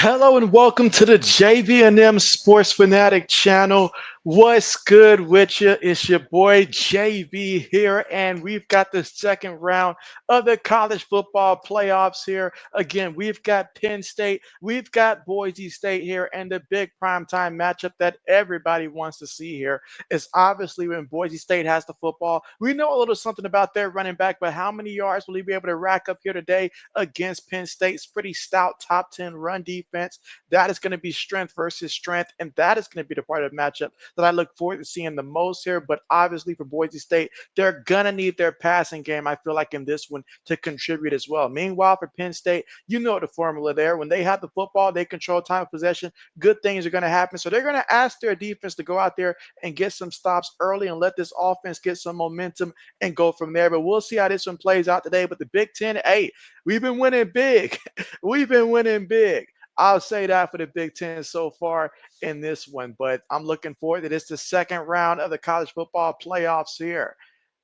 Hello and welcome to the JV&M Sports Fanatic channel. What's good with you? It's your boy JV here, and we've got the second round of the college football playoffs here. Again, we've got Penn State, we've got Boise State here, and the big primetime matchup that everybody wants to see here is obviously when Boise State has the football. We know a little something about their running back, but how many yards will he be able to rack up here today against Penn State's pretty stout top 10 run defense? That is going to be strength versus strength, and that is going to be the part of the matchup that I look forward to seeing the most here. But obviously, for Boise State, they're going to need their passing game, I feel like, in this one to contribute as well. Meanwhile, for Penn State, you know the formula there. When they have the football, they control time of possession. Good things are going to happen. So they're going to ask their defense to go out there and get some stops early and let this offense get some momentum and go from there. But we'll see how this one plays out today. But the Big Ten, hey, we've been winning big. We've been winning big. I'll say that for the Big Ten so far in this one, but I'm looking forward to this, the second round of the college football playoffs here.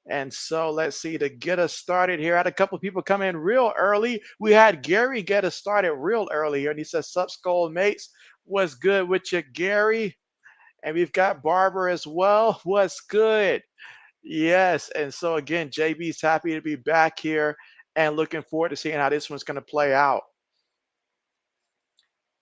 And so let's see, to get us started here, I had a couple of people come in real early. We had Gary get us started real early here, and he says, "Sup, Skull Mates, what's good with you, Gary?" And we've got Barbara as well. What's good? Yes. And so again, JB's happy to be back here and looking forward to seeing how this one's going to play out.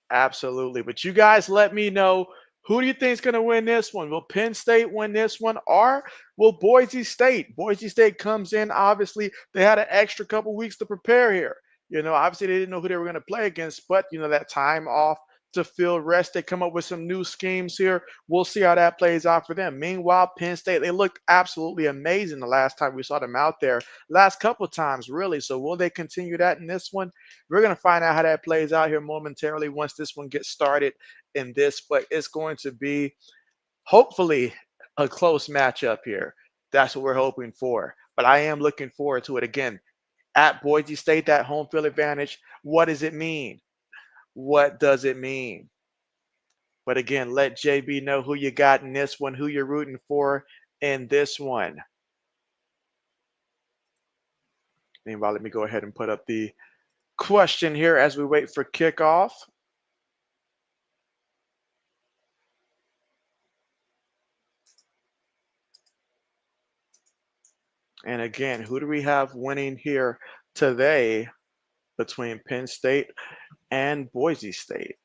Absolutely. But you guys let me know, who do you think is going to win this one? Will Penn State win this one, or will Boise State? Boise State comes in, obviously, they had an extra couple weeks to prepare here. Obviously, they didn't know who they were going to play against, but, that time off to fill rest, they come up with some new schemes here. We'll see how that plays out for them. Meanwhile, Penn State, they looked absolutely amazing the last time we saw them out there, last couple of times, really. So will they continue that in this one? We're going to find out how that plays out here momentarily once this one gets started in this, but it's going to be hopefully a close matchup here. That's what we're hoping for. But I am looking forward to it. Again, at Boise State, that home field advantage, what does it mean? What does it mean? But again, let JB know who you got in this one, who you're rooting for in this one. Meanwhile, let me go ahead and put up the question here as we wait for kickoff. And again, who do we have winning here today between Penn State and Boise State?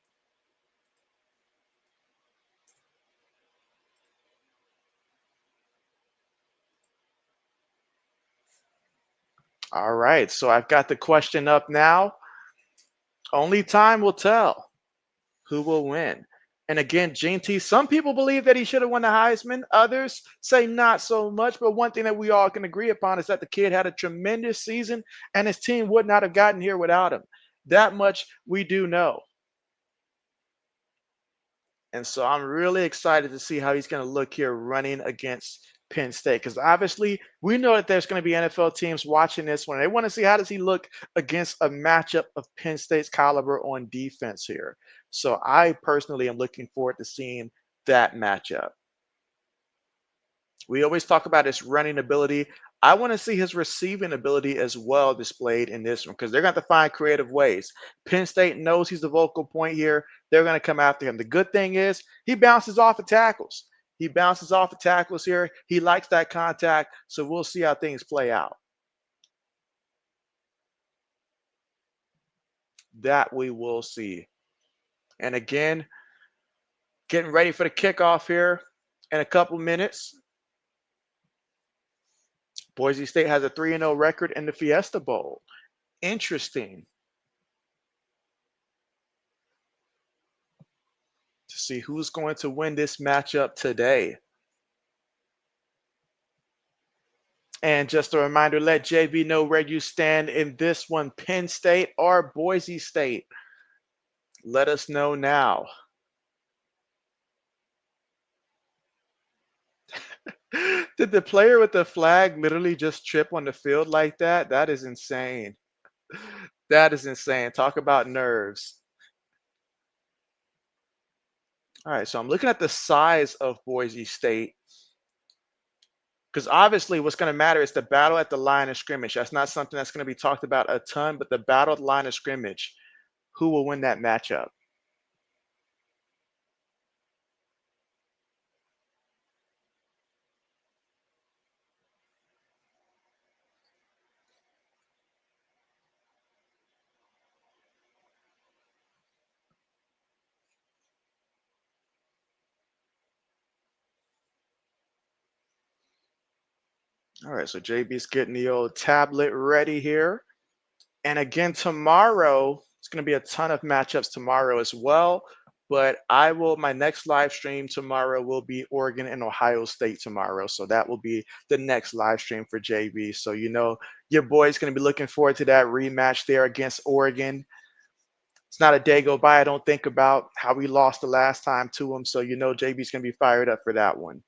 All right, so I've got the question up now. Only time will tell who will win. And again, Gene T, some people believe that he should have won the Heisman. Others say not so much. But one thing that we all can agree upon is that the kid had a tremendous season and his team would not have gotten here without him. That much we do know. And so I'm really excited to see how he's going to look here running against Penn State, because obviously we know that there's going to be NFL teams watching this one. They want to see, how does he look against a matchup of Penn State's caliber on defense here. So I personally am looking forward to seeing that matchup. We always talk about his running ability. I want to see his receiving ability as well displayed in this one, because they're going to have to find creative ways. Penn State knows he's the vocal point here. They're going to come after him. The good thing is he bounces off of tackles. He bounces off the tackles here. He likes that contact. So we'll see how things play out. That we will see. And again, getting ready for the kickoff here in a couple minutes. Boise State has a 3-0 record in the Fiesta Bowl. Interesting to see who's going to win this matchup today. And just a reminder, let JB know where you stand in this one, Penn State or Boise State. Let us know now. Did the player with the flag literally just trip on the field like that? That is insane. That is insane. Talk about nerves. All right, so I'm looking at the size of Boise State, because obviously what's going to matter is the battle at the line of scrimmage. That's not something that's going to be talked about a ton, but the battle at the line of scrimmage, who will win that matchup? All right, so JB's getting the old tablet ready here. And again, tomorrow, it's going to be a ton of matchups tomorrow as well. But my next live stream tomorrow will be Oregon and Ohio State tomorrow. So that will be the next live stream for JB. So, your boy's going to be looking forward to that rematch there against Oregon. It's not a day go by I don't think about how we lost the last time to him. So, JB's going to be fired up for that one.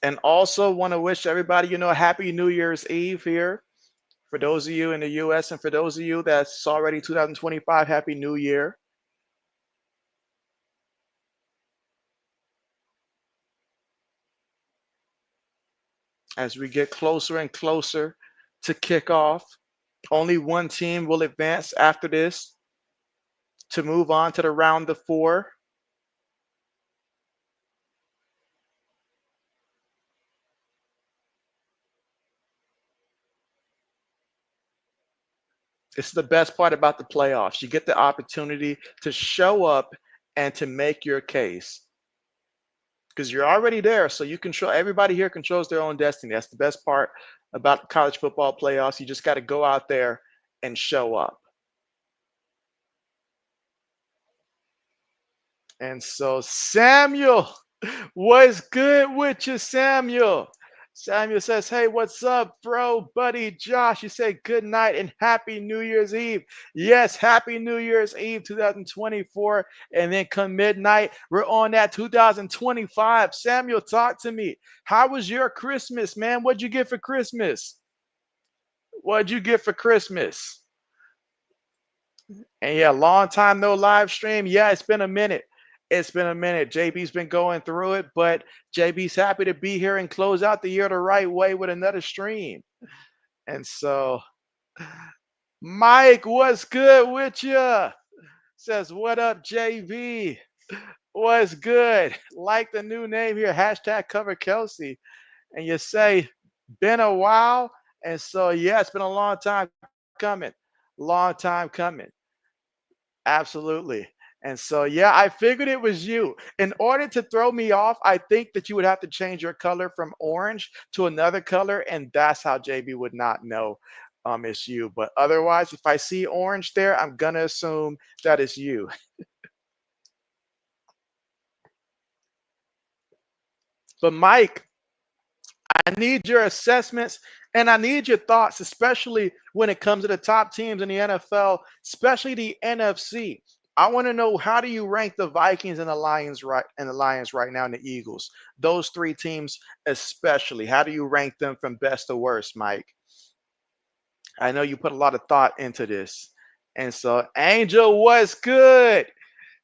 And also want to wish everybody, happy New Year's Eve here. For those of you in the US and for those of you that's already 2025, Happy New Year. As we get closer and closer to kickoff, only one team will advance after this to move on to the round of four. This is the best part about the playoffs. You get the opportunity to show up and to make your case because you're already there. So you control everybody here controls their own destiny. That's the best part about college football playoffs. You just got to go out there and show up. And so Samuel, what's good with you, Samuel? Samuel says, "Hey, what's up, bro, buddy, Josh?" You say good night and happy New Year's Eve. Yes, happy New Year's Eve 2024. And then come midnight, we're on that 2025. Samuel, talk to me. How was your Christmas, man? What'd you get for Christmas? What'd you get for Christmas? And yeah, long time no live stream. Yeah, it's been a minute. It's been a minute. JB's been going through it, but JB's happy to be here and close out the year the right way with another stream. And so, Mike, what's good with you? Says, what up, JB? What's good? Like the new name here, hashtag cover Kelsey. And you say, been a while. And so, yeah, it's been a long time coming. Long time coming. Absolutely. And so, yeah, I figured it was you. In order to throw me off, I think that you would have to change your color from orange to another color, and that's how JB would not know it's you. But otherwise, if I see orange there, I'm gonna assume that it's you. But Mike, I need your assessments and I need your thoughts, especially when it comes to the top teams in the NFL, especially the NFC. I want to know how do you rank the Vikings and the Lions right now and the Eagles? Those three teams especially. How do you rank them from best to worst, Mike? I know you put a lot of thought into this. And so, Angel, what's good?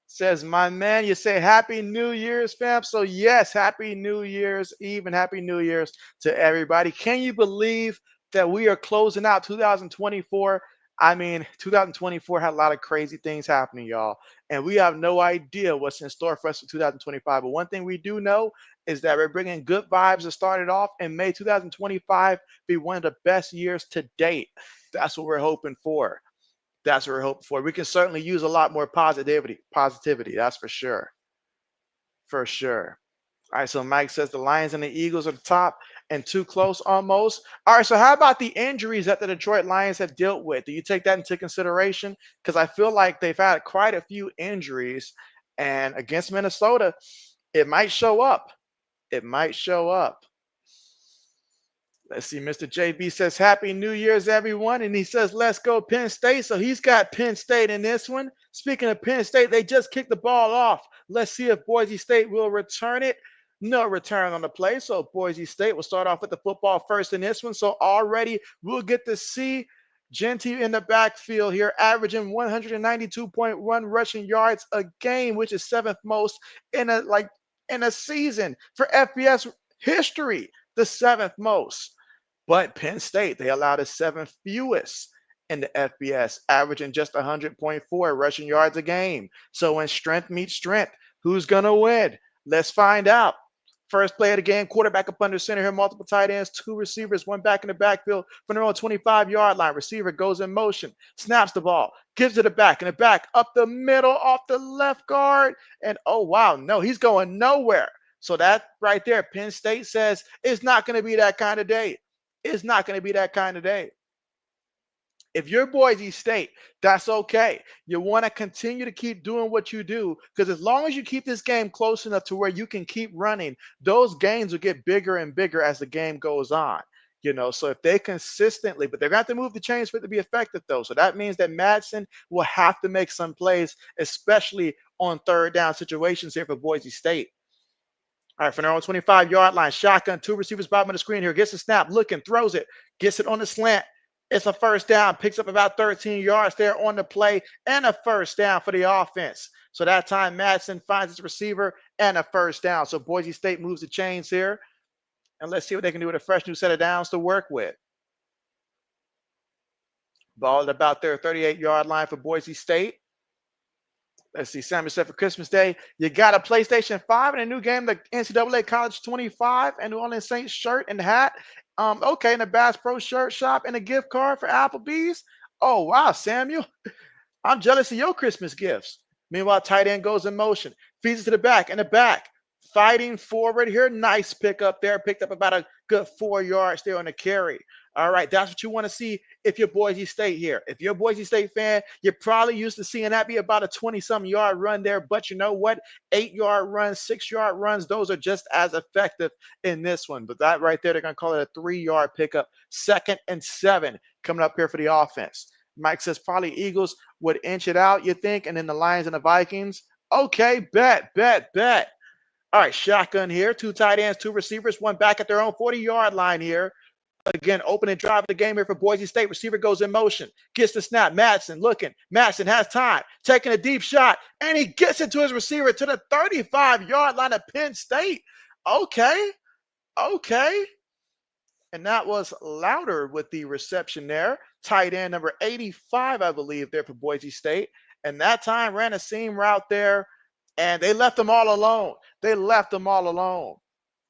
Says, my man, you say Happy New Year's, fam. So, yes, Happy New Year's Eve and Happy New Year's to everybody. Can you believe that we are closing out 2024? I mean, 2024 had a lot of crazy things happening, y'all. And we have no idea what's in store for us for 2025. But one thing we do know is that we're bringing good vibes to start it off and may 2025 be one of the best years to date. That's what we're hoping for. That's what we're hoping for. We can certainly use a lot more positivity. That's for sure. For sure. All right. So Mike says the Lions and the Eagles are the top and too close almost. All right. So how about the injuries that the Detroit Lions have dealt with? Do you take that into consideration? Because I feel like they've had quite a few injuries, and against Minnesota, it might show up. It might show up. Let's see. Mr. JB says, Happy New Year's, everyone. And he says, let's go Penn State. So he's got Penn State in this one. Speaking of Penn State, they just kicked the ball off. Let's see if Boise State will return it. No return on the play. So Boise State will start off with the football first in this one. So already we'll get to see Genty in the backfield here, averaging 192.1 rushing yards a game, which is seventh most in a season for FBS history, the seventh most. But Penn State, they allowed the seventh fewest in the FBS, averaging just 100.4 rushing yards a game. So when strength meets strength, who's going to win? Let's find out. First play of the game, quarterback up under center here, multiple tight ends, two receivers, one back in the backfield from their own 25-yard line. Receiver goes in motion, snaps the ball, gives it a back, and a back up the middle off the left guard. And oh, wow, no, he's going nowhere. So that right there, Penn State says it's not going to be that kind of day. It's not going to be that kind of day. If you're Boise State, that's okay. You want to continue to keep doing what you do because as long as you keep this game close enough to where you can keep running, those gains will get bigger and bigger as the game goes on. So if they consistently, but they're going to have to move the chains for it to be effective, though. So that means that Madsen will have to make some plays, especially on third down situations here for Boise State. All right, from their own 25-yard line, shotgun, two receivers bottom of the screen here. Gets the snap, looking, throws it, gets it on the slant. It's a first down, picks up about 13 yards there on the play, and a first down for the offense. So that time, Madsen finds his receiver and a first down. So Boise State moves the chains here, and let's see what they can do with a fresh new set of downs to work with. Ball at about their 38-yard line for Boise State. Let's see, Sammy said for Christmas Day, you got a PlayStation 5 and a new game, the NCAA College 25, and New Orleans Saints shirt and hat. Okay, and a Bass Pro shirt shop and a gift card for Applebee's. Oh, wow, Samuel. I'm jealous of your Christmas gifts. Meanwhile, tight end goes in motion, feeds it to the back, and the back fighting forward here. Nice pickup there. Picked up about a good 4 yards there on the carry. All right, that's what you want to see if you're Boise State here. If you're a Boise State fan, you're probably used to seeing that be about a 20-some yard run there. But you know what? 8-yard runs, 6-yard runs, those are just as effective in this one. But that right there, they're going to call it a 3-yard pickup. 2nd and 7 coming up here for the offense. Mike says probably Eagles would inch it out, you think, and then the Lions and the Vikings. Okay, bet. All right, shotgun here. Two tight ends, two receivers, one back at their own 40-yard line here. Again, opening drive of the game here for Boise State. Receiver goes in motion, gets the snap. Madsen looking. Madsen has time, taking a deep shot, and he gets it to his receiver to the 35-yard line of Penn State. Okay. And that was Louder with the reception there. Tight end number 85, I believe, there for Boise State. And that time ran a seam route there, and they left them all alone.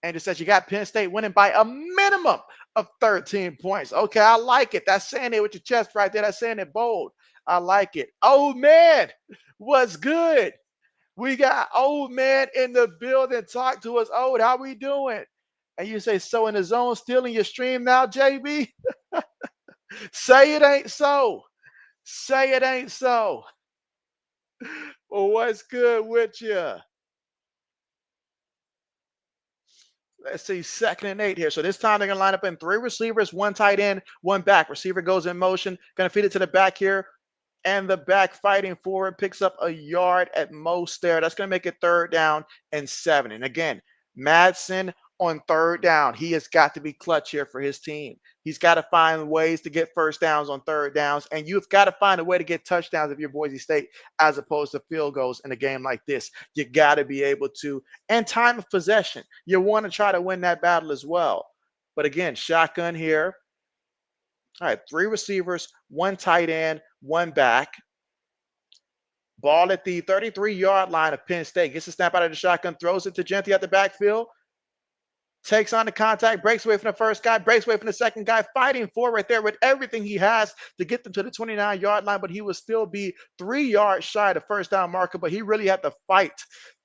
And it says you got Penn State winning by a minimum of 13 points. Okay, I like it. That's saying it with your chest right there. That's saying it bold. I like it. Old man, what's good? We got old man in the building. Talk to us, old. How we doing? And you say, so in the zone, still in your stream now, JB? Say it ain't so. Say it ain't so. Well, what's good with you? Let's see, 2nd and 8 here. So this time they're going to line up in 3 receivers, 1 tight end, 1 back. Receiver goes in motion, going to feed it to the back here. And the back fighting forward picks up a yard at most there. That's going to make it 3rd down and 7. And again, Madsen on 3rd down. He has got to be clutch here for his team. He's got to find ways to get first downs on 3rd downs. And you've got to find a way to get touchdowns if you're Boise State as opposed to field goals in a game like this. You got to be able to. And time of possession. You want to try to win that battle as well. But again, shotgun here. All right, 3 receivers, 1 tight end, 1 back. Ball at the 33-yard line of Penn State. Gets the snap out of the shotgun, throws it to Genty at the backfield. Takes on the contact, breaks away from the first guy, breaks away from the second guy, fighting forward there with everything he has to get them to the 29-yard line, but he will still be 3 yards shy of the first down marker, but he really had to fight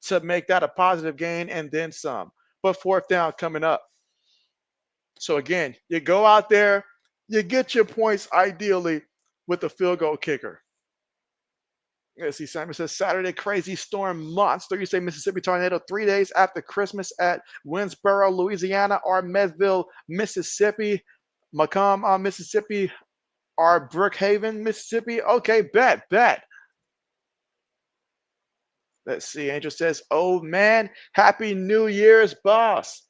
to make that a positive gain and then some. But 4th down coming up. So again, you go out there, you get your points ideally with the field goal kicker. Let's see, Simon says Saturday crazy storm monster. You say Mississippi tornado 3 days after Christmas at Winsboro, Louisiana, or Medville, Mississippi, Macomb, Mississippi, or Brookhaven, Mississippi. Okay, bet. Let's see. Angel says, oh man, happy New Year's, boss.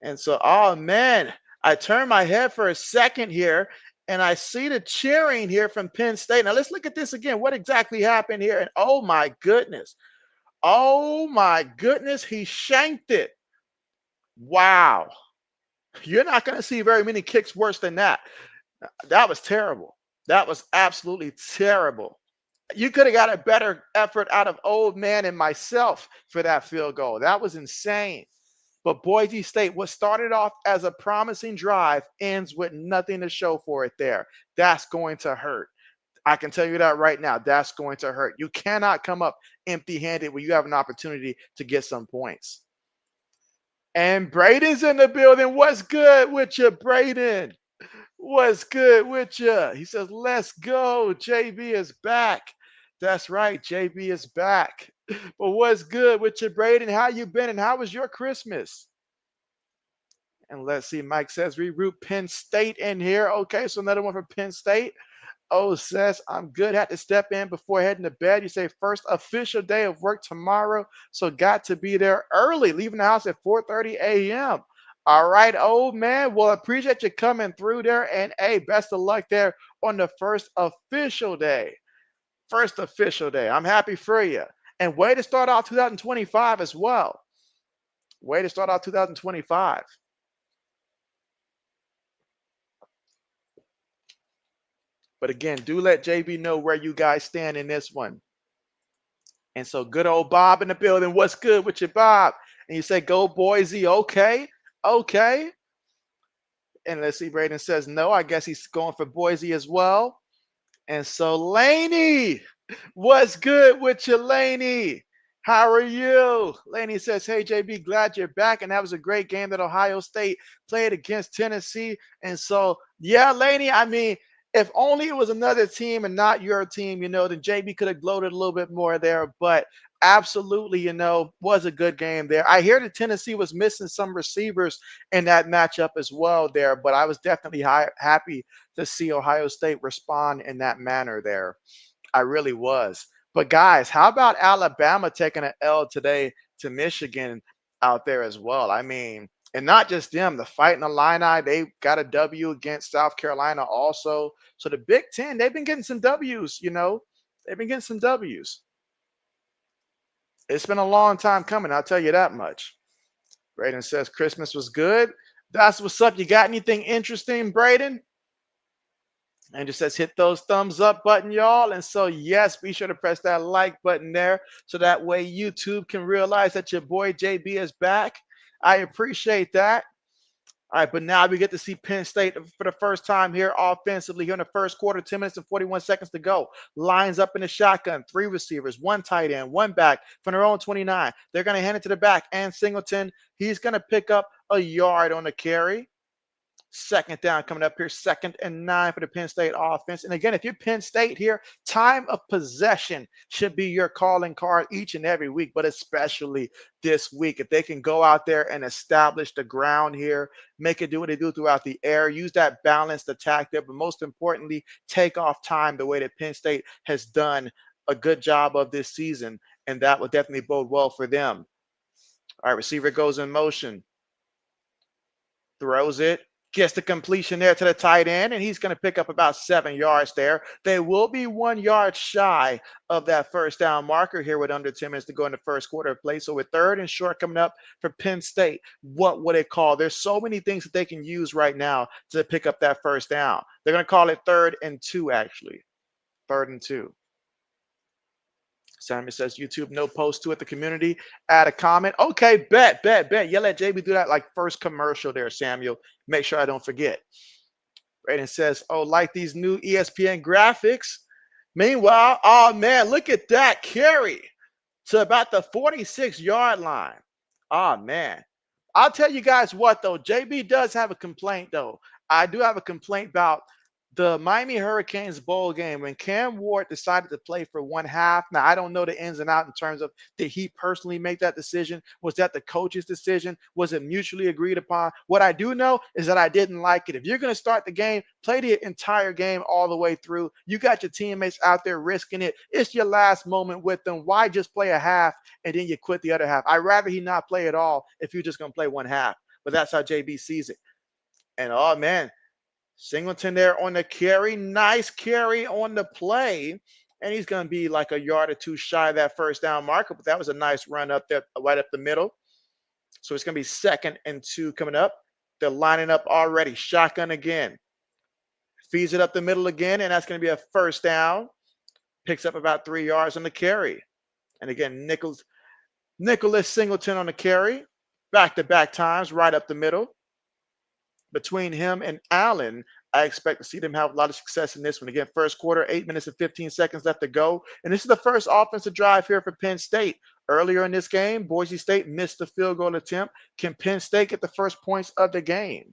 And so, oh man, I turned my head for a second here and I see the cheering here from Penn State. Now let's look at this again. What exactly happened here? And oh my goodness, he shanked it. Wow. You're not going to see very many kicks worse than that. That was terrible. That was absolutely terrible. You could have got a better effort out of old man and myself for that field goal. That was insane. But Boise State, what started off as a promising drive, ends with nothing to show for it there. That's going to hurt. I can tell you that right now. That's going to hurt. You cannot come up empty handed when you have an opportunity to get some points. And Braden's in the building. What's good with you, Braden? What's good with you? He says, let's go. JB is back. That's right. JB is back. But what's good with you, Braden? How you been and how was your Christmas? And let's see. Mike says, reroute Penn State in here. Okay, so another one for Penn State. Oh, says, I'm good. Had to step in before heading to bed. You say first official day of work tomorrow. So got to be there early, leaving the house at 4:30 a.m. All right, old man. Well, appreciate you coming through there. And hey, best of luck there on the first official day. First official day. I'm happy for you. And way to start out 2025 as well. Way to start out 2025. But again, do let JB know where you guys stand in this one. And so good old Bob in the building. What's good with you, Bob? And you say, go Boise. Okay. Okay. And let's see, Braden says no. I guess he's going for Boise as well. And so Laney, what's good with you, Laney? How are you? Laney says, hey, JB, glad you're back. And that was a great game that Ohio State played against Tennessee. And so, yeah, Laney, I mean, if only it was another team and not your team, then JB could have gloated a little bit more there. But absolutely, was a good game there. I hear that Tennessee was missing some receivers in that matchup as well there. But I was definitely happy to see Ohio State respond in that manner there. I really was. But guys, how about Alabama taking an L today to Michigan out there as well? I mean, and not just them, the Fighting Illini, they got a W against South Carolina also. So the Big Ten, they've been getting some W's. They've been getting some W's. It's been a long time coming, I'll tell you that much. Braden says Christmas was good. That's what's up. You got anything interesting, Braden? And just says hit those thumbs up button, y'all. And so, yes, be sure to press that like button there so that way YouTube can realize that your boy JB is back. I appreciate that. All right, but now we get to see Penn State for the first time here offensively here in the first quarter, 10 minutes and 41 seconds to go. Lines up in the shotgun, three receivers, one tight end, one back from their own 29. They're going to hand it to the back, and Singleton, he's going to pick up a yard on the carry. Second down coming up here, 2nd and 9 for the Penn State offense. And again, if you're Penn State here, time of possession should be your calling card each and every week, but especially this week. If they can go out there and establish the ground here, make it do what they do throughout the air, use that balanced attack there, but most importantly, take off time the way that Penn State has done a good job of this season, and that will definitely bode well for them. All right, receiver goes in motion, throws it, gets the completion there to the tight end, and he's going to pick up about 7 yards there. They will be 1 yard shy of that first down marker here with under 10 minutes to go in the first quarter of play. So with 3rd and short coming up for Penn State, what would it call? There's so many things that they can use right now to pick up that first down. They're going to call it 3rd and 2, actually. 3rd and 2. Sammy says YouTube, no post to it. The community, add a comment. Okay, bet. You let JB do that like first commercial there, Samuel. Make sure I don't forget. Raiden says, oh, like these new ESPN graphics. Meanwhile, oh man, look at that carry to about the 46-yard line. Oh man. I'll tell you guys what though, JB does have a complaint though. I do have a complaint about the Miami Hurricanes bowl game when Cam Ward decided to play for 1/2. Now, I don't know the ins and outs in terms of did he personally make that decision? Was that the coach's decision? Was it mutually agreed upon? What I do know is that I didn't like it. If you're going to start the game, play the entire game all the way through. You got your teammates out there risking it. It's your last moment with them. Why just play a half and then you quit the other half? I'd rather he not play at all if you're just going to play 1/2. But that's how JB sees it. And oh man, Singleton there on the carry. Nice carry on the play. And he's going to be like a yard or two shy of that first down marker. But that was a nice run up there, right up the middle. So it's going to be 2nd and 2 coming up. They're lining up already. Shotgun again. Feeds it up the middle again. And that's going to be a first down. Picks up about 3 yards on the carry. And again, Nicholas Singleton on the carry. back-to-back times right up the middle. Between him and Allen, I expect to see them have a lot of success in this one. Again, first quarter, 8 minutes and 15 seconds left to go. And this is the first offensive drive here for Penn State. Earlier in this game, Boise State missed the field goal attempt. Can Penn State get the first points of the game?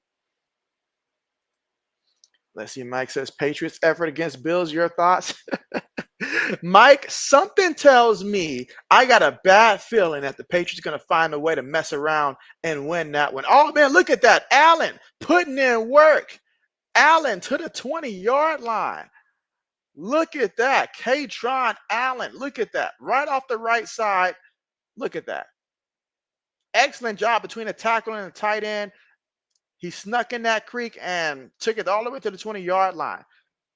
Let's see. Mike says Patriots effort against Bills. Your thoughts? Mike, something tells me I got a bad feeling that the Patriots are going to find a way to mess around and win that one. Oh, man, look at that. Allen putting in work. Allen to the 20-yard line. Look at that. Katron Allen. Look at that. Right off the right side. Look at that. Excellent job between the tackle and the tight end. He snuck in that creek and took it all the way to the 20-yard line.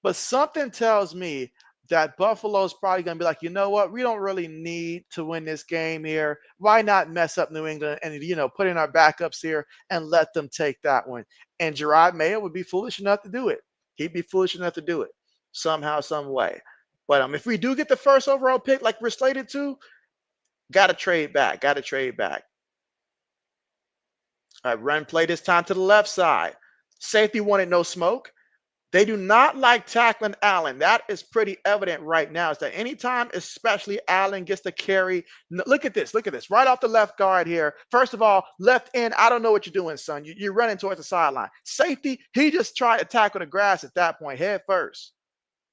But something tells me that Buffalo's probably going to be like, you know what? We don't really need to win this game here. Why not mess up New England and, put in our backups here and let them take that one? And Gerard Mayo would be foolish enough to do it. He'd be foolish enough to do it somehow, some way. But if we do get the first overall pick like we're slated to, got to trade back. All right, run play this time to the left side. Safety wanted no smoke. They do not like tackling Allen. That is pretty evident right now. Is that anytime, especially Allen gets the carry. Look at this. Right off the left guard here. First of all, left end, I don't know what you're doing, son. You're running towards the sideline. Safety, he just tried to tackle the grass at that point, head first.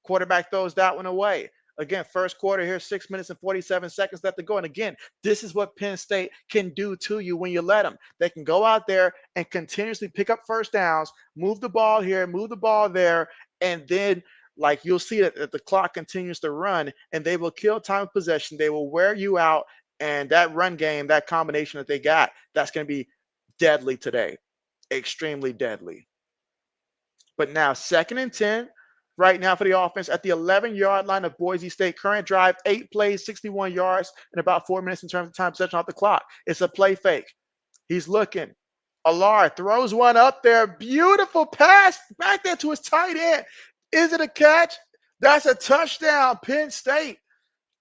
Quarterback throws that one away. Again, first quarter here, 6 minutes and 47 seconds left to go. And again, this is what Penn State can do to you when you let them. They can go out there and continuously pick up first downs, move the ball here, move the ball there, and then you'll see that the clock continues to run and they will kill time of possession. They will wear you out. And that run game, that combination that they got, that's going to be deadly today. Extremely deadly. But now 2nd and 10. Right now for the offense at the 11-yard line of Boise State. Current drive, 8 plays, 61 yards, and about 4 minutes in terms of time possession off the clock. It's a play fake. He's looking. Alar throws one up there. Beautiful pass back there to his tight end. Is it a catch? That's a touchdown, Penn State.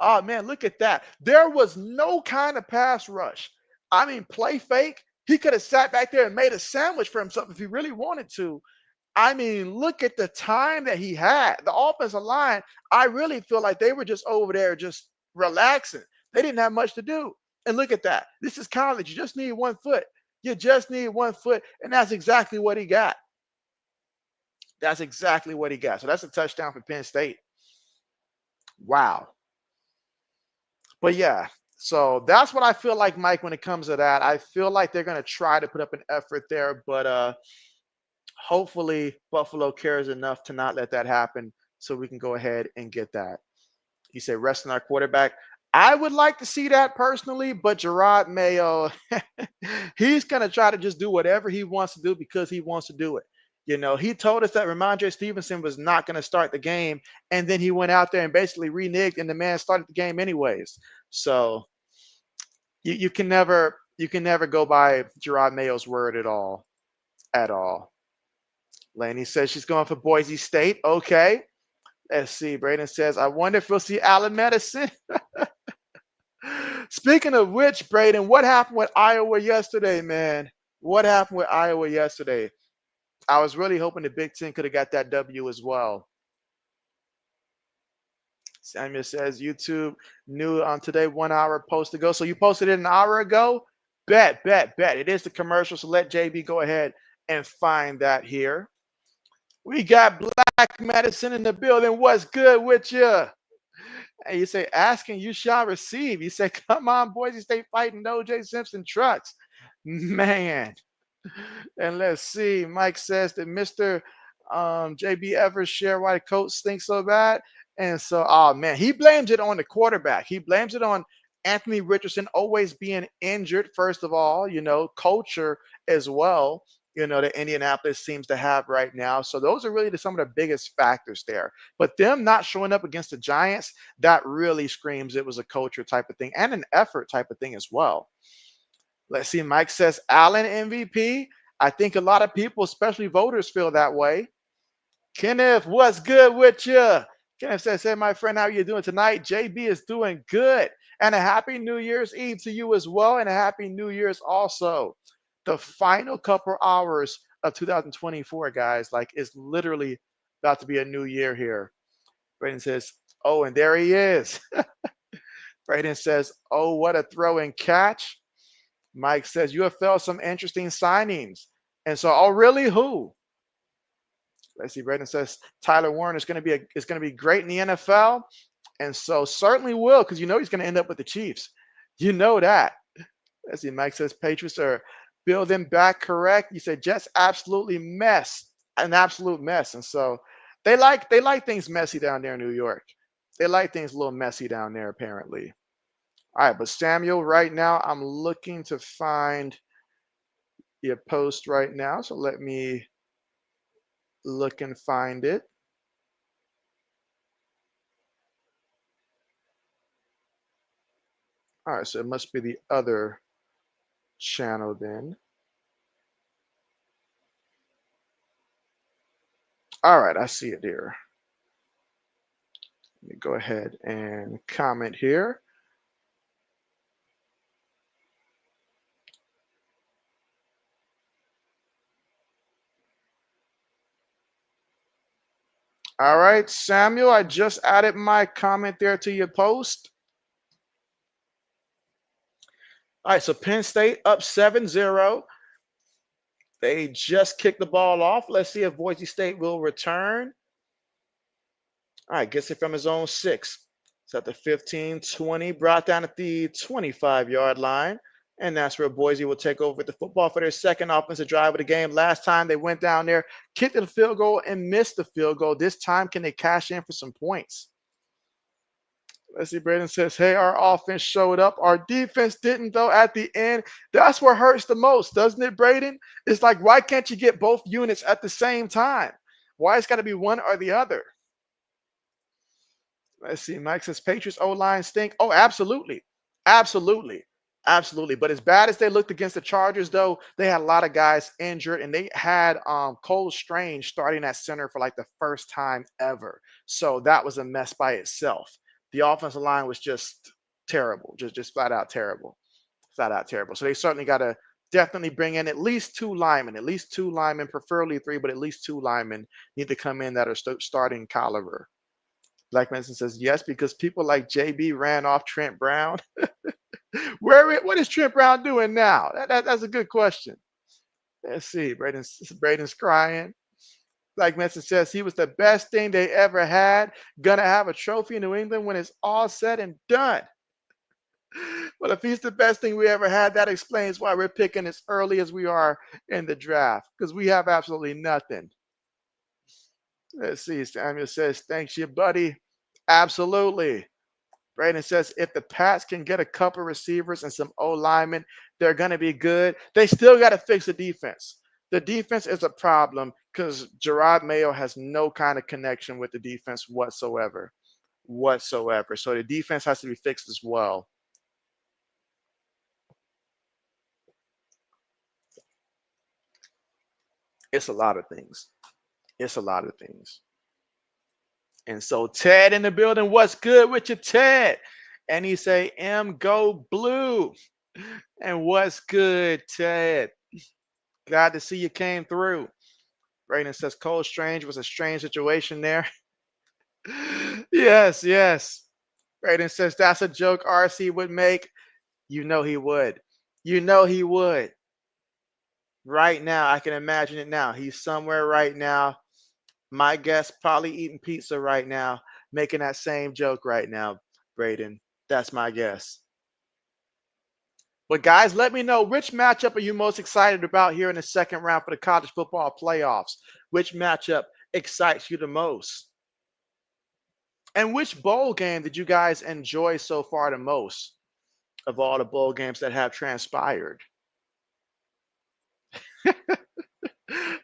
Oh, man, look at that. There was no kind of pass rush. I mean, play fake. He could have sat back there and made a sandwich for himself if he really wanted to. I mean, look at the time that he had. The offensive line, I really feel like they were just over there just relaxing. They didn't have much to do. And look at that. This is college. You just need 1 foot. You just need 1 foot. And that's exactly what he got. So that's a touchdown for Penn State. Wow. But yeah, so that's what I feel like, Mike, when it comes to that. I feel like they're going to try to put up an effort there, but hopefully Buffalo cares enough to not let that happen so we can go ahead and get that. He said, resting our quarterback. I would like to see that personally, but Gerard Mayo, he's going to try to just do whatever he wants to do because he wants to do it. He told us that Ramondre Stevenson was not going to start the game, and then he went out there and basically reneged, and the man started the game anyways. So you can never go by Gerard Mayo's word at all. Laney says she's going for Boise State. Okay. Let's see. Braden says, I wonder if we'll see Allen Medicine. Speaking of which, Braden, what happened with Iowa yesterday, man? I was really hoping the Big Ten could have got that W as well. Samuel says, YouTube new on today, 1 hour post ago. So you posted it an hour ago? Bet. It is the commercial, so let JB go ahead and find that here. We got Black Medicine in the building. What's good with you? And you say, asking you shall receive. You say, come on, Boise State fighting O.J. Simpson trucks. Man. And let's see. Mike says that Mr. JB ever share why the coach stinks so bad. And so, oh, man, he blames it on the quarterback. He blames it on Anthony Richardson always being injured, first of all, culture as well. That Indianapolis seems to have right now. So those are really some of the biggest factors there. But them not showing up against the Giants, that really screams it was a culture type of thing and an effort type of thing as well. Let's see. Mike says Allen MVP. I think a lot of people, especially voters, feel that way. Kenneth, what's good with you? Kenneth says, hey, my friend, how are you doing tonight? JB is doing good. And a happy New Year's Eve to you as well, and a happy New Year's also. The final couple hours of 2024, guys, like it's literally about to be a new year here. Braden says, "Oh, and there he is." Braden says, "Oh, what a throw and catch." Mike says, "You have felt some interesting signings." And so, oh, really? Who? Let's see. Braden says Tyler Warren is going to be great in the NFL, and so certainly will, because you know he's going to end up with the Chiefs. You know that. Let's see. Mike says Patriots are building back correct. You said Jets absolutely an absolute mess, and so they like things messy down there in New York. They like things a little messy down there, apparently. All right, but Samuel, right now I'm looking to find your post right now, so let me look and find it. All right, so it must be the other channel then. All right, I see it here. Let me go ahead and comment here. All right, Samuel, I just added my comment there to your post. All right, so Penn State up 7-0. They just kicked the ball off. Let's see if Boise State will return. All right, gets it from his own 6. It's at the 15-20, brought down at the 25-yard line. And that's where Boise will take over the football for their second offensive drive of the game. Last time they went down there, kicked the field goal and missed the field goal. This time, can they cash in for some points? Let's see. Braden says, "Hey, our offense showed up. Our defense didn't, though, at the end." That's what hurts the most, doesn't it, Braden? It's like, why can't you get both units at the same time? Why it's got to be one or the other? Let's see. Mike says Patriots O line stink. Oh, absolutely. Absolutely. Absolutely. But as bad as they looked against the Chargers, though, they had a lot of guys injured and they had Cole Strange starting at center for like the first time ever. So that was a mess by itself. The offensive line was just terrible, just flat out terrible. Flat out terrible. So they certainly got to definitely bring in at least two linemen, preferably three, but at least two linemen need to come in that are starting caliber. Black Manson says yes, because people like JB ran off Trent Brown. What is Trent Brown doing now? That's a good question. Let's see. Braden's crying. Black Manson says he was the best thing they ever had. Gonna have a trophy in New England when it's all said and done. Well, if he's the best thing we ever had, that explains why we're picking as early as we are in the draft, because we have absolutely nothing. Let's see. Samuel says, "Thanks, you buddy." Absolutely. Braden says if the Pats can get a couple receivers and some O linemen, they're going to be good. They still got to fix the defense. The defense is a problem because Gerard Mayo has no kind of connection with the defense whatsoever. Whatsoever. So the defense has to be fixed as well. It's a lot of things. It's a lot of things. And so Ted in the building, what's good with you, Ted? And he say, "M go blue." And what's good, Ted? Glad to see you came through. Brayden says Cole Strange was a strange situation there. Yes, yes. Brayden says that's a joke RC would make. You know he would. You know he would. Right now, I can imagine it now. He's somewhere right now. My guess, probably eating pizza right now, making that same joke right now, Brayden. That's my guess. But guys, let me know, which matchup are you most excited about here in the second round for the college football playoffs? Which matchup excites you the most? And which bowl game did you guys enjoy so far the most of all the bowl games that have transpired?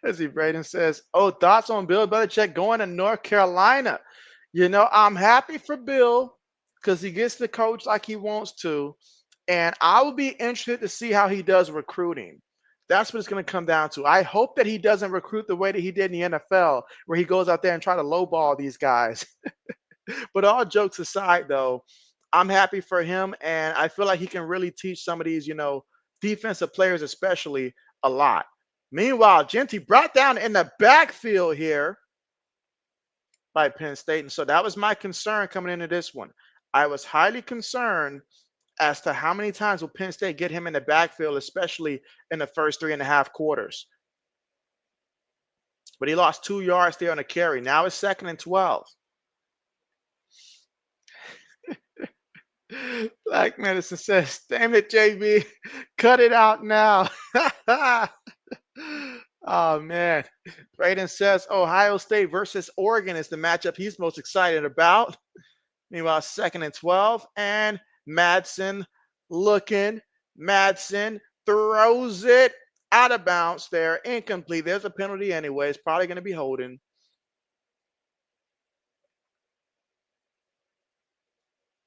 Let's see, Braden says, "Oh, thoughts on Bill Belichick going to North Carolina?" I'm happy for Bill because he gets to coach like he wants to. And I will be interested to see how he does recruiting. That's what it's going to come down to. I hope that he doesn't recruit the way that he did in the NFL, where he goes out there and try to lowball these guys. But all jokes aside, though, I'm happy for him, and I feel like he can really teach some of these, defensive players especially a lot. Meanwhile, Genty brought down in the backfield here by Penn State, and so that was my concern coming into this one. I was highly concerned as to how many times will Penn State get him in the backfield, especially in the first 3.5 quarters. But he lost 2 yards there on a carry. Now it's 2nd and 12. Black Medicine says, damn it, JB, cut it out now. Oh, man. Braden says, Ohio State versus Oregon is the matchup he's most excited about. Meanwhile, 2nd and 12. And Madsen looking. Madsen throws it out of bounds there. Incomplete. There's a penalty anyway. It's probably going to be holding.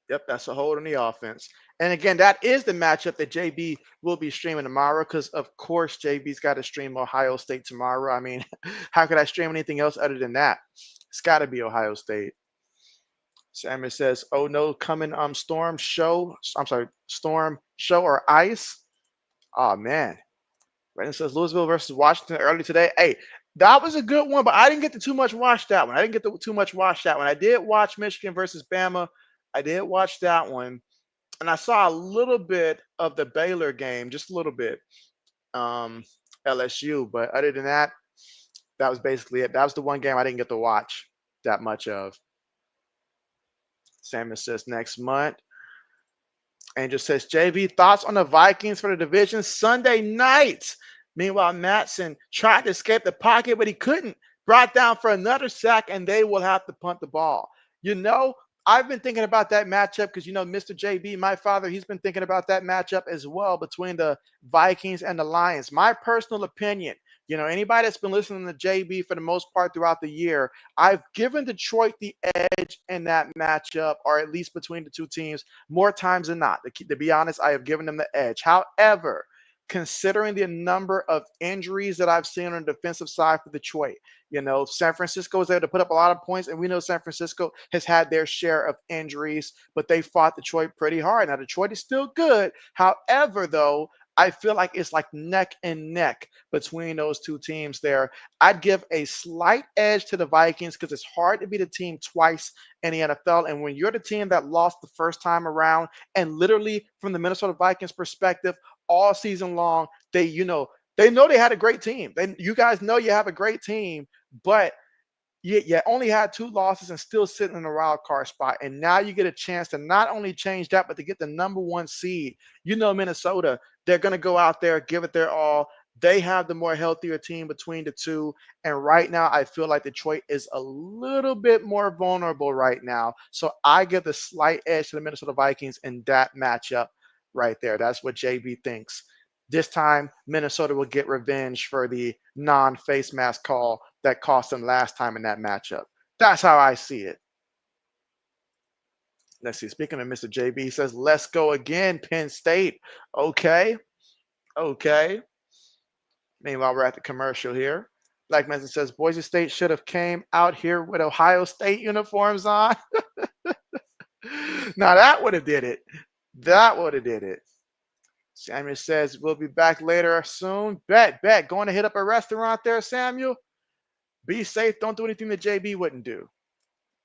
Yep, that's a hold on the offense. And again, that is the matchup that JB will be streaming tomorrow because, of course, JB's got to stream Ohio State tomorrow. I mean, how could I stream anything else other than that? It's got to be Ohio State. Samuel says, "Oh no, coming storm show. I'm sorry, storm show or ice." Oh man. Brandon says Louisville versus Washington early today. Hey, that was a good one, but I didn't get to too much watch that one. Too much watch that one. I did watch Michigan versus Bama. I did watch that one, and I saw a little bit of the Baylor game, just a little bit. LSU, but other than that, that was basically it. That was the one game I didn't get to watch that much of. Samuel says next month. Angel says, JV, thoughts on the Vikings for the division Sunday night? Meanwhile, Matson tried to escape the pocket, but he couldn't. Brought down for another sack, and they will have to punt the ball. I've been thinking about that matchup because, Mr. JB, my father, he's been thinking about that matchup as well between the Vikings and the Lions. My personal opinion, anybody that's been listening to JB for the most part throughout the year, I've given Detroit the edge in that matchup, or at least between the two teams, more times than not. To be honest, I have given them the edge. However, considering the number of injuries that I've seen on the defensive side for Detroit, San Francisco was able to put up a lot of points, and we know San Francisco has had their share of injuries, but they fought Detroit pretty hard. Now, Detroit is still good. However, though, I feel like it's like neck and neck between those two teams there. I'd give a slight edge to the Vikings because it's hard to beat a team twice in the NFL. And when you're the team that lost the first time around, and literally from the Minnesota Vikings perspective, all season long, they know they had a great team. You guys know you have a great team, but you only had 2 losses and still sitting in a wild card spot. And now you get a chance to not only change that, but to get the number 1 seed. Minnesota, they're going to go out there, give it their all. They have the more healthier team between the two. And right now, I feel like Detroit is a little bit more vulnerable right now. So I give the slight edge to the Minnesota Vikings in that matchup right there. That's what JB thinks. This time, Minnesota will get revenge for the non-face mask call that cost them last time in that matchup. That's how I see it. Let's see. Speaking of Mr. JB, he says, let's go again, Penn State. Okay. Meanwhile, we're at the commercial here. Black Message says, Boise State should have came out here with Ohio State uniforms on. Now, that would have did it. Samuel says, we'll be back later soon. Bet. Going to hit up a restaurant there, Samuel? Be safe. Don't do anything that JB wouldn't do.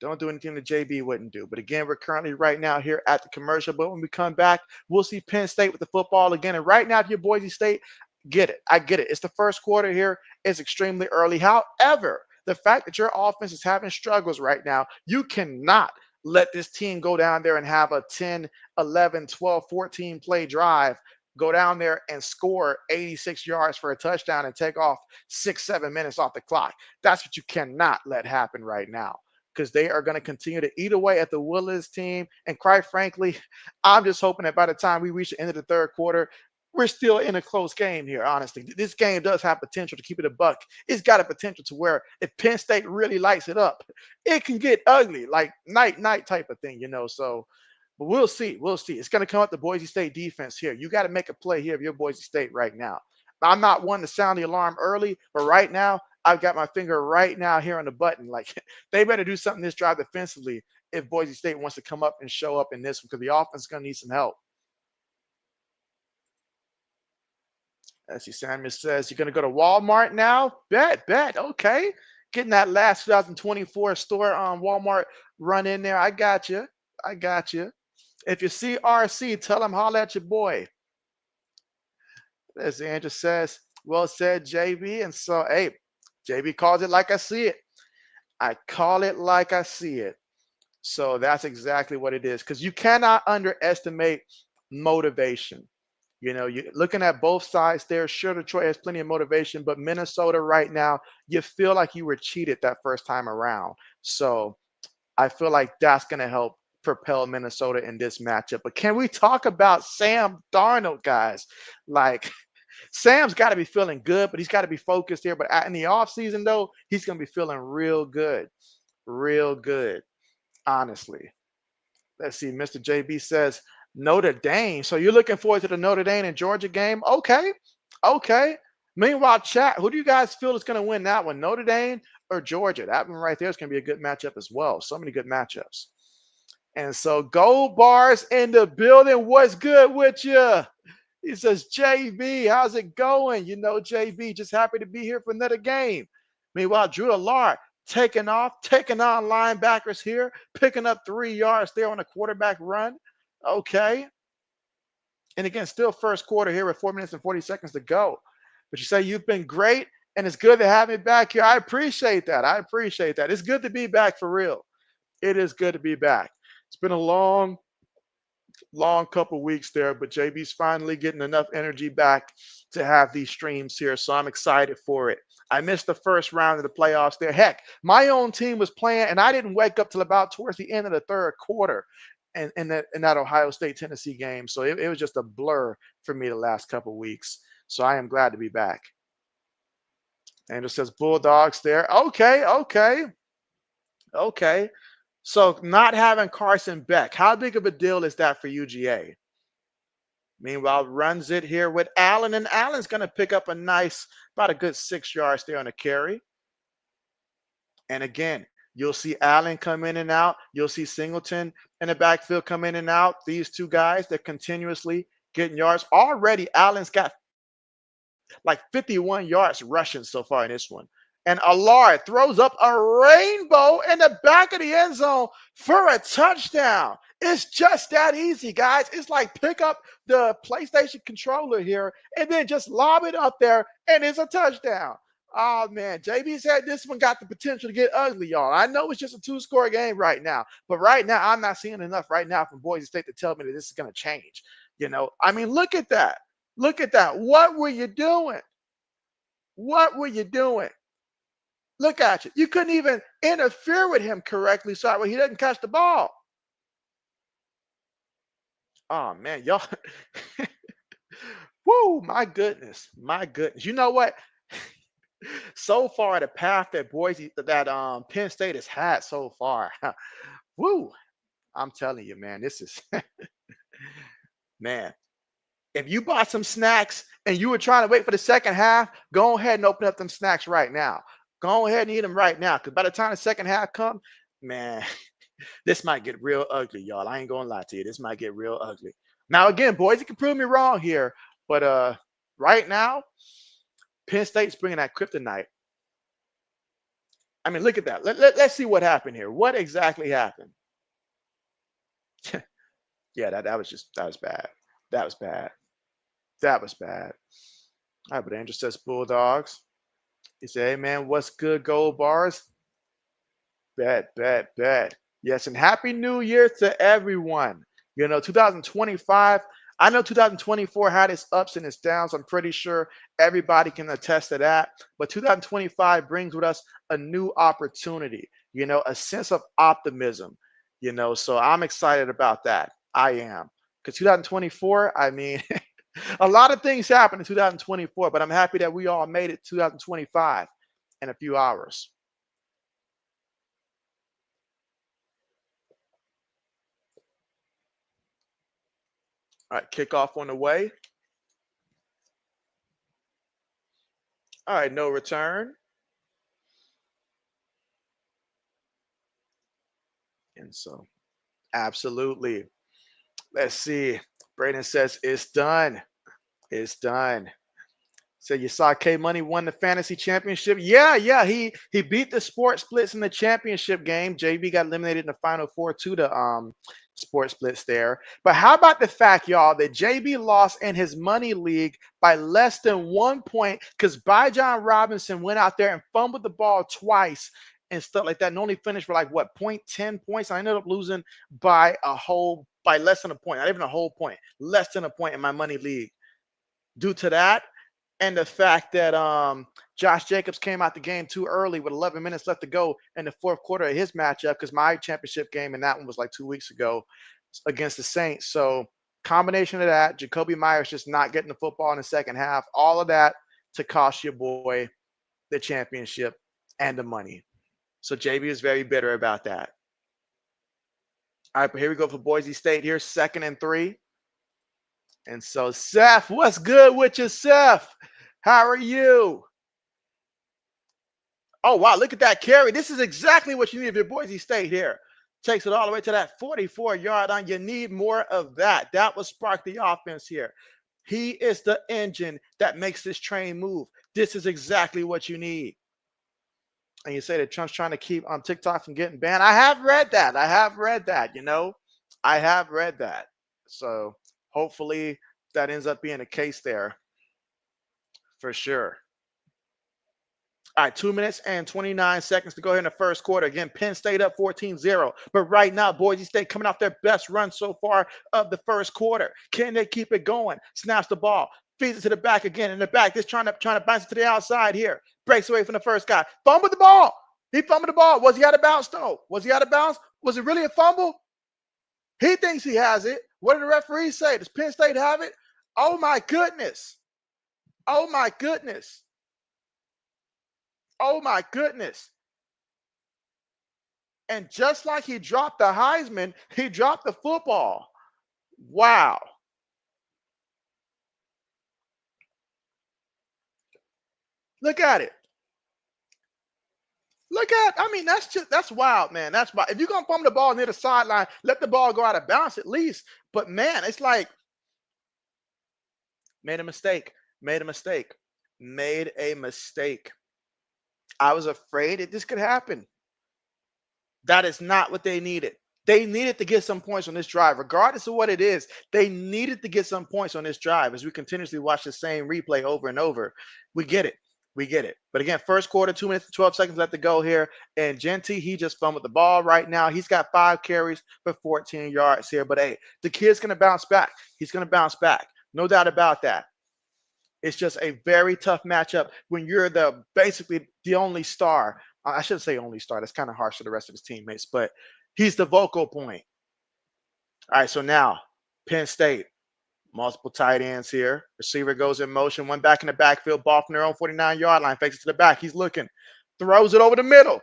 But again, we're currently right now here at the commercial. But when we come back, we'll see Penn State with the football again. And right now, if you're Boise State, get it. I get it. It's the first quarter here. It's extremely early. However, the fact that your offense is having struggles right now, you cannot let this team go down there and have a 10, 11, 12, 14 play drive, go down there and score 86 yards for a touchdown and take off 6-7 minutes off the clock. That's what you cannot let happen right now, because they are going to continue to eat away at the Willis team. And quite frankly, I'm just hoping that by the time we reach the end of the third quarter, we're still in a close game here, honestly. This game does have potential to keep it a buck. It's got a potential to where if Penn State really lights it up, it can get ugly, like night type of thing, So, but we'll see. It's going to come up the Boise State defense here. You got to make a play here if you're Boise State right now. I'm not one to sound the alarm early, but right now, I've got my finger right now here on the button. Like, they better do something this drive defensively if Boise State wants to come up and show up in this one because the offense is going to need some help. As see, Samuel says, you're going to go to Walmart now? Bet. Okay. Getting that last 2024 store on Walmart run in there. I got you. I got you. If you see RC, tell him holla at your boy. As Andrew says, well said, JB. And so, hey, JB calls it like I see it. I call it like I see it. So that's exactly what it is. Because you cannot underestimate motivation. You know, you looking at both sides there. Sure, Detroit has plenty of motivation, but Minnesota right now, you feel like you were cheated that first time around. So I feel like that's going to help propel Minnesota in this matchup. But can we talk about Sam Darnold, guys? Like, Sam's got to be feeling good, but he's got to be focused here. But in the offseason, though, he's going to be feeling real good, honestly. Let's see. Mr. JB says Notre Dame. So you're looking forward to the Notre Dame and Georgia game? Okay. Meanwhile, chat, who do you guys feel is going to win that one? Notre Dame or Georgia? That one right there is going to be a good matchup as well. So many good matchups. And so Gold Bars in the building. What's good with you? He says, JB, how's it going? You know, JB, just happy to be here for another game. Meanwhile, Drew Allard taking off, taking on linebackers here, picking up 3 yards there on a quarterback run. Okay. And again, still first quarter here with 4 minutes and 40 seconds to go. But you say you've been great, and it's good to have me back here. I appreciate that. It's good to be back for real. It is good to be back. It's been a long couple weeks there, but JB's finally getting enough energy back to have these streams here, so I'm excited for it. I missed the first round of the playoffs there. Heck, my own team was playing, and I didn't wake up till about towards the end of the third quarter in that Ohio State Tennessee game. So it was just a blur for me the last couple weeks. So I am glad to be back. And it says Bulldogs there. Okay. So not having Carson Beck, how big of a deal is that for UGA? Meanwhile, runs it here with Allen, and Allen's going to pick up about a good 6 yards there on a carry. And again, you'll see Allen come in and out. You'll see Singleton in the backfield come in and out. These two guys, they're continuously getting yards. Already, Allen's got like 51 yards rushing so far in this one. And Allard throws up a rainbow in the back of the end zone for a touchdown. It's just that easy, guys. It's like pick up the PlayStation controller here and then just lob it up there, and it's a touchdown. Oh, man. JB said this one got the potential to get ugly, y'all. I know it's just a two-score game right now, but right now I'm not seeing enough right now from Boise State to tell me that this is going to change. You know, I mean, look at that. What were you doing? Look at you. You couldn't even interfere with him correctly so he doesn't catch the ball. Oh, man, y'all. Woo, my goodness. You know what? So far, the path that Penn State has had so far. Woo, I'm telling you, man, this is man. If you bought some snacks and you were trying to wait for the second half, go ahead and open up them snacks right now. Go ahead and eat them right now. Because by the time the second half comes, man, this might get real ugly, y'all. I ain't gonna lie to you. This might get real ugly. Now, again, boys, you can prove me wrong here, but right now, Penn State's bringing that kryptonite. I mean, look at that. Let's see what happened here. What exactly happened? Yeah, that was bad. That was bad. All right, but Andrew says Bulldogs. He said, hey, man, what's good, Gold Bars? Bet. Yes, and Happy New Year to everyone. You know, 2025, I know 2024 had its ups and its downs. I'm pretty sure everybody can attest to that. But 2025 brings with us a new opportunity, you know, a sense of optimism, you know. So I'm excited about that. I am. Because 2024, I mean, a lot of things happened in 2024, but I'm happy that we all made it 2025 in a few hours. All right, kickoff on the way. All right, no return. And so, absolutely. Let's see. Braden says it's done. It's done. So you saw K Money won the fantasy championship. Yeah, yeah, he beat the sports splits in the championship game. JB got eliminated in the final four to the sports splits there. But how about the fact, y'all, that JB lost in his money league by less than 1 point because Bijan Robinson went out there and fumbled the ball twice and stuff like that, and only finished for like what 10 points. I ended up losing by less than a point, not even a whole point, less than a point in my money league due to that and the fact that Josh Jacobs came out the game too early with 11 minutes left to go in the fourth quarter of his matchup because my championship game and that one was like 2 weeks ago against the Saints. So combination of that, Jacoby Myers just not getting the football in the second half, all of that to cost your boy the championship and the money. So JB is very bitter about that. All right, but here we go for Boise State here, 2nd and 3. And so, Seth, what's good with you, Seth? How are you? Oh, wow, look at that carry. This is exactly what you need if you're Boise State here. Takes it all the way to that 44-yard line. You need more of that. That will spark the offense here. He is the engine that makes this train move. This is exactly what you need. And you say that Trump's trying to keep TikTok from getting banned. I have read that. I have read that. So hopefully that ends up being the case there for sure. All right, 2 minutes and 29 seconds to go here in the first quarter. Again, Penn State up 14-0. But right now, Boise State coming off their best run so far of the first quarter. Can they keep it going? Snaps the ball. Feeds it to the back again. In the back, just trying to bounce it to the outside here. Breaks away from the first guy. Fumbled the ball. He fumbled the ball. Was he out of bounds, though? Was he out of bounds? Was it really a fumble? He thinks he has it. What did the referee say? Does Penn State have it? Oh, my goodness. Oh, my goodness. Oh, my goodness. And just like he dropped the Heisman, he dropped the football. Wow. Look at it. That's wild, man. That's wild. If you're going to fumble the ball near the sideline, let the ball go out of bounds at least. But, man, it's like, made a mistake. Made a mistake. Made a mistake. I was afraid this could happen. That is not what they needed. They needed to get some points on this drive, regardless of what it is. They needed to get some points on this drive as we continuously watch the same replay over and over. We get it. We get it. But again, first quarter, 2 minutes and 12 seconds left to go here. And Genty, he just fumbled the ball right now. He's got 5 carries for 14 yards here. But hey, the kid's going to bounce back. He's going to bounce back. No doubt about that. It's just a very tough matchup when you're basically the only star. I shouldn't say only star. That's kind of harsh to the rest of his teammates, but he's the vocal point. All right, so now Penn State, multiple tight ends here. Receiver goes in motion, one back in the backfield, ball from their own 49-yard line, fakes it to the back. He's looking, throws it over the middle,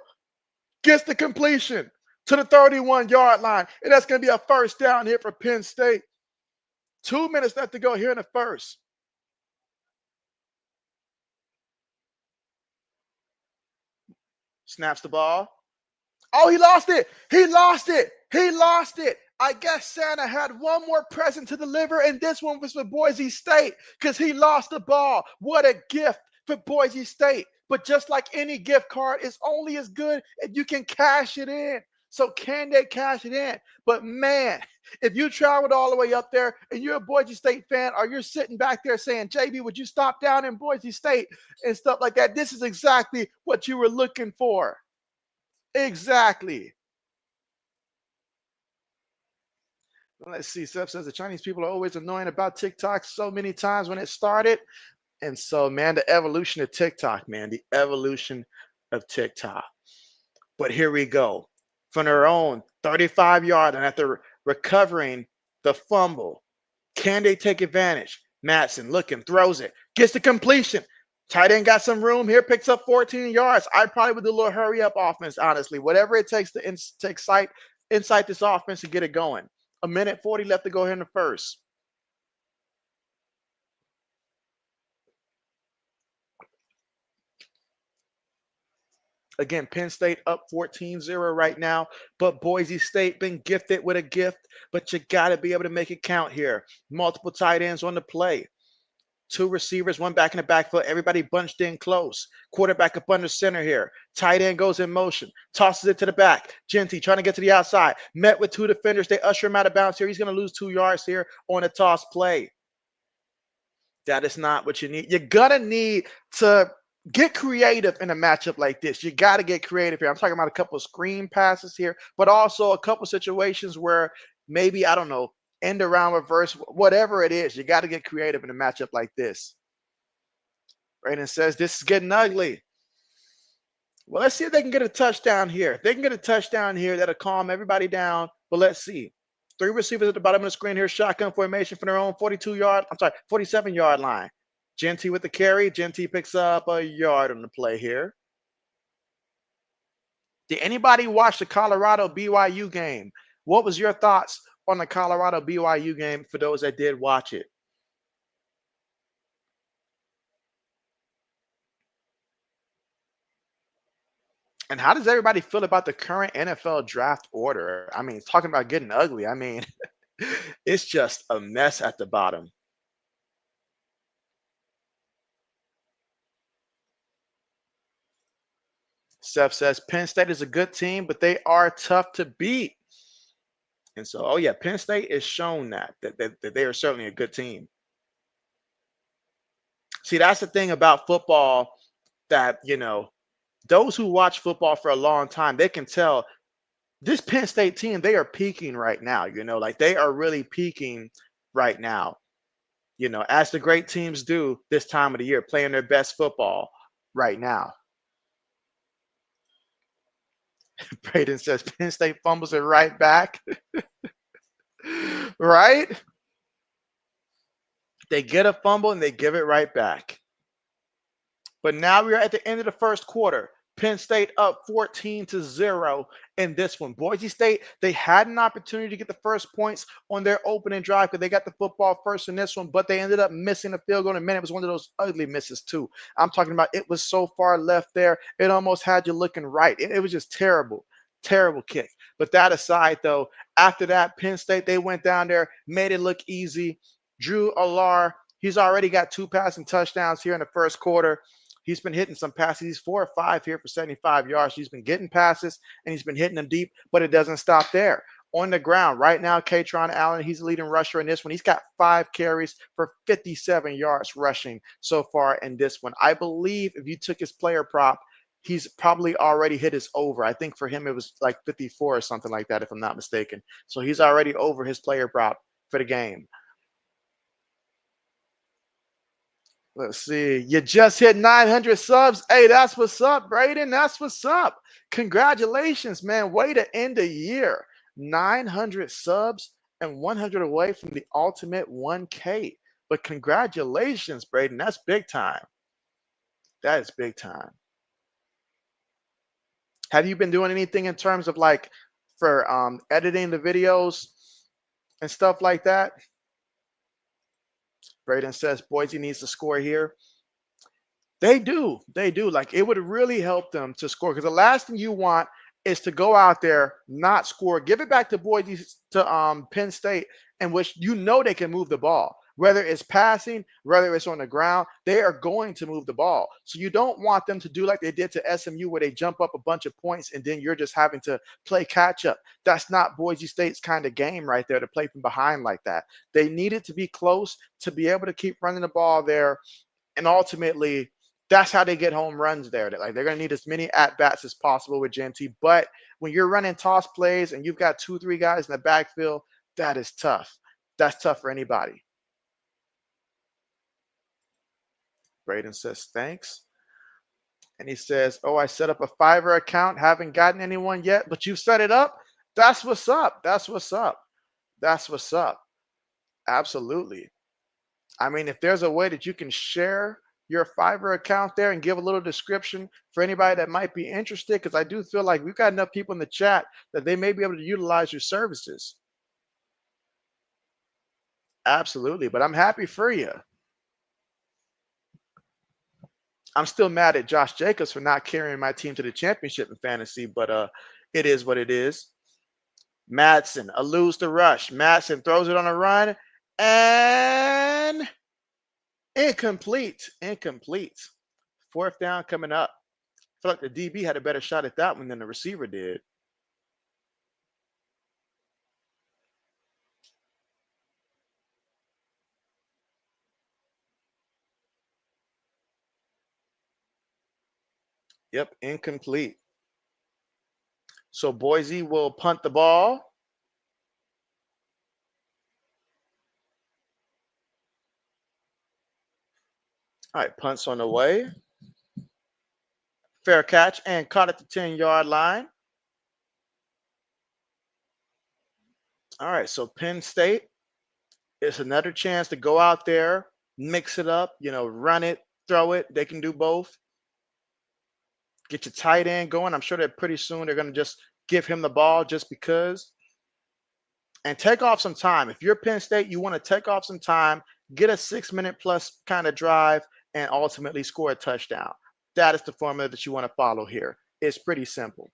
gets the completion to the 31-yard line, and that's going to be a first down here for Penn State. 2 minutes left to go here in the first. Snaps the ball. Oh, he lost it. He lost it. He lost it. I guess Santa had one more present to deliver, and this one was for Boise State because he lost the ball. What a gift for Boise State. But just like any gift card, it's only as good if you can cash it in. So can they cash it in? But man, if you traveled all the way up there and you're a Boise State fan, or you're sitting back there saying, JB, would you stop down in Boise State and stuff like that? This is exactly what you were looking for. Exactly. Let's see. Seth says the Chinese people are always annoying about TikTok so many times when it started. And so, man, the evolution of TikTok, man, the evolution of TikTok. But here we go. From their own 35-yard, and after recovering the fumble, can they take advantage? Madsen looking, throws it, gets the completion. Tight end got some room here, picks up 14 yards. I probably would do a little hurry up offense, honestly. Whatever it takes to incite this offense and get it going. 1:40 left to go here in the first. Again, Penn State up 14-0 right now, but Boise State been gifted with a gift, but you got to be able to make it count here. Multiple tight ends on the play. Two receivers, one back in the backfield. Everybody bunched in close. Quarterback up under center here. Tight end goes in motion. Tosses it to the back. Genty trying to get to the outside. Met with two defenders. They usher him out of bounds here. He's going to lose 2 yards here on a toss play. That is not what you need. You're going to need to get creative in a matchup like this. You got to get creative here. I'm talking about a couple of screen passes here, but also a couple of situations where maybe, I don't know, end around reverse, whatever it is. You got to get creative in a matchup like this. Brayden says this is getting ugly. Well, let's see if they can get a touchdown here. If they can get a touchdown here, that'll calm everybody down. But let's see. Three receivers at the bottom of the screen here. Shotgun formation from their own 47-yard line. Genty with the carry. Genty picks up a yard on the play here. Did anybody watch the Colorado BYU game? What was your thoughts on the Colorado BYU game for those that did watch it? And how does everybody feel about the current NFL draft order? I mean, talking about getting ugly. I mean, it's just a mess at the bottom. Steph says Penn State is a good team, but they are tough to beat. And so, oh yeah, Penn State is shown that they are certainly a good team. See, that's the thing about football that, those who watch football for a long time, they can tell this Penn State team, they are peaking right now, like they are really peaking right now, as the great teams do this time of the year, playing their best football right now. Braden says Penn State fumbles it right back. Right? They get a fumble and they give it right back. But now we are at the end of the first quarter. Penn State up 14-0 in this one. Boise State, they had an opportunity to get the first points on their opening drive because they got the football first in this one, but they ended up missing a field goal. And man, it was one of those ugly misses too. I'm talking about it was so far left there, it almost had you looking right. It was just terrible, terrible kick. But that aside, though, after that, Penn State, they went down there, made it look easy. Drew Alar, he's already got 2 passing touchdowns here in the first quarter. He's been hitting some passes. He's 4 or 5 here for 75 yards. He's been getting passes and he's been hitting them deep, but it doesn't stop there. On the ground right now, Katron Allen, he's the leading rusher in this one. He's got 5 carries for 57 yards rushing so far in this one. I believe if you took his player prop, he's probably already hit his over. I think for him it was like 54 or something like that, if I'm not mistaken. So he's already over his player prop for the game. Let's see. You just hit 900 subs. Hey, that's what's up, Braden. That's what's up. Congratulations, man. Way to end the year. 900 subs and 100 away from the ultimate 1K. But congratulations, Braden. That's big time. That is big time. Have you been doing anything in terms of like for editing the videos and stuff like that? Braden says Boise needs to score here. They do. They do. Like it would really help them to score because the last thing you want is to go out there, not score, give it back to Boise to Penn State, in which they can move the ball. Whether it's passing, whether it's on the ground, they are going to move the ball. So you don't want them to do like they did to SMU where they jump up a bunch of points and then you're just having to play catch up. That's not Boise State's kind of game right there to play from behind like that. They need it to be close to be able to keep running the ball there. And ultimately, that's how they get home runs there. They're going to need as many at bats as possible with Genty. But when you're running toss plays and you've got 2, 3 guys in the backfield, that is tough. That's tough for anybody. Braden says thanks. And he says, "Oh, I set up a Fiverr account. Haven't gotten anyone yet, but you set it up. That's what's up. That's what's up. That's what's up. Absolutely. I mean, if there's a way that you can share your Fiverr account there and give a little description for anybody that might be interested, because I do feel like we've got enough people in the chat that they may be able to utilize your services. Absolutely. But I'm happy for you. I'm still mad at Josh Jacobs for not carrying my team to the championship in fantasy, but it is what it is. Madsen eludes the rush. Madsen throws it on a run and incomplete. Incomplete. Fourth down coming up. I feel like the DB had a better shot at that one than the receiver did. Yep, incomplete. So Boise will punt the ball. All right, punts on the way. Fair catch and caught at the 10-yard line. All right, so Penn State, it's another chance to go out there, mix it up, run it, throw it. They can do both. Get your tight end going. I'm sure that pretty soon they're going to just give him the ball just because. And take off some time. If you're Penn State, you want to take off some time, get a 6-minute plus kind of drive, and ultimately score a touchdown. That is the formula that you want to follow here. It's pretty simple.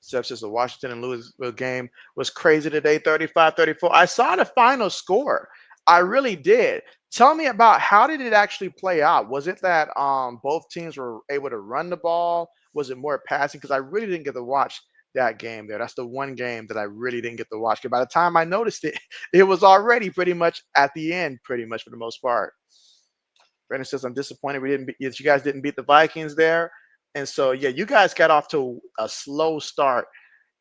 Except since the Washington and Louisville game was crazy today, 35-34. I saw the final score. I really did. Tell me about how did it actually play out? Was it that both teams were able to run the ball? Was it more passing? Because I really didn't get to watch that game there. That's the one game that I really didn't get to watch. Because by the time I noticed it, it was already pretty much at the end, pretty much for the most part. Brandon says, I'm disappointed that you guys didn't beat the Vikings there. And so, yeah, you guys got off to a slow start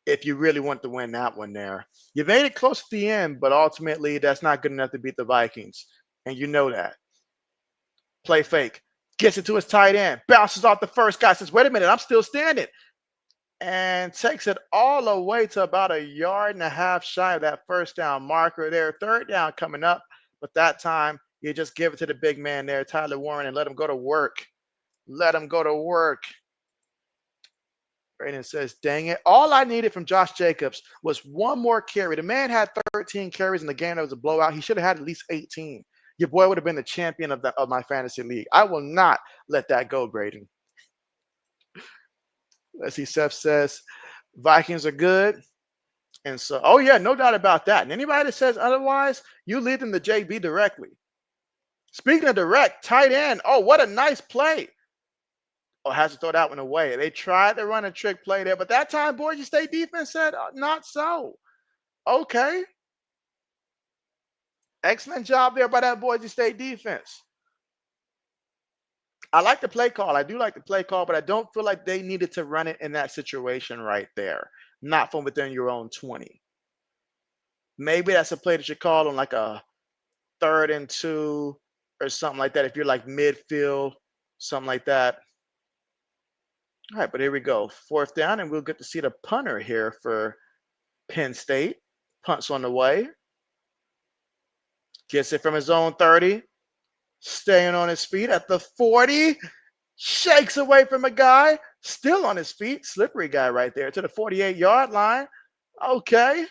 if you really want to win that one there. You made it close to the end, but ultimately that's not good enough to beat the Vikings. And you know that. Play fake. Gets it to his tight end. Bounces off the first guy. Says, wait a minute, I'm still standing. And takes it all the way to about a yard and a half shy of that first down marker there. Third down coming up. But that time, you just give it to the big man there, Tyler Warren, and let him go to work. Let him go to work. Brandon says, dang it. All I needed from Josh Jacobs was one more carry. The man had 13 carries in the game that was a blowout. He should have had at least 18. Your boy would have been the champion of my fantasy league. I will not let that go, Braden. Let's see, Seth says, Vikings are good. And so, oh, yeah, no doubt about that. And anybody that says otherwise, you lead them to JB directly. Speaking of direct, tight end. Oh, what a nice play. Oh, has to throw that one away. They tried to run a trick play there, but that time Boise State defense said, not so. Okay. Excellent job there by that Boise State defense. I like the play call. I do like the play call, but I don't feel like they needed to run it in that situation right there. Not from within your own 20. Maybe that's a play that you call on like a 3rd and 2 or something like that. If you're like midfield, something like that. All right, but here we go. 4th down, and we'll get to see the punter here for Penn State. Punts on the way. Gets it from his own 30. Staying on his feet at the 40. Shakes away from a guy. Still on his feet. Slippery guy right there to the 48-yard line. Okay.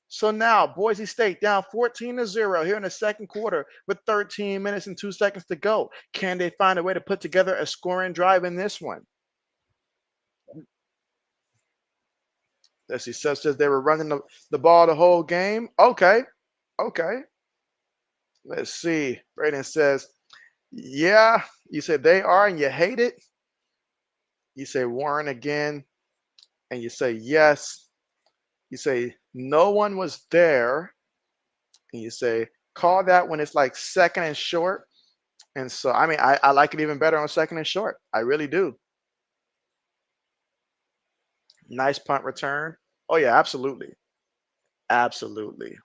So now Boise State down 14-0 here in the second quarter with 13 minutes and 2 seconds to go. Can they find a way to put together a scoring drive in this one? Let's see. Seth says they were running the ball the whole game. Okay. Okay. Let's see. Braden says, yeah, you said they are and you hate it. You say Warren again, and you say yes. You say no one was there, and you say call that when it's like second and short. And so, I mean, I like it even better on second and short. I really do. Nice punt return. Oh, yeah, absolutely. Absolutely.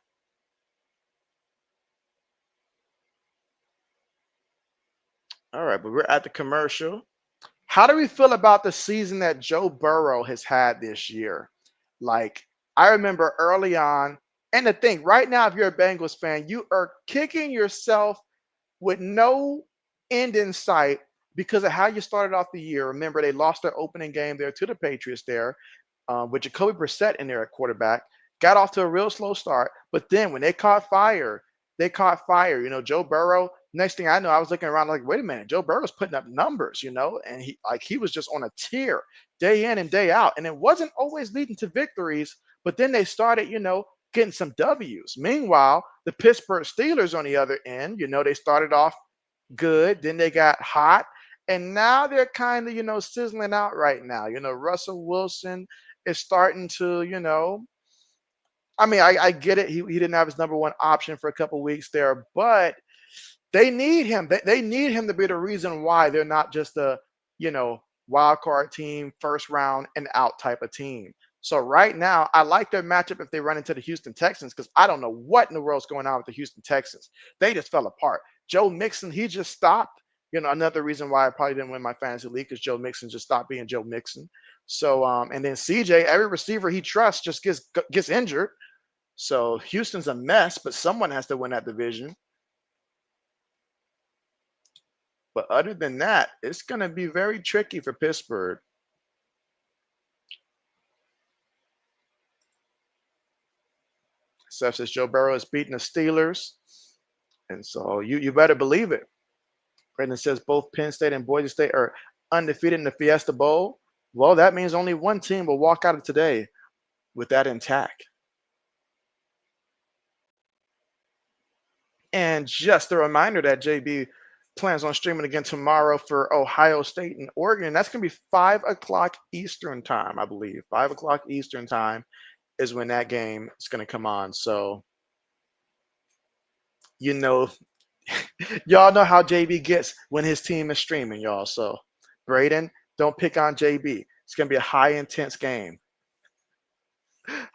All right, but we're at the commercial. How do we feel about the season that Joe Burrow has had this year? Like, I remember early on, and the thing right now, if you're a Bengals fan, you are kicking yourself with no end in sight because of how you started off the year. Remember, they lost their opening game there to the Patriots there, with Jacoby Brissett in there at quarterback. Got off to a real slow start, but then when they caught fire, they caught fire. Joe Burrow Next thing I know, I was looking around like, wait a minute, Joe Burrow's putting up numbers, and he was just on a tear day in and day out. And it wasn't always leading to victories, but then they started, getting some W's. Meanwhile, the Pittsburgh Steelers on the other end, they started off good, then they got hot, and now they're kind of, sizzling out right now. Russell Wilson is starting to, I mean, I get it. He didn't have his number one option for a couple weeks there, but they need him. They need him to be the reason why they're not just a, wild card team, first round and out type of team. So right now, I like their matchup if they run into the Houston Texans because I don't know what in the world's going on with the Houston Texans. They just fell apart. Joe Mixon, he just stopped. Another reason why I probably didn't win my fantasy league is Joe Mixon just stopped being Joe Mixon. So and then CJ, every receiver he trusts just gets injured. So Houston's a mess, but someone has to win that division. But other than that, it's going to be very tricky for Pittsburgh. Seth says Joe Burrow is beating the Steelers. And so you better believe it. Brendan says both Penn State and Boise State are undefeated in the Fiesta Bowl. Well, that means only one team will walk out of today with that intact. And just a reminder that JB plans on streaming again tomorrow for Ohio State and Oregon. That's going to be 5 o'clock Eastern time, I believe. 5 o'clock Eastern time is when that game is going to come on. So, y'all know how JB gets when his team is streaming, y'all. So, Braden, don't pick on JB. It's going to be a high intense game,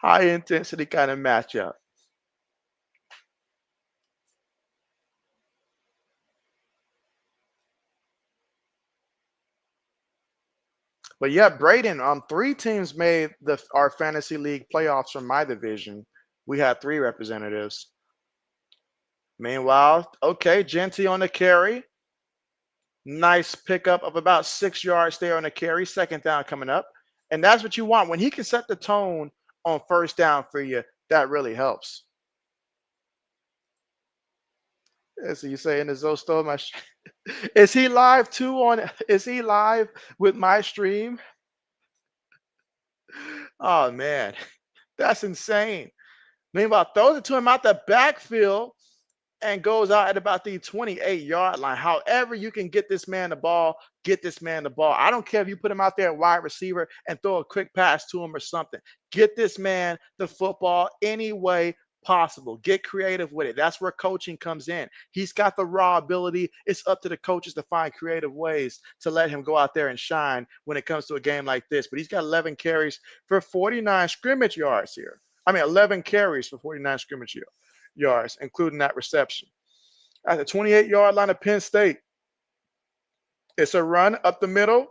high intensity kind of matchup. But yeah, Braden, 3 teams made our fantasy league playoffs from my division. We had 3 representatives. Meanwhile, okay, Genty on the carry. Nice pickup of about 6 yards there on the carry. Second down coming up. And that's what you want. When he can set the tone on first down for you, that really helps. Yeah, so you saying the Zoe stole my Is he live too is he live with my stream? Oh man, that's insane. Meanwhile, throws it to him out the backfield and goes out at about the 28-yard line. However, you can get this man the ball, get this man the ball. I don't care if you put him out there at wide receiver and throw a quick pass to him or something. Get this man the football any way possible. Get creative with it. That's where coaching comes in. He's got the raw ability. It's up to the coaches to find creative ways to let him go out there and shine when it comes to a game like this. But he's got 11 carries for 49 scrimmage yards here. 11 carries for 49 scrimmage yards, including that reception. At the 28-yard line of Penn State, it's a run up the middle.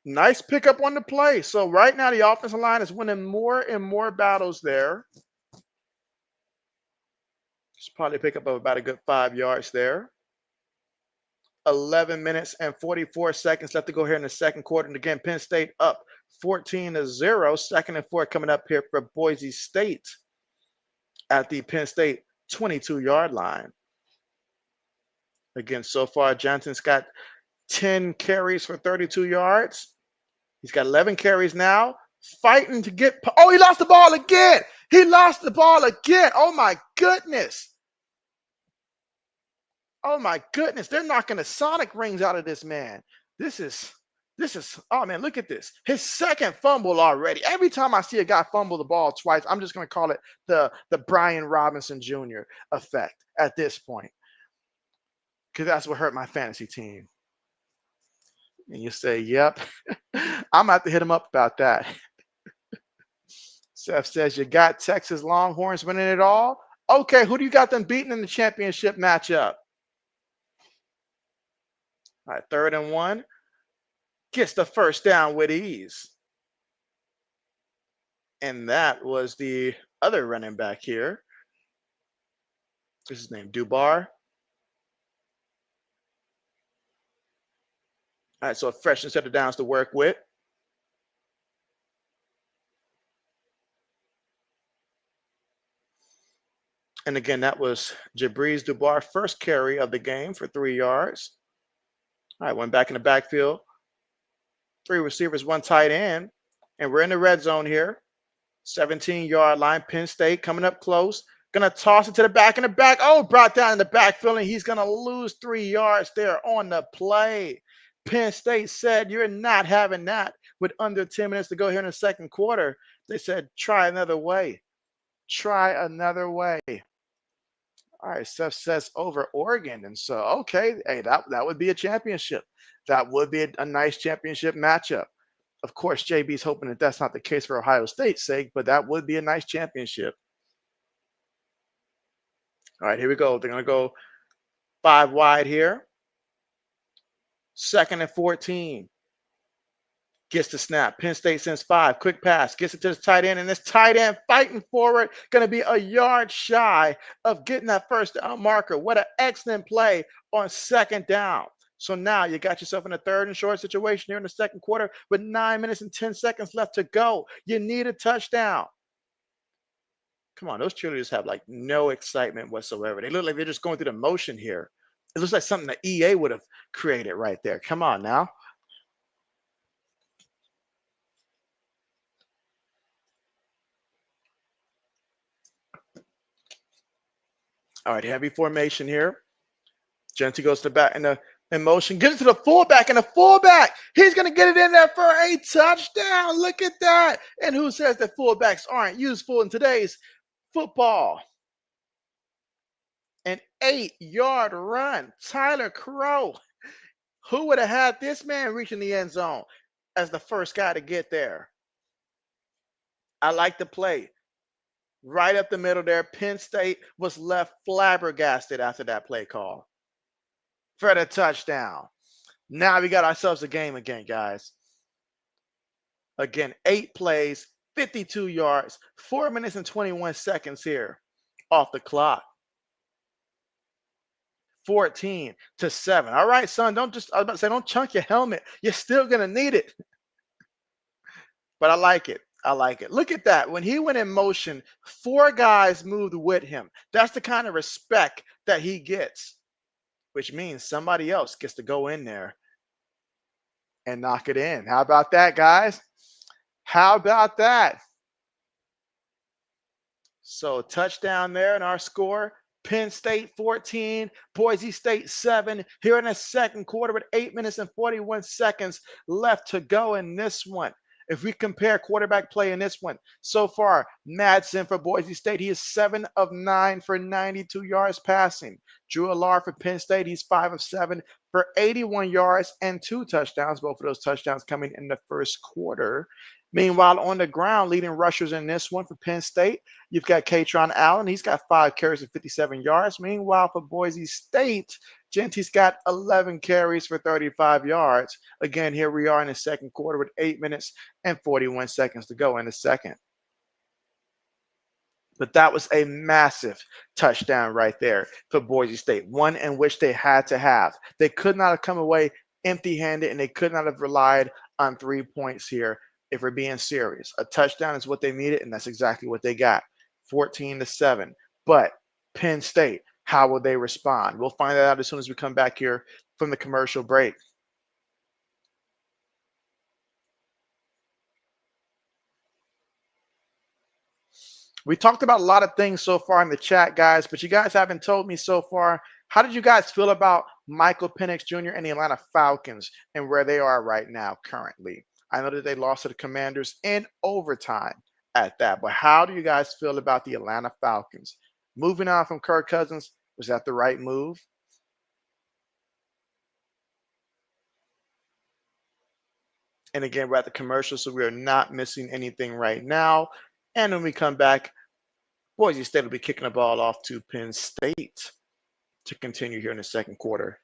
Nice pickup on the play. So right now, the offensive line is winning more and more battles there. It's probably a pickup of about a good 5 yards there. 11 minutes and 44 seconds left to go here in the second quarter. And again, Penn State up 14-0. Second and 4 coming up here for Boise State at the Penn State 22-yard line. Again, so far, Johnson's got 10 carries for 32 yards. He's got 11 carries now, fighting to get. Oh, he lost the ball again. He lost the ball again. Oh, my goodness. Oh, my goodness. They're knocking the sonic rings out of this man. This is, oh, man, look at this. His second fumble already. Every time I see a guy fumble the ball twice, I'm just going to call it the Brian Robinson Jr. effect at this point, because that's what hurt my fantasy team. And you say, yep, I'm about to hit him up about that. Seth says, you got Texas Longhorns winning it all? Okay, who do you got them beating in the championship matchup? All right, 3rd and 1. Gets the first down with ease. And that was the other running back here. This is his name, Dubar. All right, so a fresh set of downs to work with. And again, that was Jabriz Dubois' first carry of the game for 3 yards. All right, went back in the backfield. Three receivers, one tight end. And we're in the red zone here. 17-yard line. Penn State coming up close. Gonna toss it to the back in the back. Oh, brought down in the backfield, and he's gonna lose 3 yards there on the play. Penn State said, "You're not having that with under 10 minutes to go here in the second quarter." They said, "Try another way. Try another way." All right, Seth says over Oregon. And so, okay, hey, that would be a championship. That would be a nice championship matchup. Of course, JB's hoping that that's not the case for Ohio State's sake, but that would be a nice championship. All right, here we go. They're going to go 5 wide here. 2nd and 14. Gets the snap. Penn State sends 5. Quick pass. Gets it to the tight end. And this tight end fighting forward. Going to be a yard shy of getting that first down marker. What an excellent play on 2nd down. So now you got yourself in a 3rd and short situation here in the second quarter with 9 minutes and 10 seconds left to go. You need a touchdown. Come on, those cheerleaders have like no excitement whatsoever. They look like they're just going through the motion here. It looks like something that EA would have created right there. Come on now. All right, heavy formation here. Genty goes to the back in motion, gets it to the fullback, and the fullback, he's going to get it in there for a touchdown. Look at that. And who says that fullbacks aren't useful in today's football? An 8-yard run. Tyler Crow. Who would have had this man reaching the end zone as the first guy to get there? I like the play. Right up the middle there. Penn State was left flabbergasted after that play call for the touchdown. Now we got ourselves a game again, guys. Again, 8 plays, 52 yards, 4 minutes and 21 seconds here off the clock. 14-7. All right, son, I was about to say, don't chunk your helmet. You're still going to need it. But I like it. I like it. Look at that. When he went in motion, 4 guys moved with him. That's the kind of respect that he gets, which means somebody else gets to go in there and knock it in. How about that, guys? How about that? So touchdown there in our score. Penn State 14, Boise State 7. Here in the second quarter with 8 minutes and 41 seconds left to go in this one. If we compare quarterback play in this one, so far, Madsen for Boise State, he is 7 of 9 for 92 yards passing. Drew Alar for Penn State, he's 5 of 7 for 81 yards and 2 touchdowns. Both of those touchdowns coming in the first quarter. Meanwhile, on the ground, leading rushers in this one for Penn State, you've got Katron Allen. He's got 5 carries and 57 yards. Meanwhile, for Boise State, Genty's got 11 carries for 35 yards. Again, here we are in the second quarter with 8 minutes and 41 seconds to go in the second. But that was a massive touchdown right there for Boise State, one in which they had to have. They could not have come away empty-handed, and they could not have relied on 3 points here if we're being serious. A touchdown is what they needed, and that's exactly what they got, 14-7. But Penn State, how will they respond? We'll find that out as soon as we come back here from the commercial break. We talked about a lot of things so far in the chat, guys, but you guys haven't told me so far. How did you guys feel about Michael Penix Jr. and the Atlanta Falcons and where they are right now currently? I know that they lost to the Commanders in overtime at that, but how do you guys feel about the Atlanta Falcons? Moving on from Kirk Cousins, was that the right move? And again, we're at the commercial, so we are not missing anything right now. And when we come back, Boise State will be kicking the ball off to Penn State to continue here in the second quarter.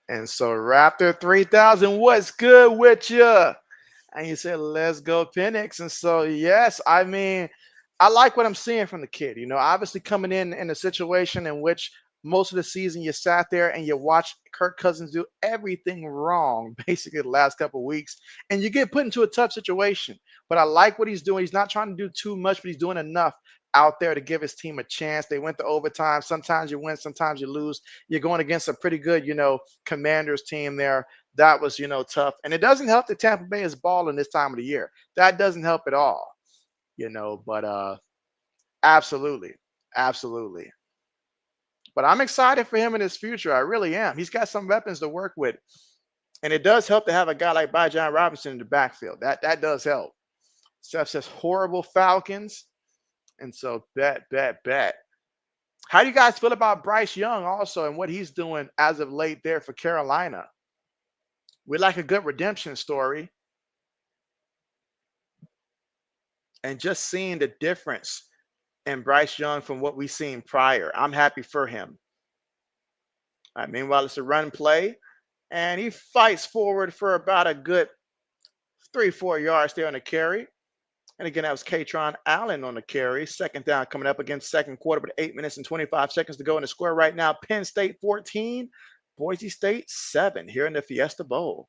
And so Raptor 3000, what's good with you? And you said, let's go Penix. And so, yes, I mean, I like what I'm seeing from the kid. Obviously coming in a situation in which most of the season you sat there and you watched Kirk Cousins do everything wrong, basically the last couple of weeks, and you get put into a tough situation. But I like what he's doing. He's not trying to do too much, but he's doing enough out there to give his team a chance. They went to overtime. Sometimes you win, sometimes you lose. You're going against a pretty good, Commanders team there. That was, tough. And it doesn't help that Tampa Bay is balling this time of the year. That doesn't help at all, but absolutely. Absolutely. But I'm excited for him in his future. I really am. He's got some weapons to work with. And it does help to have a guy like John Robinson in the backfield. That does help. Steph says horrible Falcons. And so bet. How do you guys feel about Bryce Young also and what he's doing as of late there for Carolina? We like a good redemption story. And just seeing the difference in Bryce Young from what we've seen prior, I'm happy for him. Meanwhile, it's a run play, and he fights forward for about a good 3-4 yards there on the carry. And again, that was Katron Allen on the carry. Second down coming up against second quarter, but 8 minutes and 25 seconds to go in the square right now. Penn State 14, Boise State 7 here in the Fiesta Bowl.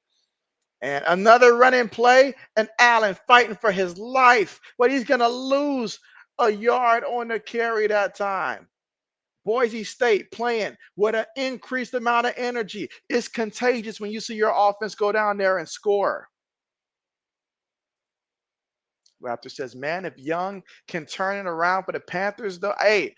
And another running play, and Allen fighting for his life, but he's going to lose a yard on the carry that time. Boise State playing with an increased amount of energy. It's contagious when you see your offense go down there and score. Raptor says, man, if Young can turn it around for the Panthers, though, hey,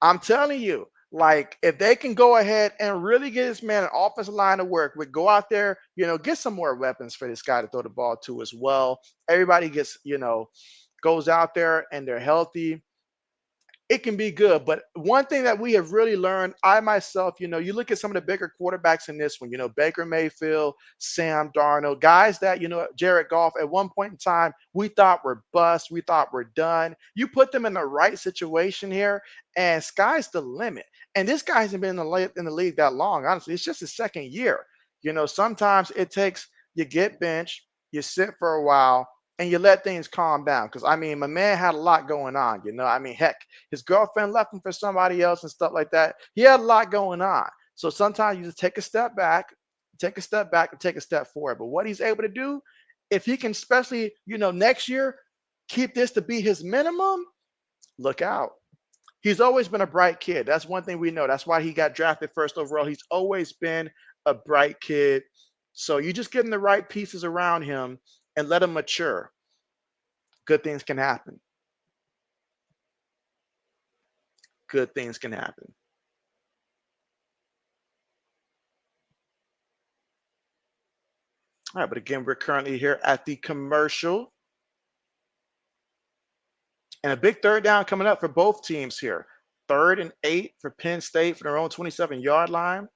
I'm telling you, like, if they can go ahead and really get this man an offensive line to work with, go out there, get some more weapons for this guy to throw the ball to as well. Everybody gets, goes out there and they're healthy. It can be good. But one thing that we have really learned, I myself, you look at some of the bigger quarterbacks in this one, Baker Mayfield, Sam Darnold, guys that, Jared Goff, at one point in time, we thought were bust. We thought were done. You put them in the right situation here, and sky's the limit. And this guy hasn't been in the league that long. Honestly, it's just his second year. Sometimes it takes, you get benched, you sit for a while, and you let things calm down. Because, I mean, my man had a lot going on, heck, his girlfriend left him for somebody else and stuff like that. He had a lot going on. So sometimes you just take a step back, and take a step forward. But what he's able to do, if he can, especially, next year, keep this to be his minimum, look out. He's always been a bright kid. That's one thing we know. That's why he got drafted first overall. He's always been a bright kid. So you just get him the right pieces around him and let him mature. Good things can happen. Good things can happen. All right, but again, we're currently here at the commercial. And a big third down coming up for both teams here. 3rd and 8 for Penn State for their own 27-yard line.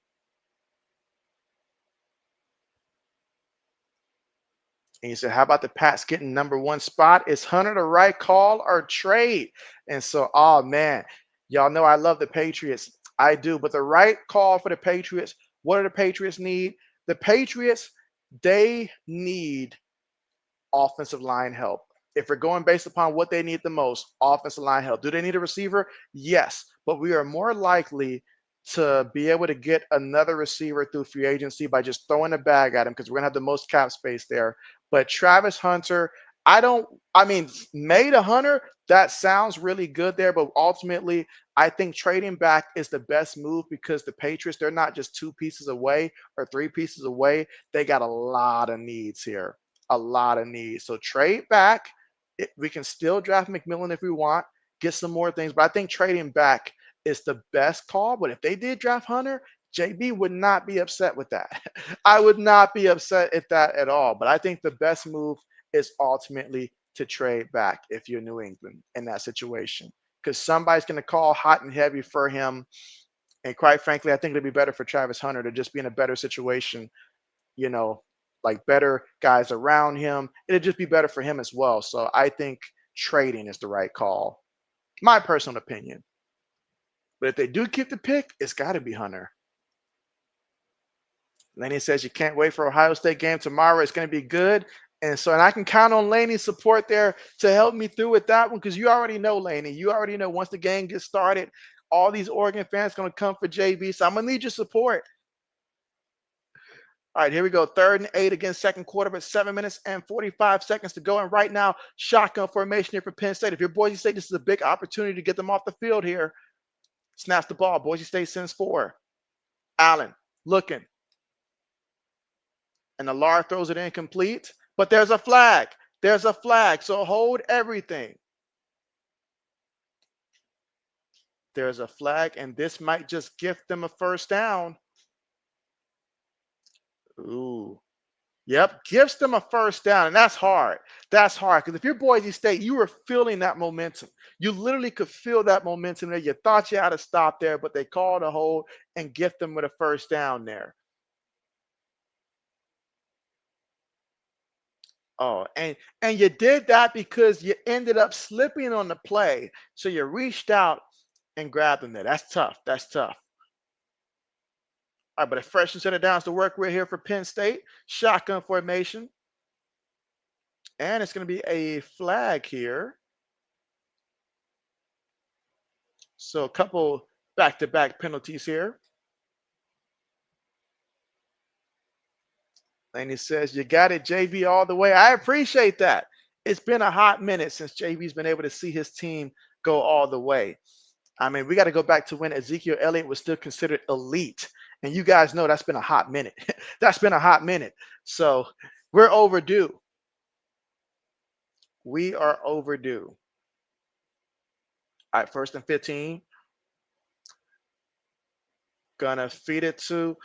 And you said, how about the Pats getting number 1 spot? Is Hunter the right call or trade? And so, oh man, y'all know I love the Patriots. I do. But the right call for the Patriots, what do the Patriots need? The Patriots, they need offensive line help. If we're going based upon what they need the most, offensive line help. Do they need a receiver? Yes, but we are more likely to be able to get another receiver through free agency by just throwing a bag at him because we're going to have the most cap space there. But Travis Hunter, I mean, May to Hunter, that sounds really good there, but ultimately, I think trading back is the best move because the Patriots, they're not just 2 pieces away or 3 pieces away. They got a lot of needs here, a lot of needs. So trade back. We can still draft McMillan if we want, get some more things, but I think trading back is the best call. But if they did draft Hunter, JB would not be upset with that. I would not be upset at that at all. But I think the best move is ultimately to trade back if you're New England in that situation. Because somebody's going to call hot and heavy for him. And quite frankly, I think it'd be better for Travis Hunter to just be in a better situation, you know, like better guys around him. It'd just be better for him as well. So I think trading is the right call. My personal opinion. But if they do keep the pick, it's got to be Hunter. Laney says you can't wait for Ohio State game tomorrow. It's going to be good. And I can count on Laney's support there to help me through with that one because you already know, Laney. You already know once the game gets started, all these Oregon fans going to come for JB. So I'm going to need your support. All right, here we go. 3rd and 8 against second quarter, but 7 minutes and 45 seconds to go. And right now, shotgun formation here for Penn State. If you're Boise State, this is a big opportunity to get them off the field here. Snaps the ball. Boise State sends 4. Allen looking. And the Lar throws it incomplete. But there's a flag. There's a flag. So hold everything. There's a flag, and this might just gift them a first down. Ooh. Yep, gives them a first down, and that's hard. That's hard because if you're Boise State, you were feeling that momentum. You literally could feel that momentum there. You thought you had to stop there, but they called a hold and gift them with a first down there. Oh, and you did that because you ended up slipping on the play. So you reached out and grabbed them there. That's tough. That's tough. All right, but a fresh set of downs to work with here for Penn State. Shotgun formation. And it's going to be a flag here. So a couple back-to-back penalties here. And he says, you got it, JB, all the way. I appreciate that. It's been a hot minute since JB's been able to see his team go all the way. I mean, we got to go back to when Ezekiel Elliott was still considered elite. And you guys know that's been a hot minute. That's been a hot minute. So we're overdue. We are overdue. All right, 1st and 15. Gonna feed it to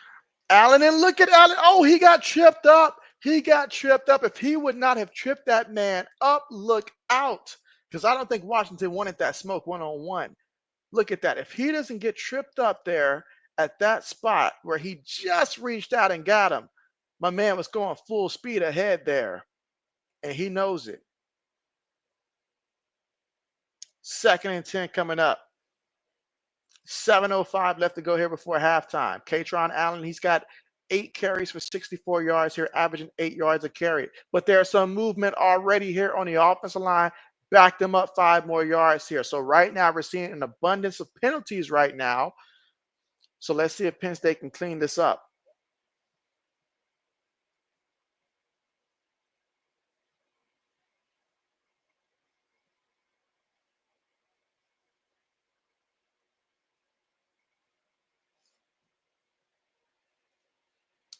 Allen, and look at Allen. Oh, he got tripped up. He got tripped up. If he would not have tripped that man up, look out. Because I don't think Washington wanted that smoke one-on-one. Look at that. If he doesn't get tripped up there at that spot where he just reached out and got him, my man was going full speed ahead there. And he knows it. 2nd and 10 coming up. 7:05 left to go here before halftime. Katron Allen, he's got 8 carries for 64 yards here, averaging 8 yards a carry. But there's some movement already here on the offensive line. Back them up 5 more yards here. So right now we're seeing an abundance of penalties right now. So let's see if Penn State can clean this up.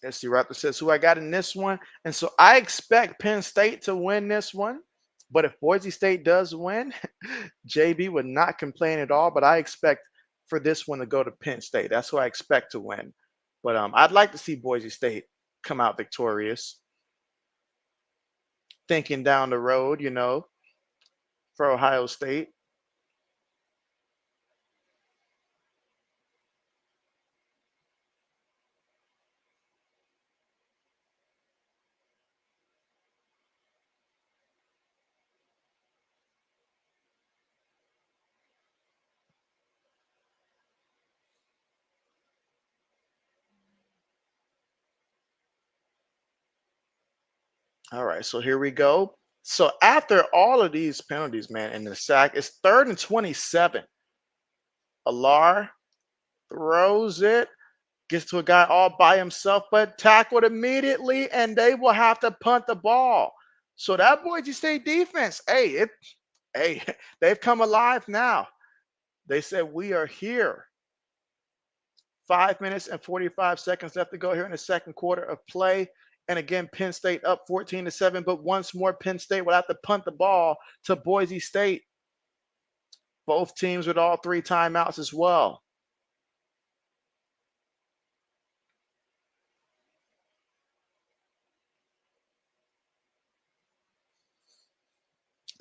Let's see, Raptor says who I got in this one. And so I expect Penn State to win this one. But if Boise State does win, JB would not complain at all. But I expect for this one to go to Penn State. That's who I expect to win. But I'd like to see Boise State come out victorious. Thinking down the road, for Ohio State. All right, so here we go. So after all of these penalties, man, and the sack, it's 3rd and 27. Alar throws it, gets to a guy all by himself, but tackled immediately, and they will have to punt the ball. So that Boise State defense, hey, they've come alive now. They said we are here. 5 minutes and 45 seconds left to go here in the second quarter of play. And again, Penn State up 14-7, but once more, Penn State will have to punt the ball to Boise State. Both teams with all 3 timeouts as well.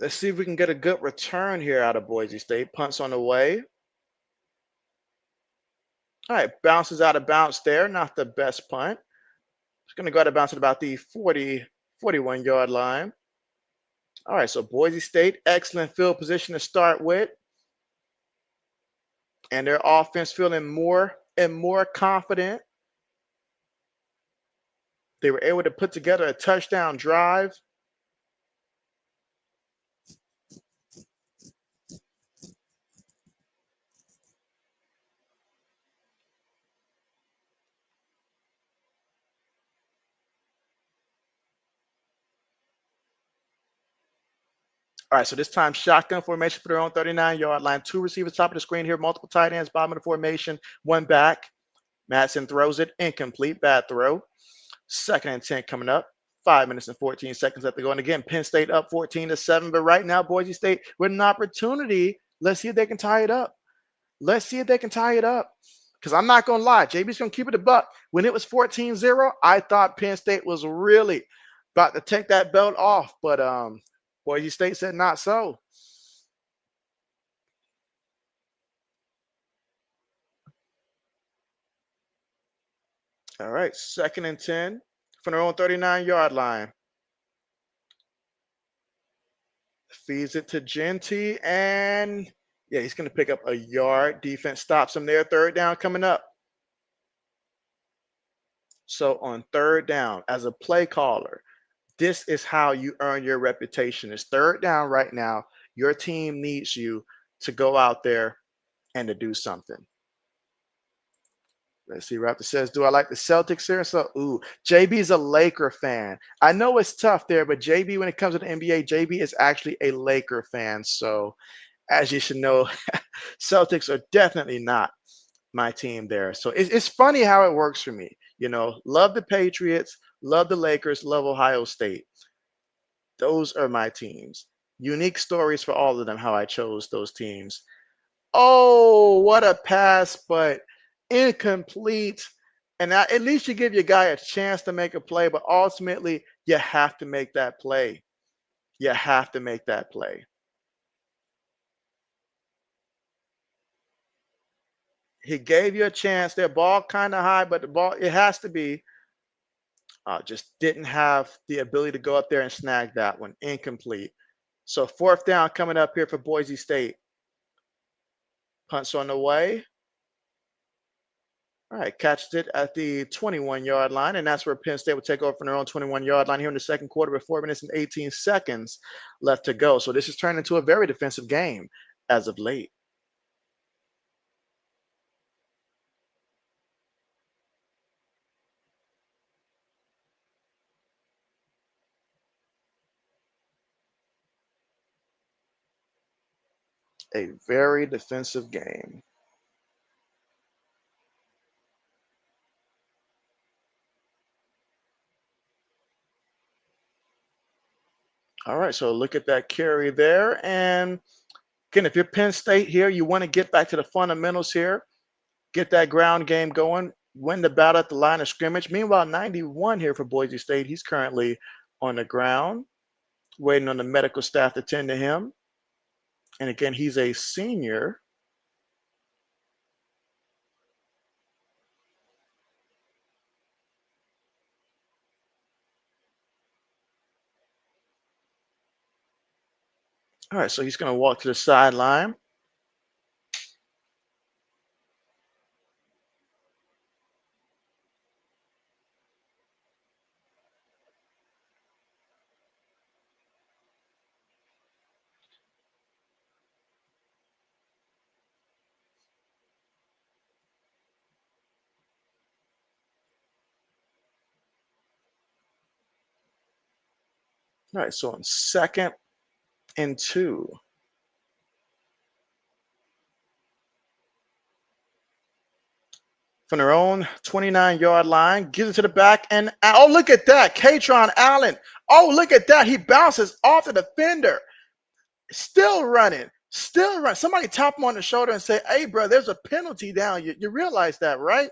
Let's see if we can get a good return here out of Boise State. Punts on the way. All right, bounces out of bounds there. Not the best punt. It's going to go out of bounds at about the 41-yard line. All right, so Boise State, excellent field position to start with. And their offense feeling more and more confident. They were able to put together a touchdown drive. All right, so this time shotgun formation for their own 39-yard line. Two receivers top of the screen here, multiple tight ends, bottom of the formation, one back. Madsen throws it, incomplete, bad throw. Second and 10 coming up. 5 minutes and 14 seconds left to go. And again, Penn State up 14-7. But right now, Boise State with an opportunity. Let's see if they can tie it up. Let's see if they can tie it up. Because I'm not going to lie, JB's going to keep it a buck. When it was 14-0, I thought Penn State was really about to take that belt off. But Boise State said not so. All right, second and 10 from their own 39-yard line. Feeds it to Genty, and yeah, he's going to pick up a yard. Defense stops him there. Third down coming up. So on third down, as a play caller, this is how you earn your reputation. It's third down right now. Your team needs you to go out there and to do something. Let's see. Raptor says, do I like the Celtics here? So, JB's a Laker fan. I know it's tough there, but JB, when it comes to the NBA, JB is actually a Laker fan. So, as you should know, Celtics are definitely not my team there. So, it's funny how it works for me. You know, love the Patriots, love the Lakers, love Ohio State. Those are my teams. Unique stories for all of them, how I chose those teams. Oh, what a pass, but incomplete. And at least you give your guy a chance to make a play, but ultimately you have to make that play. You have to make that play. He gave you a chance. Their ball kind of high, but the ball, it has to be. Just didn't have the ability to go up there and snag that one. Incomplete. So fourth down coming up here for Boise State. Punts on the way. All right, catched it at the 21-yard line, and that's where Penn State will take over from their own 21-yard line here in the second quarter with 4 minutes and 18 seconds left to go. So this has turned into a very defensive game as of late. A very defensive game. All right, so look at that carry there. And again, if you're Penn State here, you want to get back to the fundamentals here, get that ground game going, win the battle at the line of scrimmage. Meanwhile, 91 here for Boise State. He's currently on the ground, waiting on the medical staff to tend to him. And again, he's a senior. All right, so he's going to walk to the sideline. All right, so on second and 2. From their own 29-yard line, gives it to the back, and oh, look at that, Katron Allen. Oh, look at that, he bounces off the defender. Still running, still running. Somebody tap him on the shoulder and say, hey, bro, there's a penalty down. You realize that, right?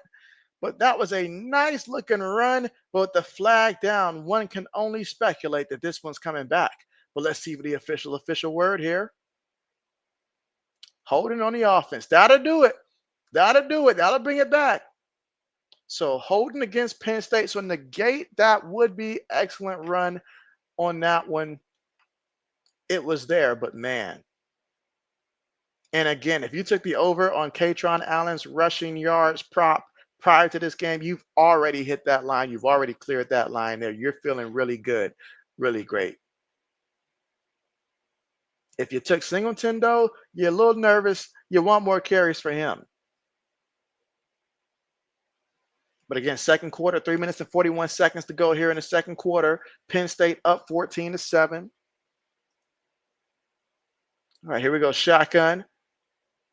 But that was a nice looking run. But with the flag down, one can only speculate that this one's coming back. But let's see the official word here. Holding on the offense. That'll do it. That'll do it. That'll bring it back. So holding against Penn State. So negate that would be excellent run on that one. It was there, but man. And again, if you took the over on Katron Allen's rushing yards prop prior to this game, you've already hit that line. You've already cleared that line there. You're feeling really good, really great. If you took Singleton, though, you're a little nervous. You want more carries for him. But again, second quarter, 3 minutes and 41 seconds to go here in the second quarter. Penn State up 14-7. All right, here we go. Shotgun.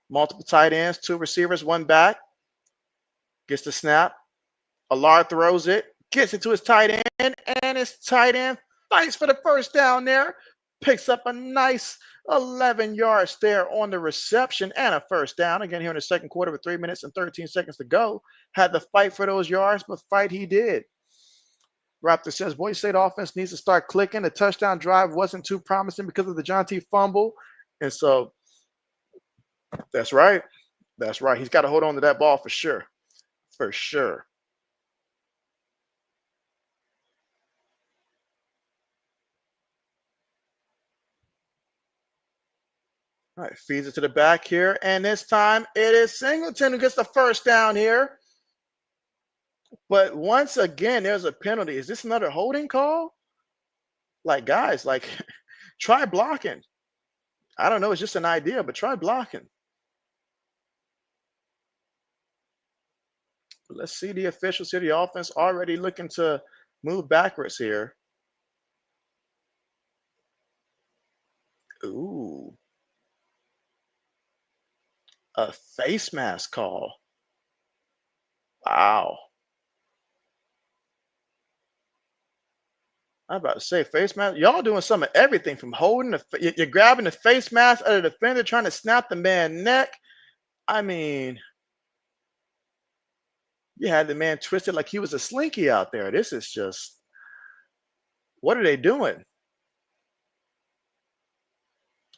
Multiple tight ends, two receivers, one back. Gets the snap. Allard throws it, gets it to his tight end, and his tight end fights for the first down there. Picks up a nice 11 yards there on the reception and a first down. Again, here in the second quarter with 3 minutes and 13 seconds to go. Had to fight for those yards, but fight he did. Raptor says Boise State offense needs to start clicking. The touchdown drive wasn't too promising because of the John T. fumble. And so that's right. That's right. He's got to hold on to that ball for sure. For sure. All right, feeds it to the back here. And this time it is Singleton who gets the first down here. But once again, there's a penalty. Is this another holding call? Like, guys, like, try blocking. I don't know. It's just an idea, but try blocking. Let's see the officials here. The offense already looking to move backwards here. Ooh, a face mask call. Wow. I'm about to say face mask. Y'all doing some of everything from holding you're grabbing the face mask out of the defender, trying to snap the man neck. I mean, you had the man twisted like he was a slinky out there. This is just what are they doing?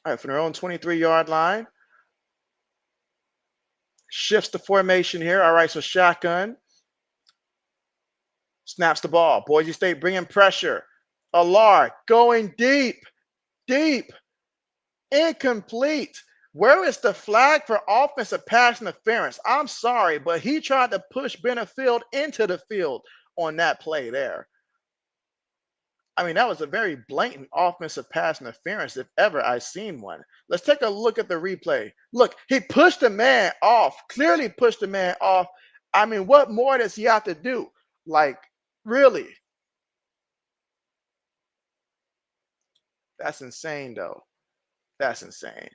All right, from their own 23-yard line. Shifts the formation here. All right, so shotgun. Snaps the ball. Boise State bringing pressure. Allard going deep, deep, incomplete. Where is the flag for offensive pass interference? I'm sorry, but he tried to push Benefield into the field on that play there. I mean, that was a very blatant offensive pass interference if ever I've seen one. Let's take a look at the replay. Look, he pushed the man off, clearly pushed the man off. I mean, what more does he have to do? Like, really? That's insane, though. That's insane.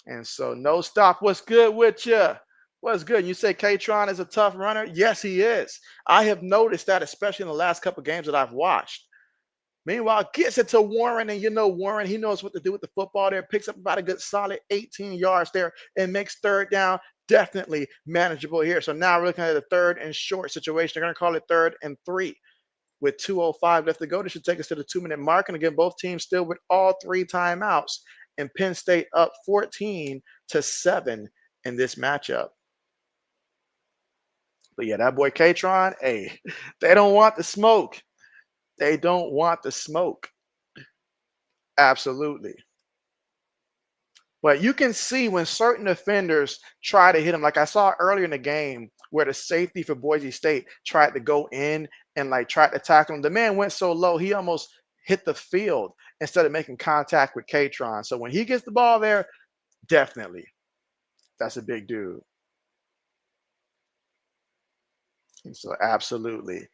And so, no stop. What's good with you? What's good? You say Katron is a tough runner? Yes, he is. I have noticed that, especially in the last couple games that I've watched. Meanwhile, gets it to Warren, and you know Warren, he knows what to do with the football there. Picks up about a good solid 18 yards there and makes third down definitely manageable here. So now we're looking at a third and short situation. They're going to call it 3rd and 3 with 2:05 left to go. This should take us to the 2-minute mark. And again, both teams still with all three timeouts. And Penn State up 14-7 in this matchup. But yeah, that boy Katron, hey, they don't want the smoke. They don't want the smoke. Absolutely. But you can see when certain offenders try to hit him, like I saw earlier in the game where the safety for Boise State tried to go in and like tried to tackle him. The man went so low, he almost hit the field instead of making contact with Katron. So when he gets the ball there, definitely, that's a big dude. And so absolutely.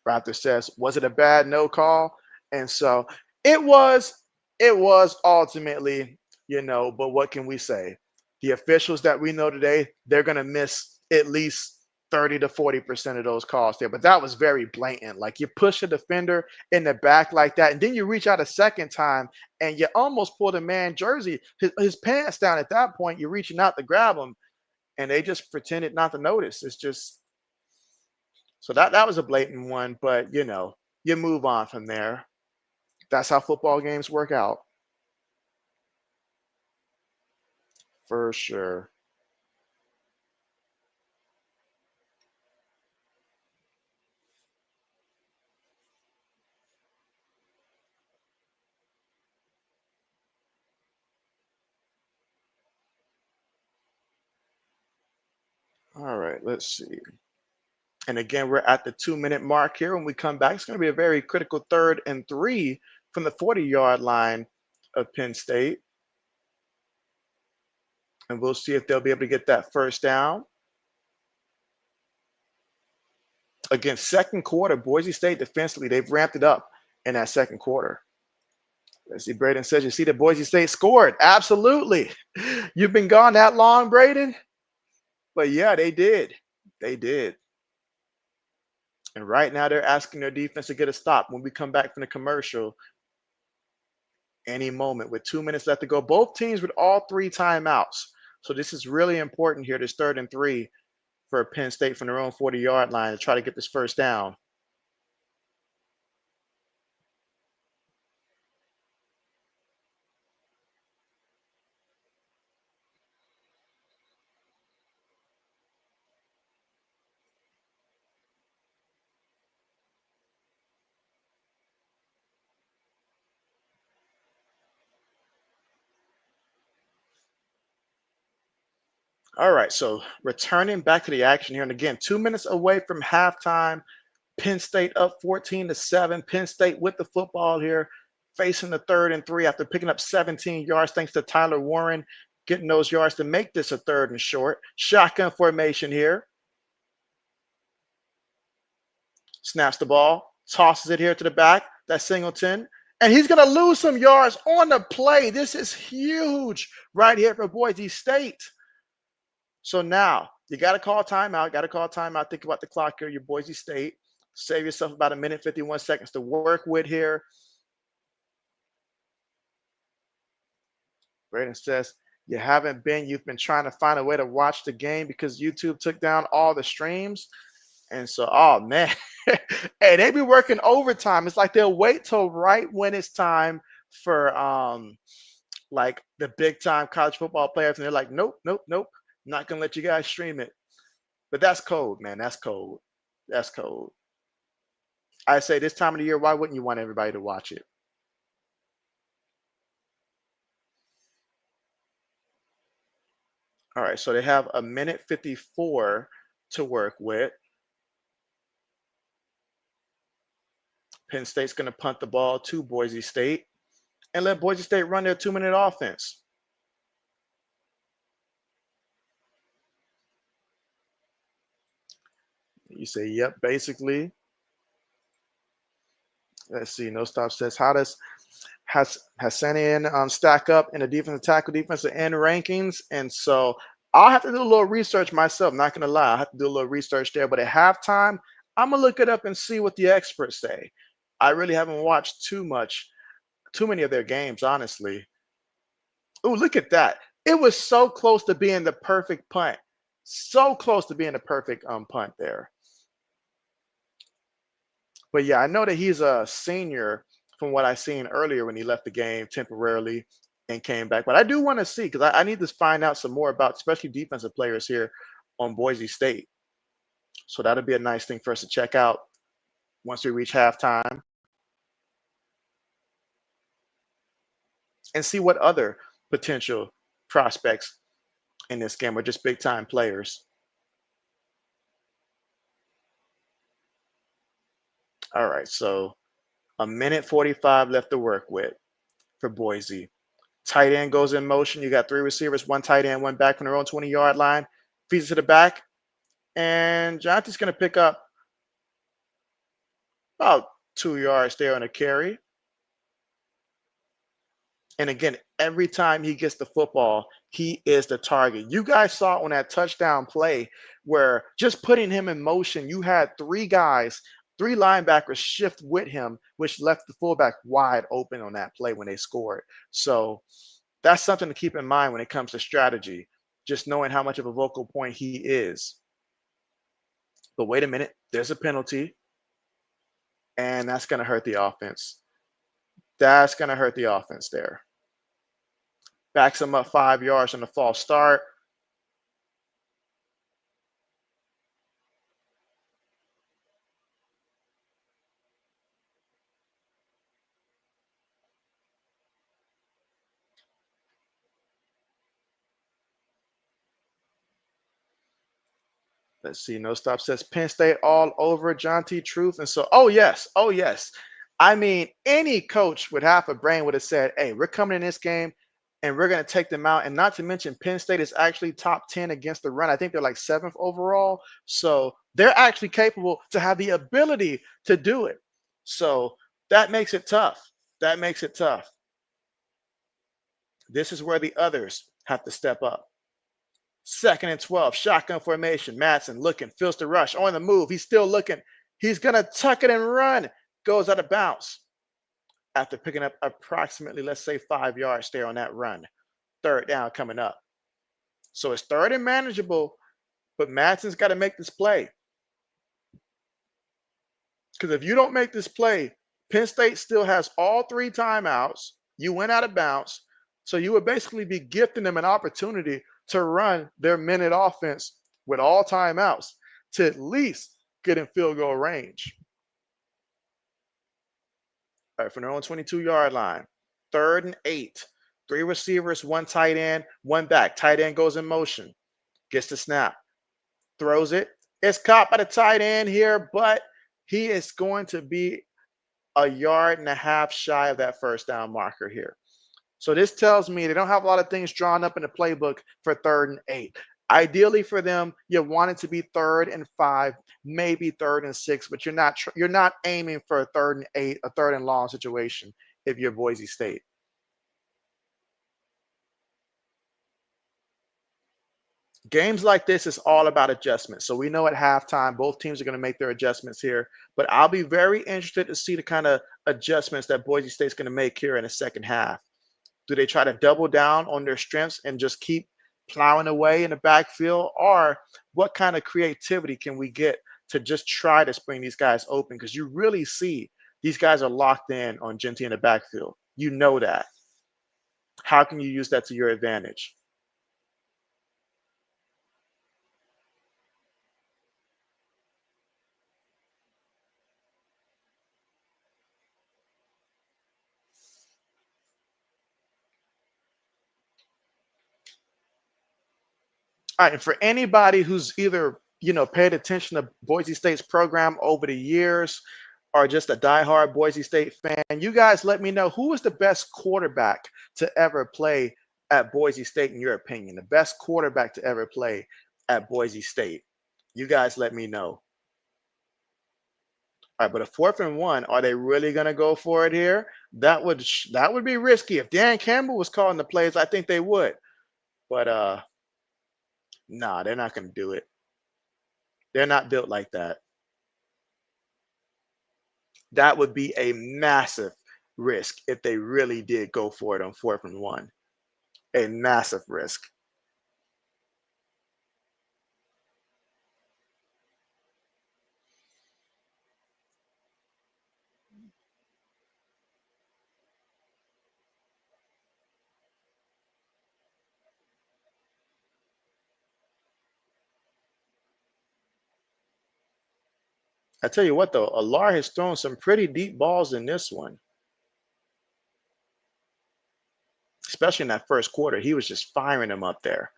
Raptor says, was it a bad no call? And so it was, it was ultimately, but what can we say? The officials that we know today, they're gonna miss at least 30 to 40% of those calls there. But that was very blatant. Like you push a defender in the back like that, and then you reach out a second time and you almost pull the man jersey, his pants down at that point. You're reaching out to grab him, and they just pretended not to notice. It's just so that was a blatant one, but you move on from there. That's how football games work out. For sure. All right, let's see. And again, we're at the 2 minute mark here. When we come back, it's going to be a very critical 3rd and 3 from the 40-yard line of Penn State. And we'll see if they'll be able to get that first down. Again, second quarter, Boise State defensively, they've ramped it up in that second quarter. Let's see, Braden says, you see that Boise State scored. Absolutely. You've been gone that long, Braden? But yeah, they did. They did. And right now they're asking their defense to get a stop. When we come back from the commercial, any moment with 2 minutes left to go. Both teams with all three timeouts. So this is really important here, this 3rd and 3 for Penn State from their own 40-yard line to try to get this first down. All right, so returning back to the action here, and again, 2 minutes away from halftime. Penn State up 14-7. Penn State with the football here, facing the 3rd and 3 after picking up 17 yards, thanks to Tyler Warren getting those yards to make this a 3rd and short. Shotgun formation here. Snaps the ball, tosses it here to the back. That's Singleton. And he's going to lose some yards on the play. This is huge right here for Boise State. So now you got to call timeout. Got to call timeout. Think about the clock here. Your Boise State. Save yourself about 1 minute 51 seconds to work with here. Braden says, you've been trying to find a way to watch the game because YouTube took down all the streams. And so, oh man, hey, they be working overtime. It's like they'll wait till right when it's time for like the big time college football players, and they're like, nope, nope, nope, not gonna let you guys stream it. But that's cold, man. That's cold. That's cold. I say this time of the year, why wouldn't you want everybody to watch it? All right, so they have 1 minute 54 to work with. Penn State's going to punt the ball to Boise State and let Boise State run their 2 minute offense. You say, yep, basically. Let's see. No Stop says, how does Hassanian stack up in the defensive tackle, defensive end rankings? And so I'll have to do a little research myself. Not going to lie. I'll have to do a little research there. But at halftime, I'm going to look it up and see what the experts say. I really haven't watched too many of their games, honestly. Oh, look at that. It was so close to being the perfect punt. So close to being the perfect punt there. But yeah, I know that he's a senior from what I seen earlier when he left the game temporarily and came back. But I do want to see because I need to find out some more about especially defensive players here on Boise State. So that'll be a nice thing for us to check out once we reach halftime and see what other potential prospects in this game are just big time players. All right, so 1 minute 45 left to work with for Boise. Tight end goes in motion. You got three receivers, one tight end, one back from their own 20-yard line. Feeds it to the back. And Jonathan's going to pick up about 2 yards there on a carry. And again, every time he gets the football, he is the target. You guys saw on that touchdown play where just putting him in motion, you had three guys, three linebackers shift with him, which left the fullback wide open on that play when they scored. So that's something to keep in mind when it comes to strategy, just knowing how much of a vocal point he is. But wait a minute, there's a penalty, and that's going to hurt the offense. That's going to hurt the offense there. Backs him up 5 yards on the false start. Let's see. No stop says Penn State all over John T. Truth. And so, oh, yes. Oh, yes. I mean, any coach with half a brain would have said, hey, we're coming in this game and we're going to take them out. And not to mention, Penn State is actually top 10 against the run. I think they're like seventh overall. So they're actually capable to have the ability to do it. So that makes it tough. That makes it tough. This is where the others have to step up. Second and 12, shotgun formation. Madsen looking, feels the rush on the move. He's still looking. He's going to tuck it and run. Goes out of bounds after picking up approximately, let's say, 5 yards there on that run. Third down coming up. So it's third and manageable, but Madsen's got to make this play. Because if you don't make this play, Penn State still has all three timeouts. You went out of bounds. So you would basically be gifting them an opportunity to run their minute offense with all timeouts to at least get in field goal range. All right, from their own 22-yard line. Third and 8. Three receivers, one tight end, one back. Tight end goes in motion. Gets the snap. Throws it. It's caught by the tight end here, but he is going to be a yard and a half shy of that first down marker here. So this tells me they don't have a lot of things drawn up in the playbook for third and 8. Ideally for them, you want it to be third and 5, maybe third and 6, but you're not aiming for a third and 8, a third and long situation if you're Boise State. Games like this is all about adjustments. So we know at halftime both teams are going to make their adjustments here, but I'll be very interested to see the kind of adjustments that Boise State's going to make here in the second half. Do they try to double down on their strengths and just keep plowing away in the backfield? Or what kind of creativity can we get to just try to spring these guys open? Because you really see these guys are locked in on Genty in the backfield. You know that. How can you use that to your advantage? All right, and for anybody who's either paid attention to Boise State's program over the years, or just a diehard Boise State fan, you guys let me know who was the best quarterback to ever play at Boise State in your opinion. The best quarterback to ever play at Boise State. You guys let me know. All right, but a fourth and one, are they really going to go for it here? That would be risky. If Dan Campbell was calling the plays, I think they would. But nah, they're not going to do it. They're not built like that. That would be a massive risk if they really did go for it on fourth and one. A massive risk. I tell you what, though, Alar has thrown some pretty deep balls in this one, especially in that first quarter. He was just firing them up there.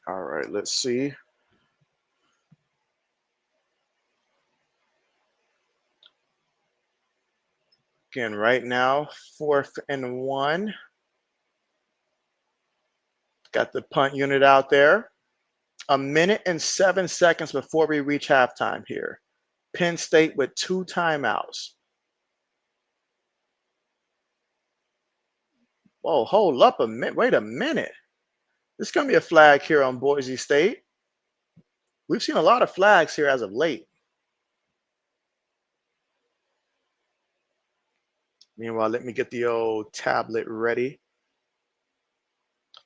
All right, let's see. Again, right now, fourth and one. Got the punt unit out there. A minute and 7 seconds before we reach halftime here. Penn State with two timeouts. Whoa, hold up a minute. Wait a minute. This is going to be a flag here on Boise State. We've seen a lot of flags here as of late. Meanwhile, let me get the old tablet ready.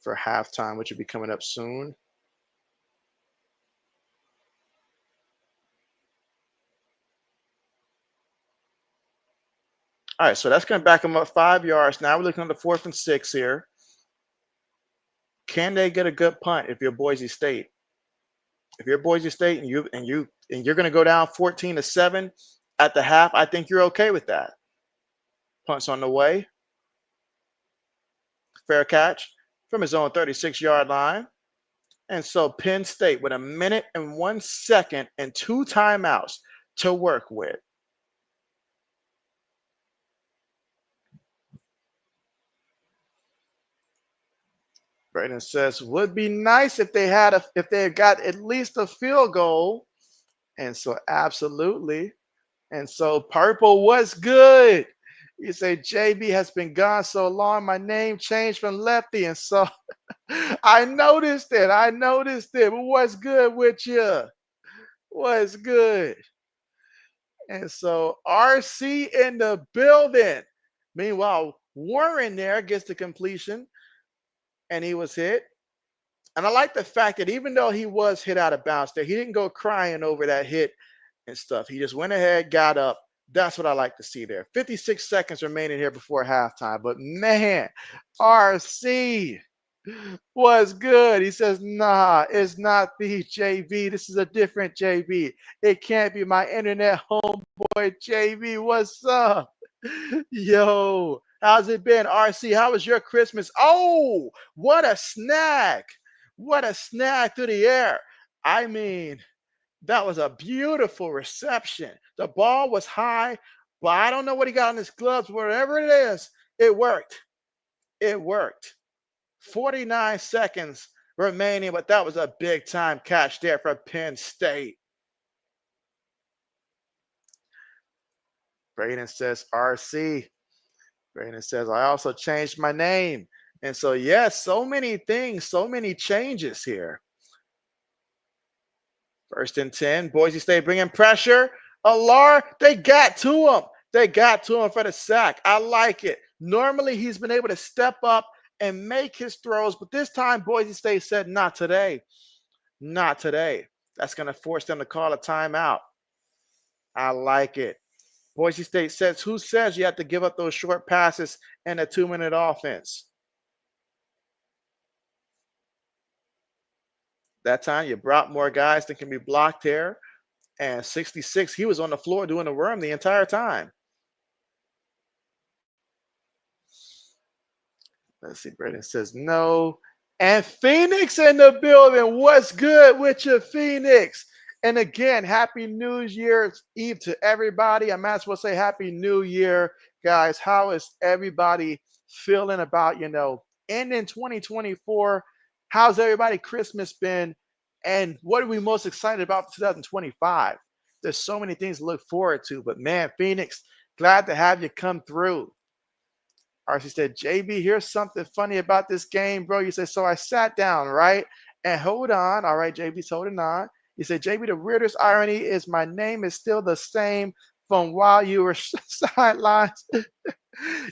for halftime, which will be coming up soon. All right, so that's going to back them up 5 yards. Now we're looking at the 4th and 6 here. Can they get a good punt if you're Boise State? If you're Boise State and you're going to go down 14-7 at the half, I think you're okay with that. Punts on the way. Fair catch from his own 36-yard line. And so Penn State with a minute and 1 second and 2 timeouts to work with. Braden says, would be nice if they had got at least a field goal. And so absolutely. And so purple was good. You say JB has been gone so long, my name changed from Lefty. And so I noticed it. I noticed it. But what's good with you? What's good? And so RC in the building. Meanwhile, Warren there gets the completion and he was hit. And I like the fact that even though he was hit out of bounds there, he didn't go crying over that hit and stuff. He just went ahead, got up. That's what I like to see there. 56 seconds remaining here before halftime. But man, RC was good. He says, nah, it's not the JB. This is a different JB. It can't be my internet homeboy JB. What's up? Yo, how's it been, RC? How was your Christmas? Oh, what a snack. What a snack through the air. I mean, that was a beautiful reception. The ball was high, but I don't know what he got on his gloves. Whatever it is, it worked. It worked. 49 seconds remaining, but that was a big time catch there for Penn State. Braden says, RC. Braden says, I also changed my name. And so, yes, so many things, so many changes here. 1st and 10, Boise State bringing pressure. Alar, they got to him. They got to him for the sack. I like it. Normally, he's been able to step up and make his throws, but this time, Boise State said, not today. Not today. That's going to force them to call a timeout. I like it. Boise State says, who says you have to give up those short passes and a 2-minute offense? That time, you brought more guys that can be blocked here. And 66, he was on the floor doing the worm the entire time. Let's see. Brendan says no. And Phoenix in the building. What's good with you, Phoenix? And again, Happy New Year's Eve to everybody. I might as well say Happy New Year, guys. How is everybody feeling about, ending 2024? How's everybody Christmas been? And what are we most excited about for 2025? There's so many things to look forward to. But man, Phoenix, glad to have you come through. RC said, JB, here's something funny about this game, bro. You said, so I sat down, right? And hold on. All right, JB's holding on. You said, JB, the weirdest irony is my name is still the same from while you were sidelines.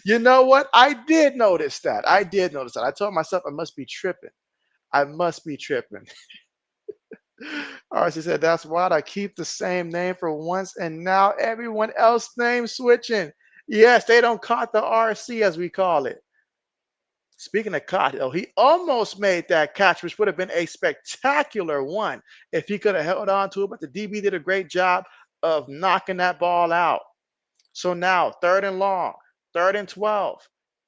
You know what? I did notice that. I told myself I must be tripping. I must be tripping. RC said, that's why I keep the same name for once, and now everyone else name switching. Yes, they don't caught the RC as we call it. Speaking of caught, he almost made that catch, which would have been a spectacular one if he could have held on to it, but the DB did a great job of knocking that ball out. So now, 3rd and long, 3rd and 12.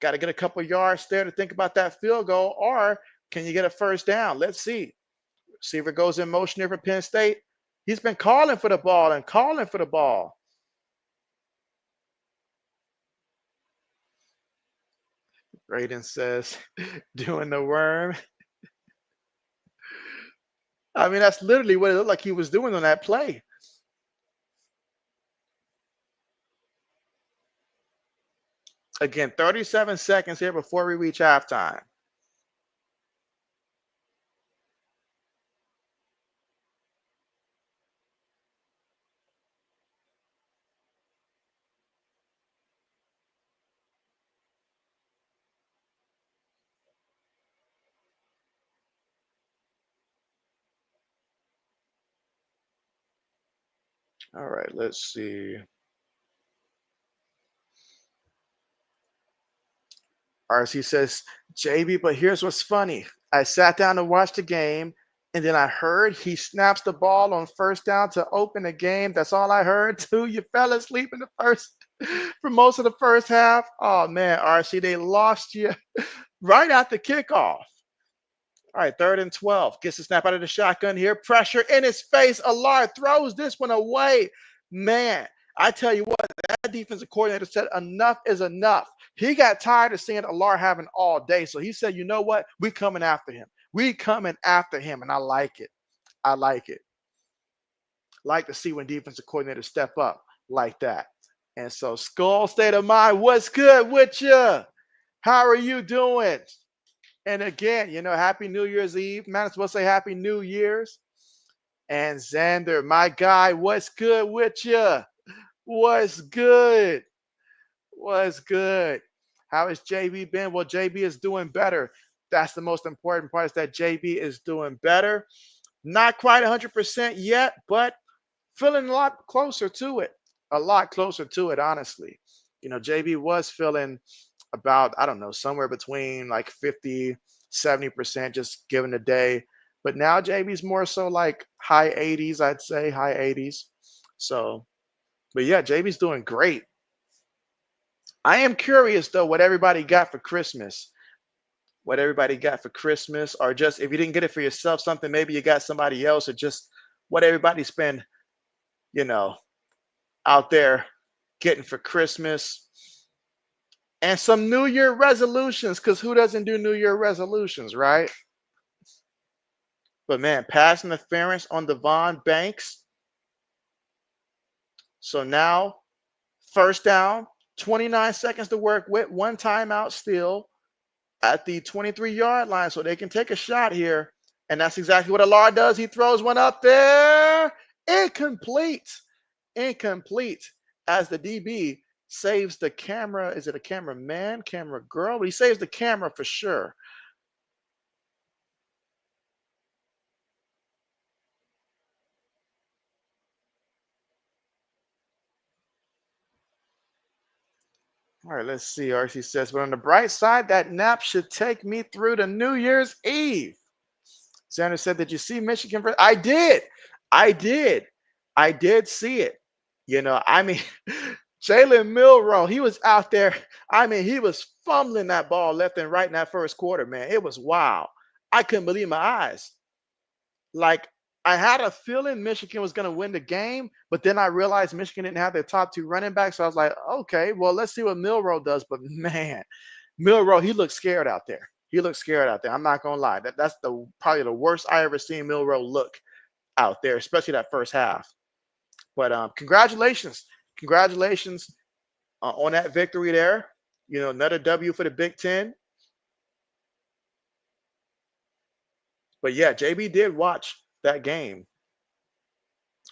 Got to get a couple yards there to think about that field goal, or can you get a first down? Let's see. Receiver goes in motion here for Penn State. He's been calling for the ball and calling for the ball. Braden says, doing the worm. I mean, that's literally what it looked like he was doing on that play. Again, 37 seconds here before we reach halftime. All right, let's see. RC says, JB, but here's what's funny. I sat down to watch the game, and then I heard he snaps the ball on first down to open the game. That's all I heard, too. You fell asleep in the first for most of the first half. Oh man, RC, they lost you right at the kickoff. All right, 3rd and 12. Gets the snap out of the shotgun here. Pressure in his face. Allard throws this one away. Man, I tell you what, that defensive coordinator said enough is enough. He got tired of seeing Allard having all day. So he said, you know what? We coming after him. We coming after him. And I like it. I like it. Like to see when defensive coordinators step up like that. And so Skull State of Mind, what's good with you? How are you doing? And again, Happy New Year's Eve. Man, I'm supposed to say Happy New Year's. And Xander, my guy, what's good with you? What's good? What's good? How has JB been? Well, JB is doing better. That's the most important part, is that JB is doing better. Not quite 100% yet, but feeling a lot closer to it. A lot closer to it, honestly. JB was feeling about, I don't know, somewhere between like 50, 70%, just given the day. But now JB's more so like high 80s, I'd say, high 80s. So, but yeah, JB's doing great. I am curious though what everybody got for Christmas. What everybody got for Christmas, or just if you didn't get it for yourself, something maybe you got somebody else, or just what everybody's been, you know, out there getting for Christmas. And some New Year resolutions, because who doesn't do New Year resolutions, right? But man, pass interference on Devon Banks. So now, first down, 29 seconds to work with, one timeout still at the 23-yard line, so they can take a shot here. And that's exactly what Allard does. He throws one up there. Incomplete. Incomplete. As the DB saves the camera. Is it a cameraman, camera girl? But he saves the camera for sure. All right, let's see. RC says, but on the bright side, that nap should take me through to New Year's Eve. Xander said, did you see Michigan? I did. I did. I did see it. I mean, Jalen Milrow, he was out there. I mean, he was fumbling that ball left and right in that first quarter, man. It was wild. I couldn't believe my eyes. Like, I had a feeling Michigan was going to win the game, but then I realized Michigan didn't have their top two running backs. So I was like, okay, well, let's see what Milrow does. But man, Milrow, he looked scared out there. He looked scared out there. I'm not gonna lie. That's probably the worst I ever seen Milrow look out there, especially that first half. But congratulations, congratulations on that victory there. Another W for the Big Ten. But yeah, JB did watch that game.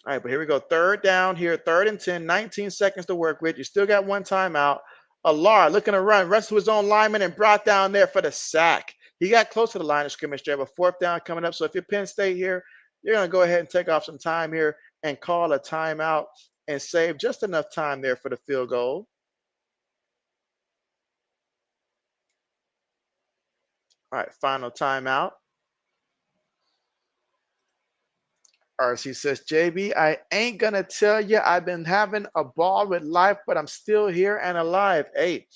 All right, but here we go. Third down here, 3rd and 10, 19 seconds to work with. You still got one timeout. Allard looking to run, runs to his own lineman and brought down there for the sack. He got close to the line of scrimmage there, but 4th down coming up. So if you're Penn State here, you're going to go ahead and take off some time here and call a timeout and save just enough time there for the field goal. All right, final timeout. RC says, JB, I ain't gonna tell you I've been having a ball with life, but I'm still here and alive. Hey,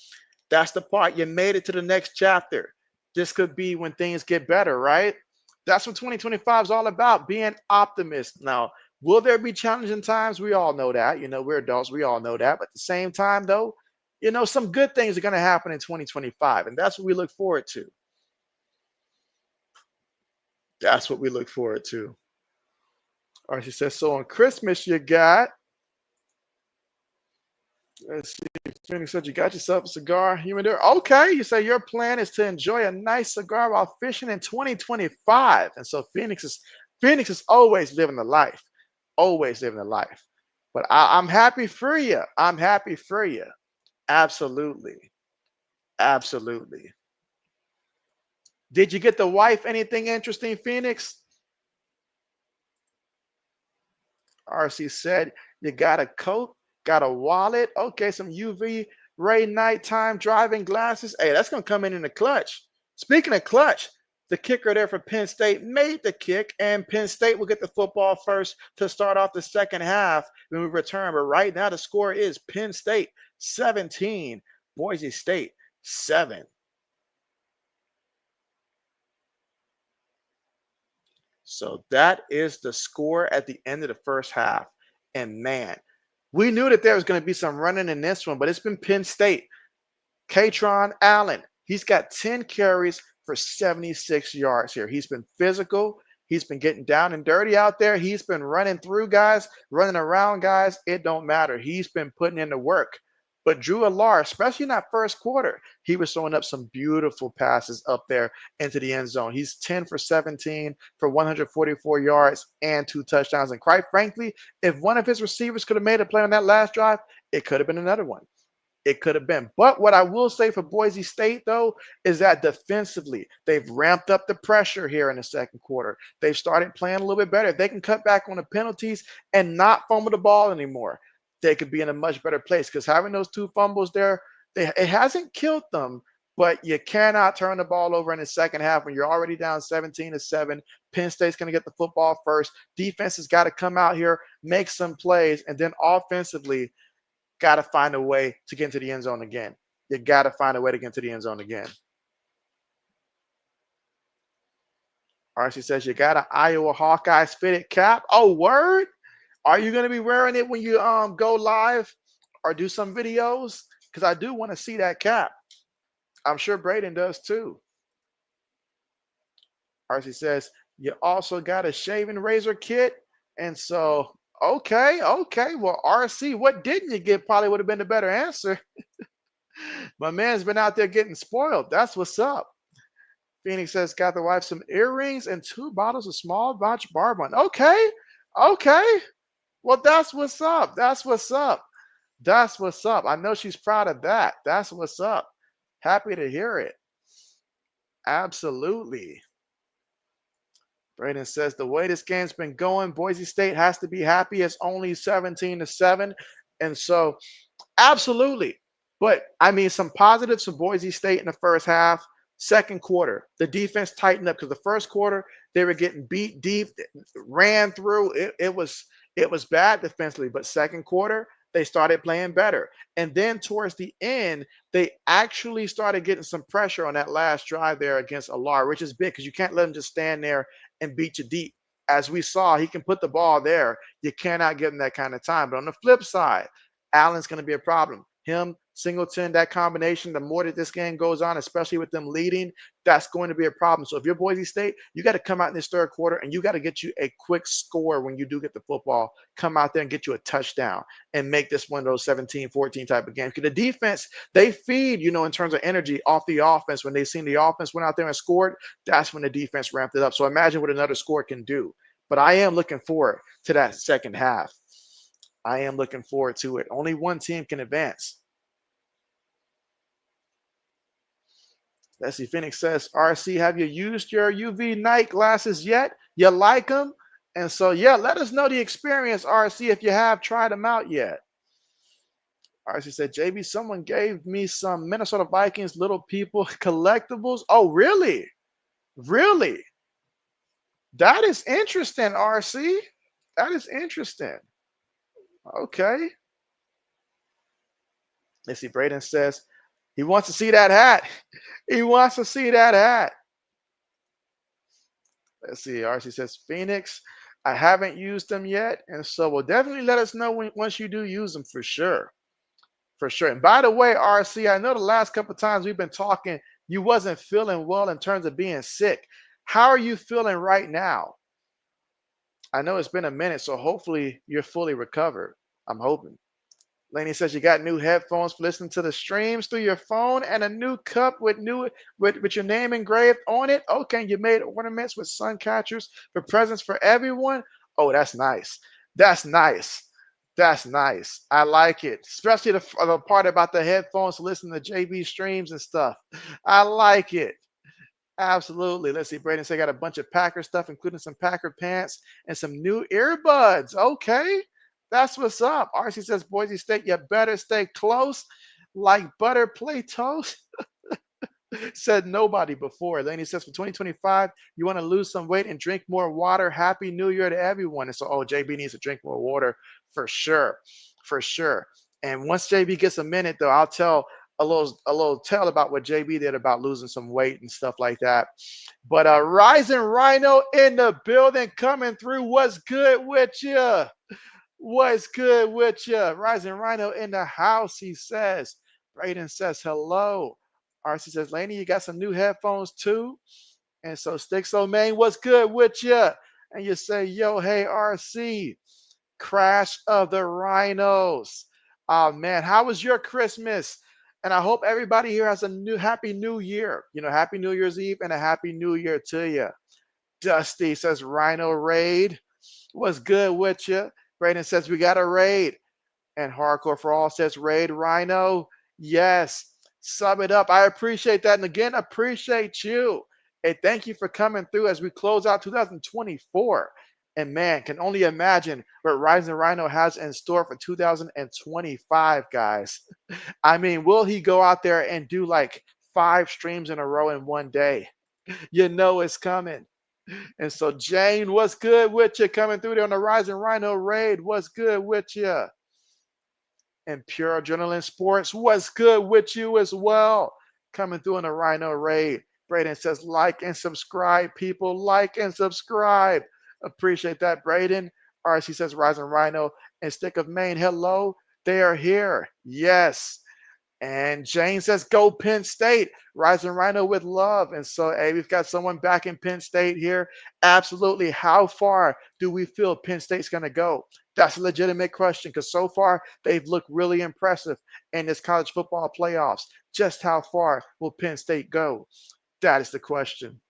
that's the part. You made it to the next chapter. This could be when things get better, right? That's what 2025 is all about, being optimist. Now, will there be challenging times? We all know that. We're adults. We all know that. But at the same time, though, some good things are going to happen in 2025. And that's what we look forward to. That's what we look forward to. All right, she says, so on Christmas, you got, let's see, Phoenix said you got yourself a cigar. You in there? Okay, you say your plan is to enjoy a nice cigar while fishing in 2025. And so Phoenix is always living the life. Always living the life. But I'm happy for you. I'm happy for you. Absolutely. Absolutely. Did you get the wife anything interesting, Phoenix? RC said, you got a coat, got a wallet, okay, some UV ray nighttime driving glasses. Hey, that's going to come in the clutch. Speaking of clutch, the kicker there for Penn State made the kick, and Penn State will get the football first to start off the second half when we return. But right now, the score is Penn State 17, Boise State 7. So that is the score at the end of the first half. And man, we knew that there was going to be some running in this one, but it's been Penn State. Katron Allen, he's got 10 carries for 76 yards here. He's been physical. He's been getting down and dirty out there. He's been running through guys, running around guys. It don't matter. He's been putting in the work. But Drew Alar, especially in that first quarter, he was throwing up some beautiful passes up there into the end zone. He's 10 for 17 for 144 yards and 2 touchdowns. And quite frankly, if one of his receivers could have made a play on that last drive, it could have been another one. It could have been. But what I will say for Boise State, though, is that defensively, they've ramped up the pressure here in the second quarter. They've started playing a little bit better. If they can cut back on the penalties and not fumble the ball anymore, they could be in a much better place, because having those 2 fumbles there, it hasn't killed them, but you cannot turn the ball over in the second half when you're already down 17-7. Penn State's going to get the football first. Defense has got to come out here, make some plays, and then offensively, got to find a way to get into the end zone again. You got to find a way to get into the end zone again. RC says you got an Iowa Hawkeyes fitted cap. Oh, word? Are you going to be wearing it when you go live or do some videos? Because I do want to see that cap. I'm sure Braden does too. RC says you also got a shaving razor kit. And so, okay. Well, RC, what didn't you get probably would have been the better answer. My man's been out there getting spoiled. That's what's up. Phoenix says, got the wife some earrings and 2 bottles of small batch bourbon. Okay. Well, that's what's up. That's what's up. I know she's proud of that. That's what's up. Happy to hear it. Absolutely. Braden says the way this game's been going, Boise State has to be happy. It's only 17-7. And so, absolutely. But I mean, some positives for Boise State in the first half. Second quarter, the defense tightened up, because the first quarter they were getting beat deep, ran through. It was bad defensively, but second quarter they started playing better. And then towards the end, they actually started getting some pressure on that last drive there against Alar, which is big, because you can't let him just stand there and beat you deep. As we saw, he can put the ball there. You cannot give him that kind of time. But on the flip side, Allen's going to be a problem. Him, Singleton, that combination, the more that this game goes on, especially with them leading, that's going to be a problem. So if you're Boise State, you got to come out in this third quarter and you got to get you a quick score when you do get the football. Come out there and get you a touchdown and make this one of those 17-14 type of games. Because the defense, they feed, in terms of energy off the offense. When they seen the offense went out there and scored, that's when the defense ramped it up. So imagine what another score can do. But I am looking forward to that second half. I am looking forward to it. Only one team can advance. Let's see. Phoenix says, RC, have you used your UV night glasses yet? You like them? And so, yeah, let us know the experience, RC, if you have tried them out yet. RC said, JB, someone gave me some Minnesota Vikings little people collectibles. Oh, really? Really? That is interesting, RC. That is interesting. Okay. Let's see. Braden says he wants to see that hat. He wants to see that hat. Let's see. RC says, Phoenix, I haven't used them yet. And so we'll definitely let us know once you do use them for sure. For sure. And by the way, RC, I know the last couple of times we've been talking, you wasn't feeling well in terms of being sick. How are you feeling right now? I know it's been a minute, so hopefully you're fully recovered. I'm hoping. Laney says you got new headphones for listening to the streams through your phone and a new cup with your name engraved on it. Okay, you made ornaments with sun catchers for presents for everyone. Oh, that's nice. That's nice. That's nice. I like it, especially the part about the headphones to listen to JB streams and stuff. I like it. Absolutely. Let's see. Braden said got a bunch of Packer stuff, including some Packer pants and some new earbuds. Okay. That's what's up. RC says Boise State, you better stay close like butter play toast. Said nobody before. Laney says for 2025, you want to lose some weight and drink more water. Happy New Year to everyone. And so, oh, JB needs to drink more water for sure, for sure. And once JB gets a minute, though, I'll tell a little tale about what JB did about losing some weight and stuff like that. But Rising Rhino in the building, coming through. What's good with you? What's good with you? Rising Rhino in the house, he says. Braden says hello. RC says, Laney, you got some new headphones too? And so Stixo Main, what's good with you? And you say, yo, hey, RC, Crash of the Rhinos. Oh man, how was your Christmas? And I hope everybody here has a new happy new year. Happy New Year's Eve and a happy new year to you. Dusty says Rhino Raid. What's good with you? Braden says we got a raid. And Hardcore for All says raid Rhino. Yes. Sum it up. I appreciate that. And again, appreciate you. And thank you for coming through as we close out 2024. And man, can only imagine what Rising Rhino has in store for 2025, guys. I mean, will he go out there and do like 5 streams in a row in one day? You know it's coming. And so, Jane, what's good with you coming through there on the Rising Rhino raid? What's good with you? And Pure Adrenaline Sports, what's good with you as well? Coming through on the Rhino raid. Braden says, like and subscribe, people. Like and subscribe. Appreciate that, Braden. RC says, Rising Rhino and Stick of Maine, hello. They are here. Yes. And Jane says, go Penn State. Rising Rhino with love. And so, hey, we've got someone back in Penn State here. Absolutely. How far do we feel Penn State's going to go? That's a legitimate question because so far they've looked really impressive in this college football playoffs. Just how far will Penn State go? That is the question.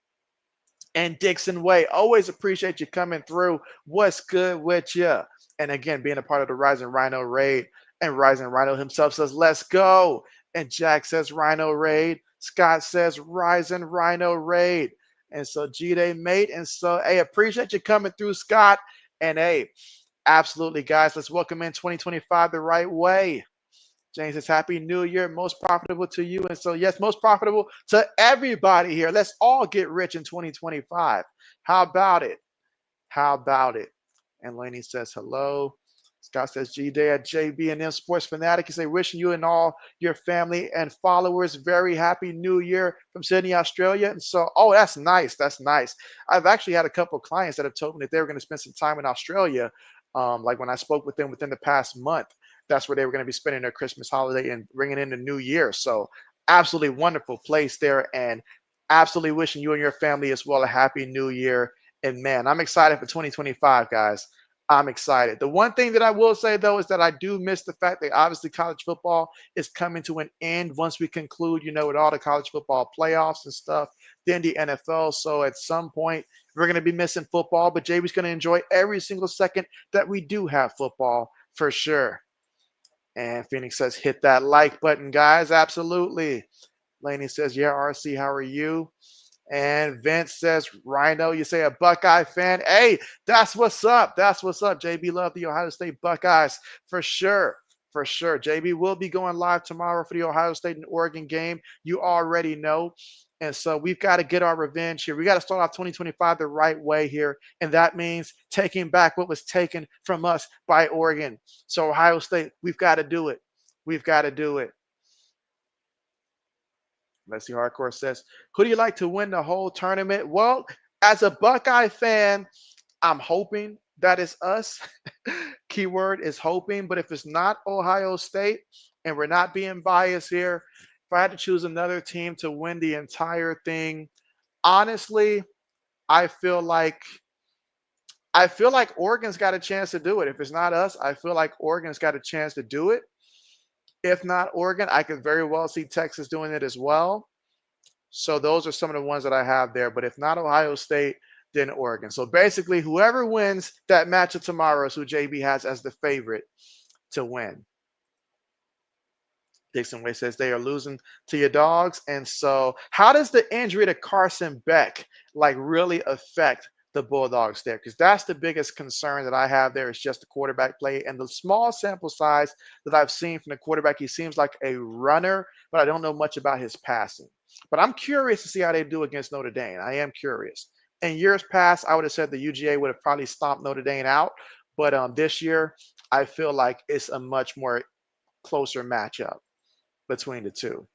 And Dixon Way, always appreciate you coming through. What's good with you? And again, being a part of the Rising Rhino raid. And Rising Rhino himself says, let's go. And Jack says, Rhino raid. Scott says, Rising Rhino raid. And so G-Day mate. And so, hey, appreciate you coming through, Scott. And hey, absolutely, guys, let's welcome in 2025 the right way. James says, Happy New Year, most profitable to you. And so, yes, most profitable to everybody here. Let's all get rich in 2025. How about it? How about it? And Laney says, hello. Scott says, G-Day at JB and M Sports Fanatic. He say, wishing you and all your family and followers very happy New Year from Sydney, Australia. And so, oh, that's nice. That's nice. I've actually had a couple of clients that have told me that they were going to spend some time in Australia. Like when I spoke with them within the past month, that's where they were going to be spending their Christmas holiday and bringing in the new year. So absolutely wonderful place there, and absolutely wishing you and your family as well a happy new year. And man, I'm excited for 2025, guys. I'm excited. The one thing that I will say though is that I do miss the fact that obviously college football is coming to an end once we conclude, with all the college football playoffs and stuff, then the NFL. So at some point we're going to be missing football, but JB's going to enjoy every single second that we do have football for sure. And Phoenix says, hit that like button, guys. Absolutely. Laney says, yeah, RC, how are you? And Vince says, Rhino, you say a Buckeye fan. Hey, that's what's up. That's what's up. JB love the Ohio State Buckeyes for sure. For sure. JB will be going live tomorrow for the Ohio State and Oregon game. You already know. And so we've got to get our revenge here. We got to start off 2025 the right way here. And that means taking back what was taken from us by Oregon. So Ohio State, we've got to do it. We've got to do it. Let's see, Hardcore says, who do you like to win the whole tournament? Well, as a Buckeye fan, I'm hoping that is us. Keyword is hoping. But if it's not Ohio State, and we're not being biased here, if I had to choose another team to win the entire thing, honestly, I feel like Oregon's got a chance to do it. If it's not us, I feel like Oregon's got a chance to do it. If not Oregon, I could very well see Texas doing it as well. So those are some of the ones that I have there. But if not Ohio State, then Oregon. So basically, whoever wins that matchup tomorrow is who JB has as the favorite to win. Dixon Way says they are losing to your dogs. And so, how does the injury to Carson Beck like really affect the Bulldogs there? Because that's the biggest concern that I have there is just the quarterback play and the small sample size that I've seen from the quarterback. He seems like a runner, but I don't know much about his passing. But I'm curious to see how they do against Notre Dame. I am curious. In years past, I would have said the UGA would have probably stomped Notre Dame out. But this year, I feel like it's a much more closer matchup between the two.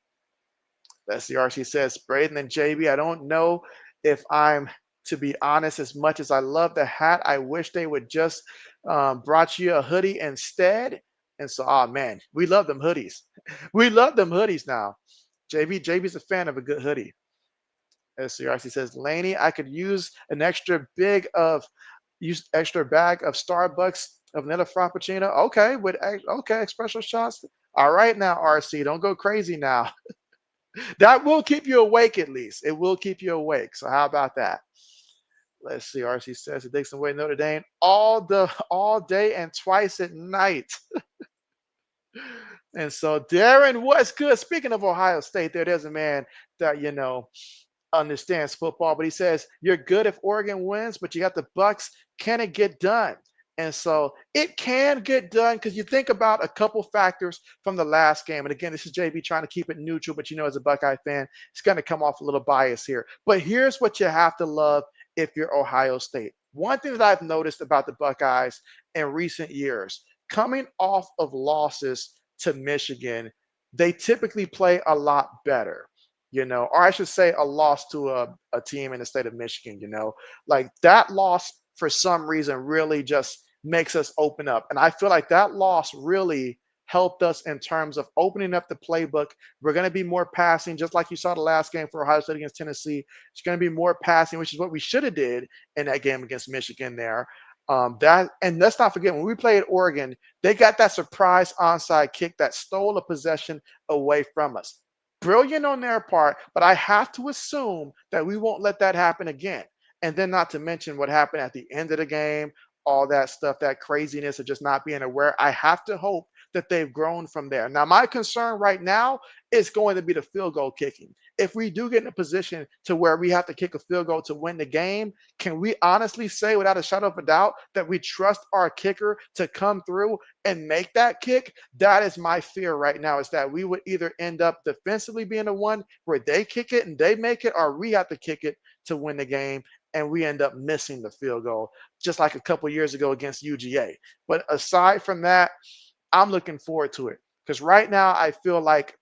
That's the RC says, Braden and JB, I don't know if I'm, to be honest, as much as I love the hat, I wish they would just brought you a hoodie instead. And so, oh man, we love them hoodies. We love them hoodies now. JB's a fan of a good hoodie. SCRC says, Laney, I could use an extra bag of Starbucks of vanilla frappuccino. Okay, okay, espresso shots. All right now, RC, don't go crazy now. That will keep you awake at least. It will keep you awake. So how about that? Let's see. RC says to Dixon Way, Notre Dame all day and twice at night. And so Darren, what's good? Speaking of Ohio State, there's a man that understands football, but he says you're good if Oregon wins, but you got the Bucks. Can it get done? And so it can get done because you think about a couple factors from the last game. And again, this is JB trying to keep it neutral, but as a Buckeye fan, it's going to come off a little bias here. But here's what you have to love if you're Ohio State. One thing that I've noticed about the Buckeyes in recent years, coming off of losses to Michigan, they typically play a lot better. Or I should say a loss to a team in the state of Michigan, like that loss for some reason really just makes us open up. And I feel like that loss really helped us in terms of opening up the playbook. We're going to be more passing, just like you saw the last game for Ohio State against Tennessee. It's going to be more passing, which is what we should have did in that game against Michigan there. And let's not forget when we played Oregon, they got that surprise onside kick that stole a possession away from us. Brilliant on their part, but I have to assume that we won't let that happen again. And then not to mention what happened at the end of the game, all that stuff, that craziness of just not being aware. I have to hope that they've grown from there. Now, my concern right now is going to be the field goal kicking. If we do get in a position to where we have to kick a field goal to win the game, can we honestly say without a shadow of a doubt that we trust our kicker to come through and make that kick? That is my fear right now, is that we would either end up defensively being the one where they kick it and they make it, or we have to kick it to win the game and we end up missing the field goal, just like a couple years ago against UGA. But aside from that, I'm looking forward to it because right now I feel like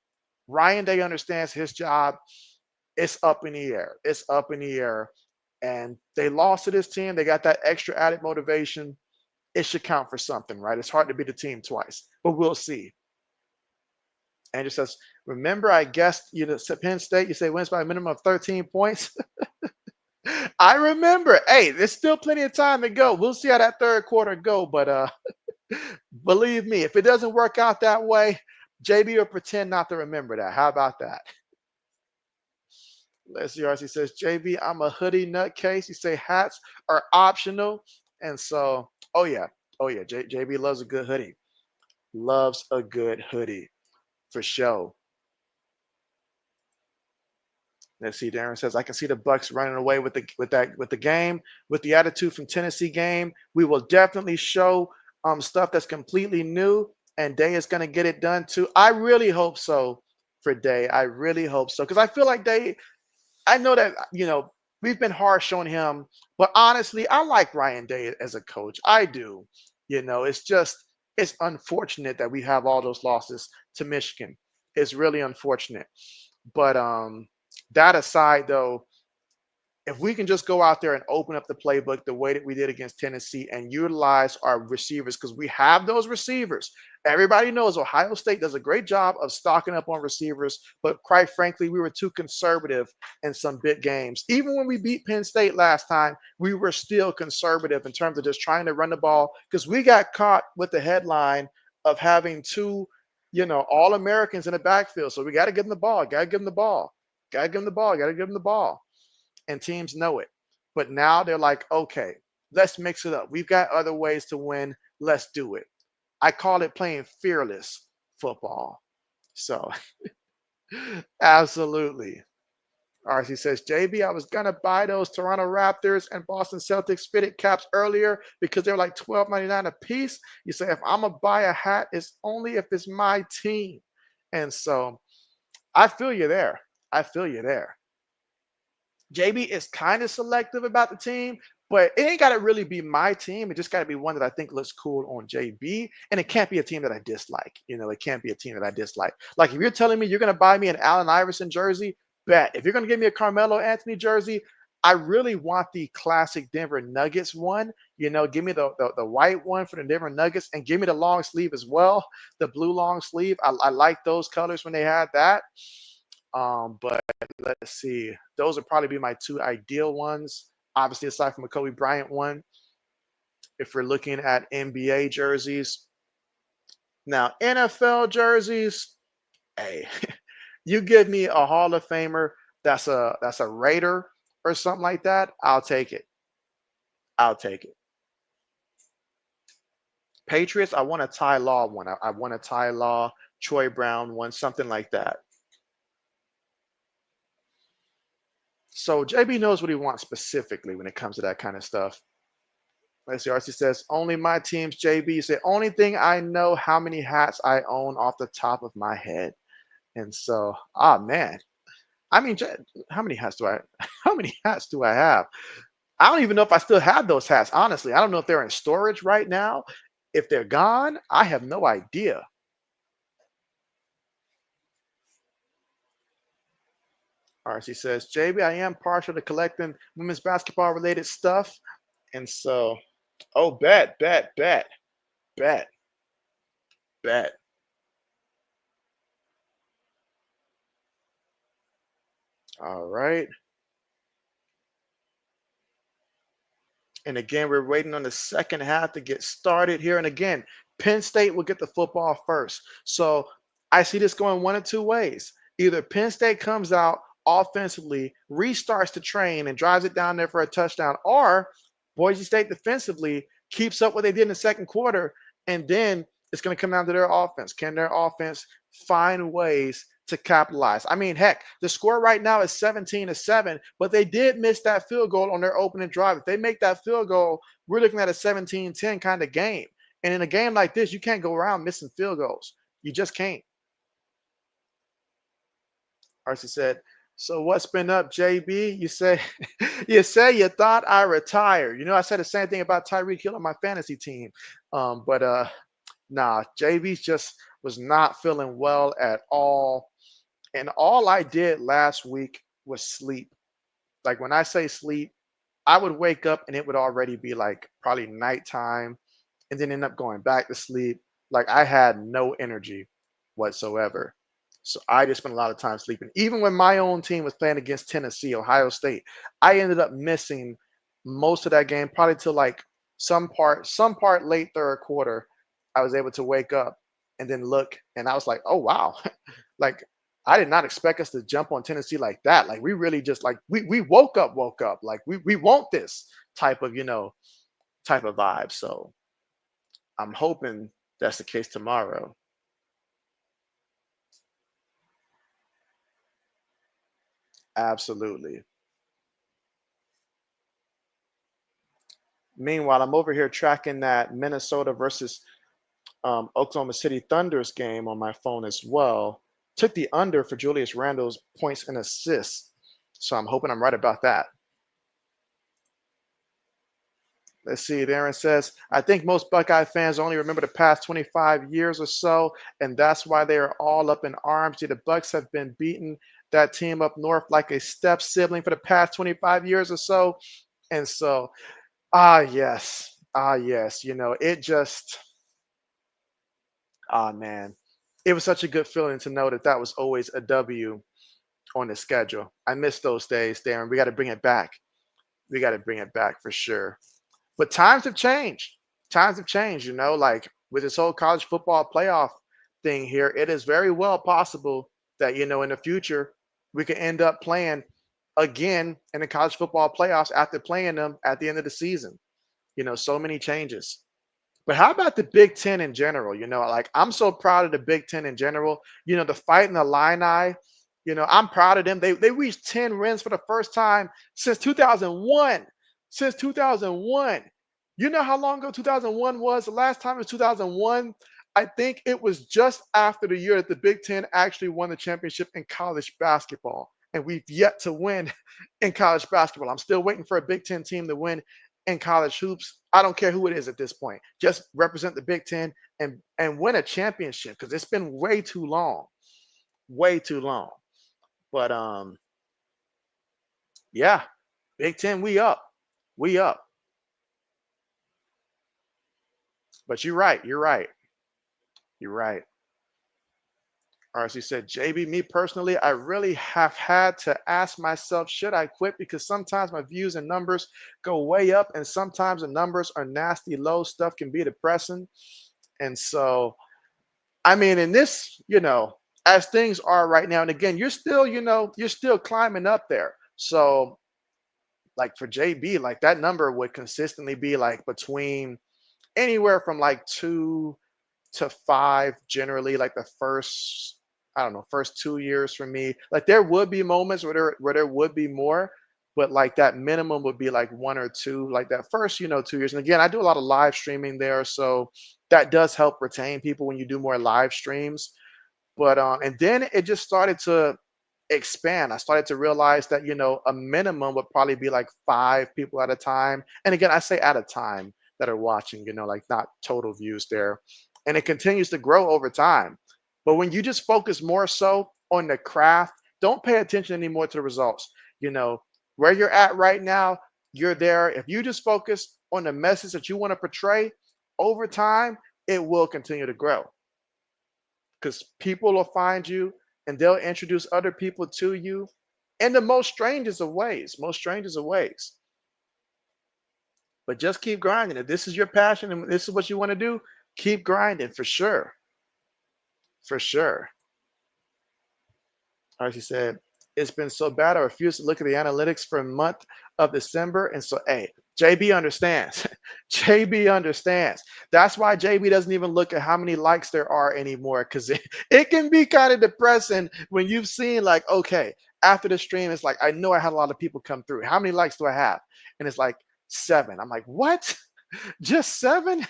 Ryan Day understands his job. It's up in the air. It's up in the air. And they lost to this team. They got that extra added motivation. It should count for something, right? It's hard to beat the team twice, but we'll see. Andrew says, remember, I guessed Penn State, you say wins by a minimum of 13 points. I remember. Hey, there's still plenty of time to go. We'll see how that third quarter go. But believe me, if it doesn't work out that way, JB will pretend not to remember that. How about that? Let's see. RC says, JB, I'm a hoodie nutcase. You say hats are optional. And so, oh yeah. Oh yeah. JB loves a good hoodie. Loves a good hoodie for sure. Let's see. Darren says, I can see the Bucks running away with the game, with the attitude from Tennessee game. We will definitely show stuff that's completely new, and Day is going to get it done too. I really hope so for Day. I really hope so because I feel like I know that we've been harsh on him, but honestly, I like Ryan Day as a coach. I do. It's unfortunate that we have all those losses to Michigan. It's really unfortunate. But that aside, though, if we can just go out there and open up the playbook the way that we did against Tennessee and utilize our receivers, because we have those receivers. Everybody knows Ohio State does a great job of stocking up on receivers, but quite frankly, we were too conservative in some big games. Even when we beat Penn State last time, we were still conservative in terms of just trying to run the ball because we got caught with the headline of having two, all Americans in the backfield. So we got to give them the ball, got to give them the ball, got to give them the ball, got to give them the ball. And teams know it. But now they're like, okay, let's mix it up. We've got other ways to win. Let's do it. I call it playing fearless football. So absolutely. RC says, JB, I was gonna buy those Toronto Raptors and Boston Celtics fitted caps earlier because they're like 12.99 a piece. You say if I'm gonna buy a hat, it's only if it's my team. And so I feel you there. I feel you there. JB is kind of selective about the team, but it ain't got to really be my team. It just got to be one that I think looks cool on JB. And it can't be a team that I dislike. It can't be a team that I dislike. Like if you're telling me you're going to buy me an Allen Iverson jersey, bet. If you're going to give me a Carmelo Anthony jersey, I really want the classic Denver Nuggets one. Give me the white one for the Denver Nuggets and give me the long sleeve as well, the blue long sleeve. I like those colors when they had that. But let's see. Those would probably be my two ideal ones. Obviously, aside from a Kobe Bryant one, if we're looking at NBA jerseys. Now, NFL jerseys, hey, you give me a Hall of Famer that's a Raider or something like that, I'll take it. I'll take it. Patriots, I want a Ty Law one. I want a Ty Law, Troy Brown one, something like that. So JB knows what he wants specifically when it comes to that kind of stuff. Let's see, RC says, only my team's JB. Said, only thing I know how many hats I own off the top of my head. And so, man. I mean, how many hats do I how many hats do I have? I don't even know if I still have those hats, honestly. I don't know if they're in storage right now. If they're gone, I have no idea. RC says, JB, I am partial to collecting women's basketball related stuff. And so, oh, bet, bet. All right. And again, we're waiting on the second half to get started here. And again, Penn State will get the football first. So I see this going one of two ways. Either Penn State comes out offensively, restarts the train, and drives it down there for a touchdown, or Boise State defensively keeps up what they did in the second quarter, and then it's going to come down to their offense. Can their offense find ways to capitalize? I mean, heck, the score right now is 17-7, but they did miss that field goal on their opening drive. If they make that field goal, we're looking at a 17-10 kind of game. And in a game like this, you can't go around missing field goals. You just can't. Arcee said, so what's been up, JB? You say you thought I retired. I said the same thing about Tyreek Hill on my fantasy team. But nah, JB just was not feeling well at all. And all I did last week was sleep. Like when I say sleep, I would wake up and it would already be like probably nighttime and then end up going back to sleep. Like I had no energy whatsoever. So I just spent a lot of time sleeping. Even when my own team was playing against Tennessee, Ohio State, I ended up missing most of that game, probably till like some part late third quarter. I was able to wake up and then look, and I was like, oh wow. Like I did not expect us to jump on Tennessee like that. Like we really just like we woke up. Like we want this type of, type of vibe. So I'm hoping that's the case tomorrow. Absolutely. Meanwhile, I'm over here tracking that Minnesota versus Oklahoma City Thunder's game on my phone as well. Took the under for Julius Randle's points and assists. So I'm hoping I'm right about that. Let's see. Aaron says, I think most Buckeye fans only remember the past 25 years or so, and that's why they are all up in arms. The Bucks have been beating that team up north like a step sibling for the past 25 years or so. And so, yes. Yes. It just, man. It was such a good feeling to know that that was always a W on the schedule. I miss those days, Darren. We got to bring it back. We got to bring it back for sure. But times have changed. Times have changed, like with this whole college football playoff thing here, it is very well possible that, in the future, we could end up playing again in the college football playoffs after playing them at the end of the season. So many changes. But how about the Big Ten in general? Like I'm so proud of the Big Ten in general. The fight in the Illini. I'm proud of them. They reached 10 wins for the first time since 2001. Since 2001. You know how long ago 2001 was? The last time it was 2001. I think it was just after the year that the Big Ten actually won the championship in college basketball. And we've yet to win in college basketball. I'm still waiting for a Big Ten team to win in college hoops. I don't care who it is at this point. Just represent the Big Ten and win a championship because it's been way too long. But yeah, Big Ten, we up. But you're right. RC said, JB, me personally, I really have had to ask myself, should I quit? Because sometimes my views and numbers go way up, and sometimes the numbers are nasty low. Stuff can be depressing. And so, I mean, in this, as things are right now, and again, you're still climbing up there. So, like for JB, like that number would consistently be like between anywhere from like 2 to 5, generally, like the first, I don't know, first 2 years for me. Like there would be moments where there would be more, but like that minimum would be like 1 or 2, like that first, 2 years. And again, I do a lot of live streaming there, so that does help retain people when you do more live streams. But and then it just started to expand. I started to realize that, a minimum would probably be like 5 people at a time. And again, I say at a time that are watching, like not total views there. And it continues to grow over time. But when you just focus more so on the craft, don't pay attention anymore to the results. You know, where you're at right now, you're there. If you just focus on the message that you want to portray over time, it will continue to grow because people will find you and they'll introduce other people to you in the most strangest of ways, But just keep grinding. If this is your passion and this is what you want to do, keep grinding for sure. For sure. As she said, it's been so bad. I refuse to look at the analytics for a month of December. And so, hey, JB understands. JB understands. That's why JB doesn't even look at how many likes there are anymore because it can be kind of depressing when you've seen, like, okay, after the stream, it's like, I know I had a lot of people come through. How many likes do I have? And it's like 7. I'm like, what? Just 7?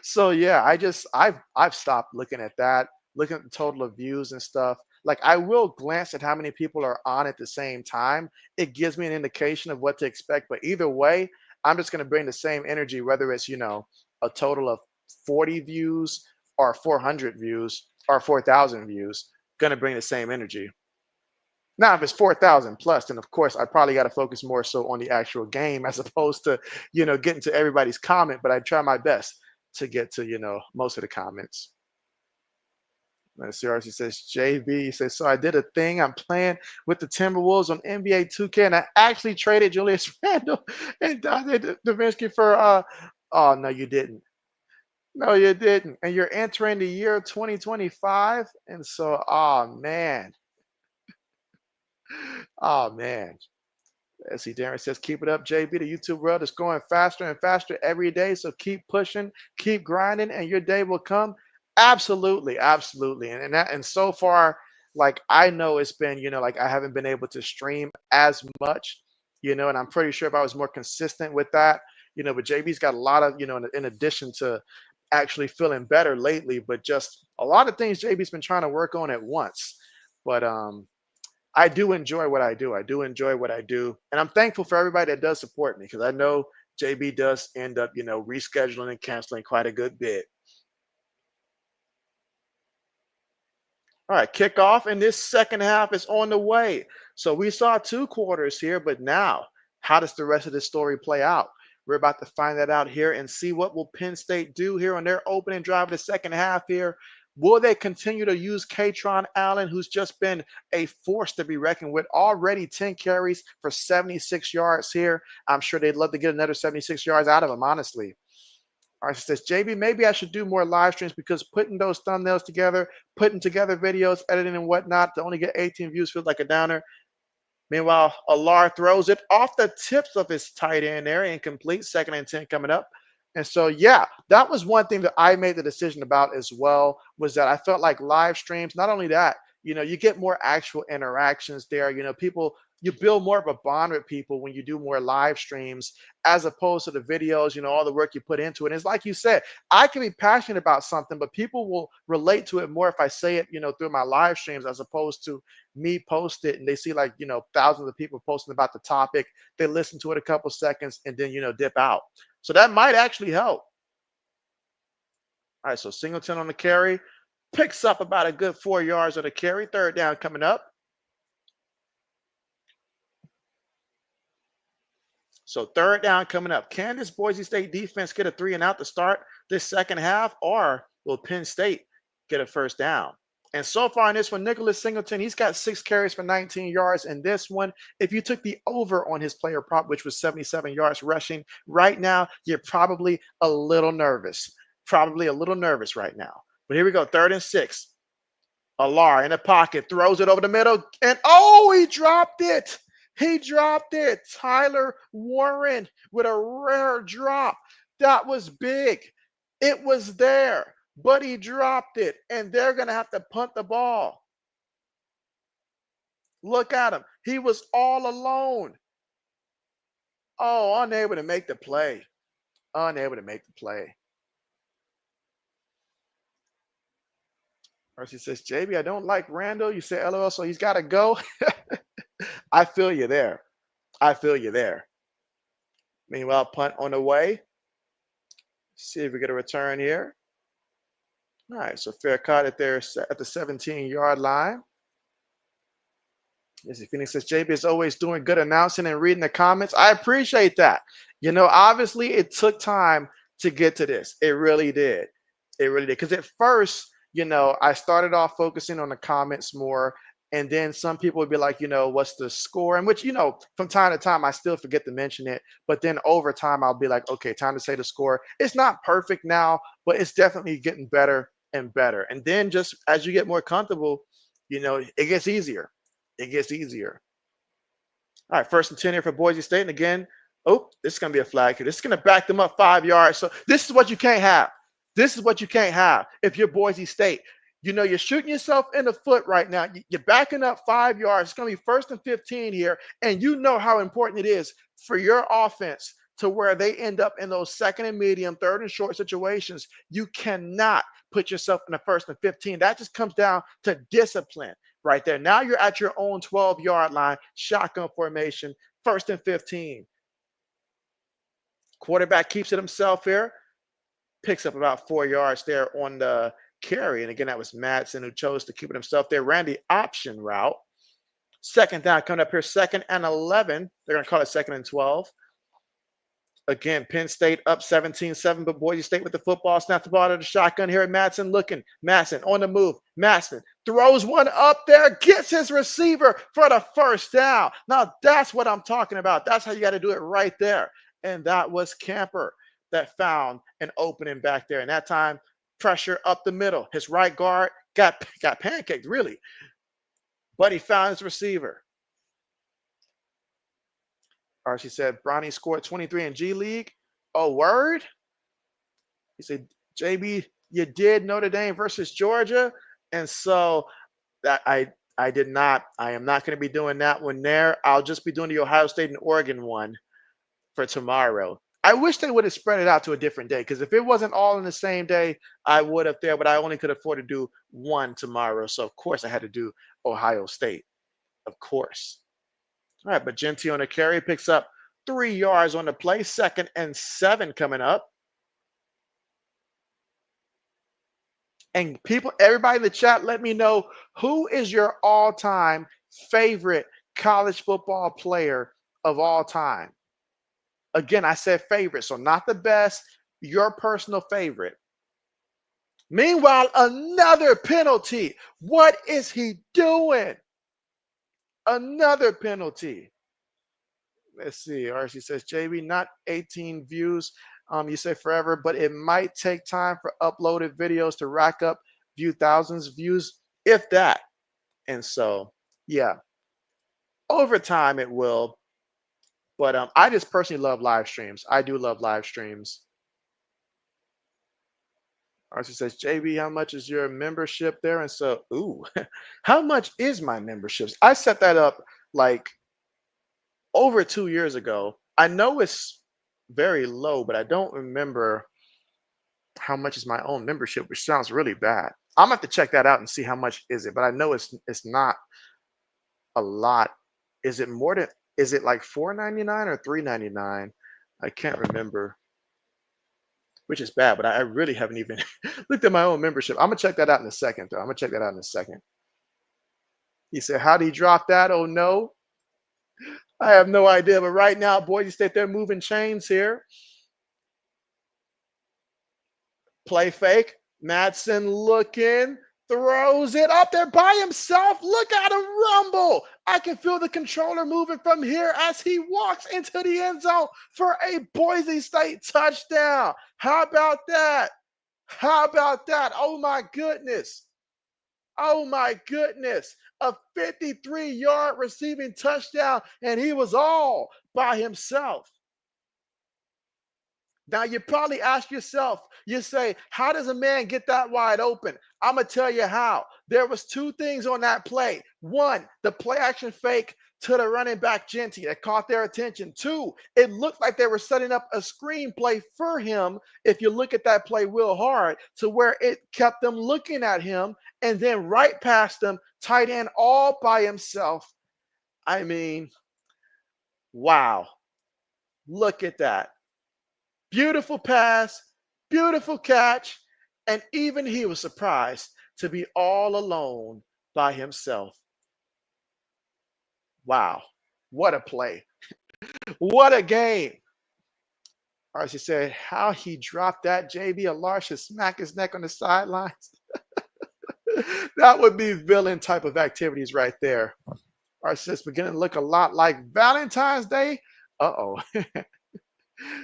So yeah, I've stopped looking at that, looking at the total of views and stuff. Like I will glance at how many people are on at the same time. It gives me an indication of what to expect. But either way, I'm just gonna bring the same energy, whether it's a total of 40 views or 400 views or 4,000 views. Gonna bring the same energy. Now, if it's 4,000 plus, then of course I probably got to focus more so on the actual game as opposed to, getting to everybody's comment. But I try my best to get to, most of the comments. Let's see, RC says, JB says, so I did a thing. I'm playing with the Timberwolves on NBA 2K, and I actually traded Julius Randle and Dante Davinsky for, oh, no, you didn't. No, you didn't. And you're entering the year 2025. And so, oh, man. Oh, man. Let's see, Darren says, keep it up, JB. The YouTube world is going faster and faster every day. So keep pushing, keep grinding, and your day will come. Absolutely, absolutely. And so far, like I know it's been, like I haven't been able to stream as much, and I'm pretty sure if I was more consistent with that, but JB's got a lot of, in addition to actually feeling better lately, but just a lot of things JB's been trying to work on at once. But I do enjoy what I do. I do enjoy what I do. And I'm thankful for everybody that does support me because I know JB does end up, rescheduling and canceling quite a good bit. All right, kickoff in this second half is on the way. So we saw 2 quarters here, but now how does the rest of this story play out? We're about to find that out here and see what will Penn State do here on their opening drive of the second half here. Will they continue to use Katron Allen, who's just been a force to be reckoned with, already 10 carries for 76 yards here? I'm sure they'd love to get another 76 yards out of him, honestly. All right, says JB, maybe I should do more live streams because putting those thumbnails together, putting together videos, editing and whatnot to only get 18 views feels like a downer. Meanwhile, Alar throws it off the tips of his tight end there, incomplete. 2nd and 10 coming up. And so, yeah, that was one thing that I made the decision about as well, was that I felt like live streams, not only that, you get more actual interactions there. People, you build more of a bond with people when you do more live streams as opposed to the videos, all the work you put into it. And it's like you said, I can be passionate about something, but people will relate to it more if I say it, through my live streams as opposed to me post it and they see like, thousands of people posting about the topic. They listen to it a couple seconds and then, dip out. So that might actually help. All right, so Singleton on the carry picks up about a good 4 yards on the carry. Third down coming up. So third down coming up. Can this Boise State defense get a 3-and-out to start this second half, or will Penn State get a first down? And so far in this one, Nicholas Singleton, he's got 6 carries for 19 yards. In this one, if you took the over on his player prop, which was 77 yards rushing, right now, you're probably a little nervous. Probably a little nervous right now. But here we go, 3rd and 6. Alar in the pocket, throws it over the middle, and he dropped it. He dropped it. Tyler Warren with a rare drop. That was big. It was there, but he dropped it, and they're going to have to punt the ball. Look at him. He was all alone. Oh, unable to make the play. Unable to make the play. Mercy says, JB, I don't like Randall. You say LOL, so he's got to go. I feel you there. I feel you there. Meanwhile, punt on the way. See if we get a return here. All right, so fair cut at there at the 17-yard line. Yes, Phoenix says JB is always doing good announcing and reading the comments. I appreciate that. Obviously it took time to get to this. It really did. It really did. Because at first, I started off focusing on the comments more. And then some people would be like, what's the score? And which, from time to time, I still forget to mention it. But then over time, I'll be like, okay, time to say the score. It's not perfect now, but it's definitely getting better and better. And then just as you get more comfortable, it gets easier. It gets easier. All right, 1st and 10 here for Boise State. And again, this is going to be a flag here. This is going to back them up 5 yards. So this is what you can't have. This is what you can't have if you're Boise State. You're shooting yourself in the foot right now. You're backing up 5 yards. It's going to be 1st and 15 here. And you know how important it is for your offense to where they end up in those 2nd and medium, 3rd and short situations. You cannot put yourself in the 1st and 15. That just comes down to discipline right there. Now you're at your own 12-yard line, shotgun formation, 1st and 15. Quarterback keeps it himself here, picks up about 4 yards there on the carry. And again, that was Madsen who chose to keep it himself there. Ran the option route. 2nd down coming up here, 2nd and 11. They're going to call it 2nd and 12. Again, Penn State up 17-7, but Boise State with the football. Snap the ball to the shotgun here. Madsen looking. Madsen on the move. Madsen throws one up there, gets his receiver for the first down. Now, that's what I'm talking about. That's how you got to do it right there. And that was Camper that found an opening back there. And that time, pressure up the middle. His right guard got pancaked, really. But he found his receiver. Or she said, Bronny scored 23 in G League. Oh, word? He said, JB, you did Notre Dame versus Georgia. And so that I did not. I am not going to be doing that one there. I'll just be doing the Ohio State and Oregon one for tomorrow. I wish they would have spread it out to a different day, because if it wasn't all in the same day, I would have there, but I only could afford to do one tomorrow. So, of course, I had to do Ohio State, of course. All right, but Genty on the carry picks up 3 yards on the play. 2nd and 7 coming up. And people, everybody in the chat, let me know, who is your all-time favorite college football player of all time? Again, I said favorite, so not the best, your personal favorite. Meanwhile, another penalty. What is he doing? Another penalty. Let's see. RC says, JB, not 18 views. You say forever, but it might take time for uploaded videos to rack up thousands of views, if that. And so, yeah, over time it will. But I just personally love live streams. I do love live streams. Archie says, JB, how much is your membership there? And so, ooh, how much is my memberships? I set that up like over 2 years ago. I know it's very low, but I don't remember how much is my own membership, which sounds really bad. I'm gonna have to check that out and see how much is it, but I know it's not a lot. Is it more than is it like 4.99 or 3.99? I can't remember, which is bad, but I really haven't even looked at my own membership. I'm gonna check that out in a second, though. I'm gonna check that out in a second. He said, how did he drop that? Oh no, I have no idea. But right now, Boise State, they're moving chains here. Play fake. Madsen looking, throws it up there by himself. Look at him rumble. I can feel the controller moving from here as he walks into the end zone for a Boise State touchdown. How about that? How about that? Oh my goodness. Oh my goodness. A 53-yard receiving touchdown, and he was all by himself. Now you probably ask yourself, you say, how does a man get that wide open? I'm gonna tell you how. There was two things on that play. One, the play action fake to the running back Genty that caught their attention. Two, it looked like they were setting up a screenplay for him. If you look at that play real hard, to where it kept them looking at him, and then right past them, tight end all by himself. I mean, wow. Look at that. Beautiful pass, beautiful catch, and even he was surprised to be all alone by himself. Wow, what a play. What a game. Archie said, how he dropped that JB Alar should smack his neck on the sidelines. That would be villain type of activities right there. Archie says, beginning to look a lot like Valentine's Day. Uh-oh.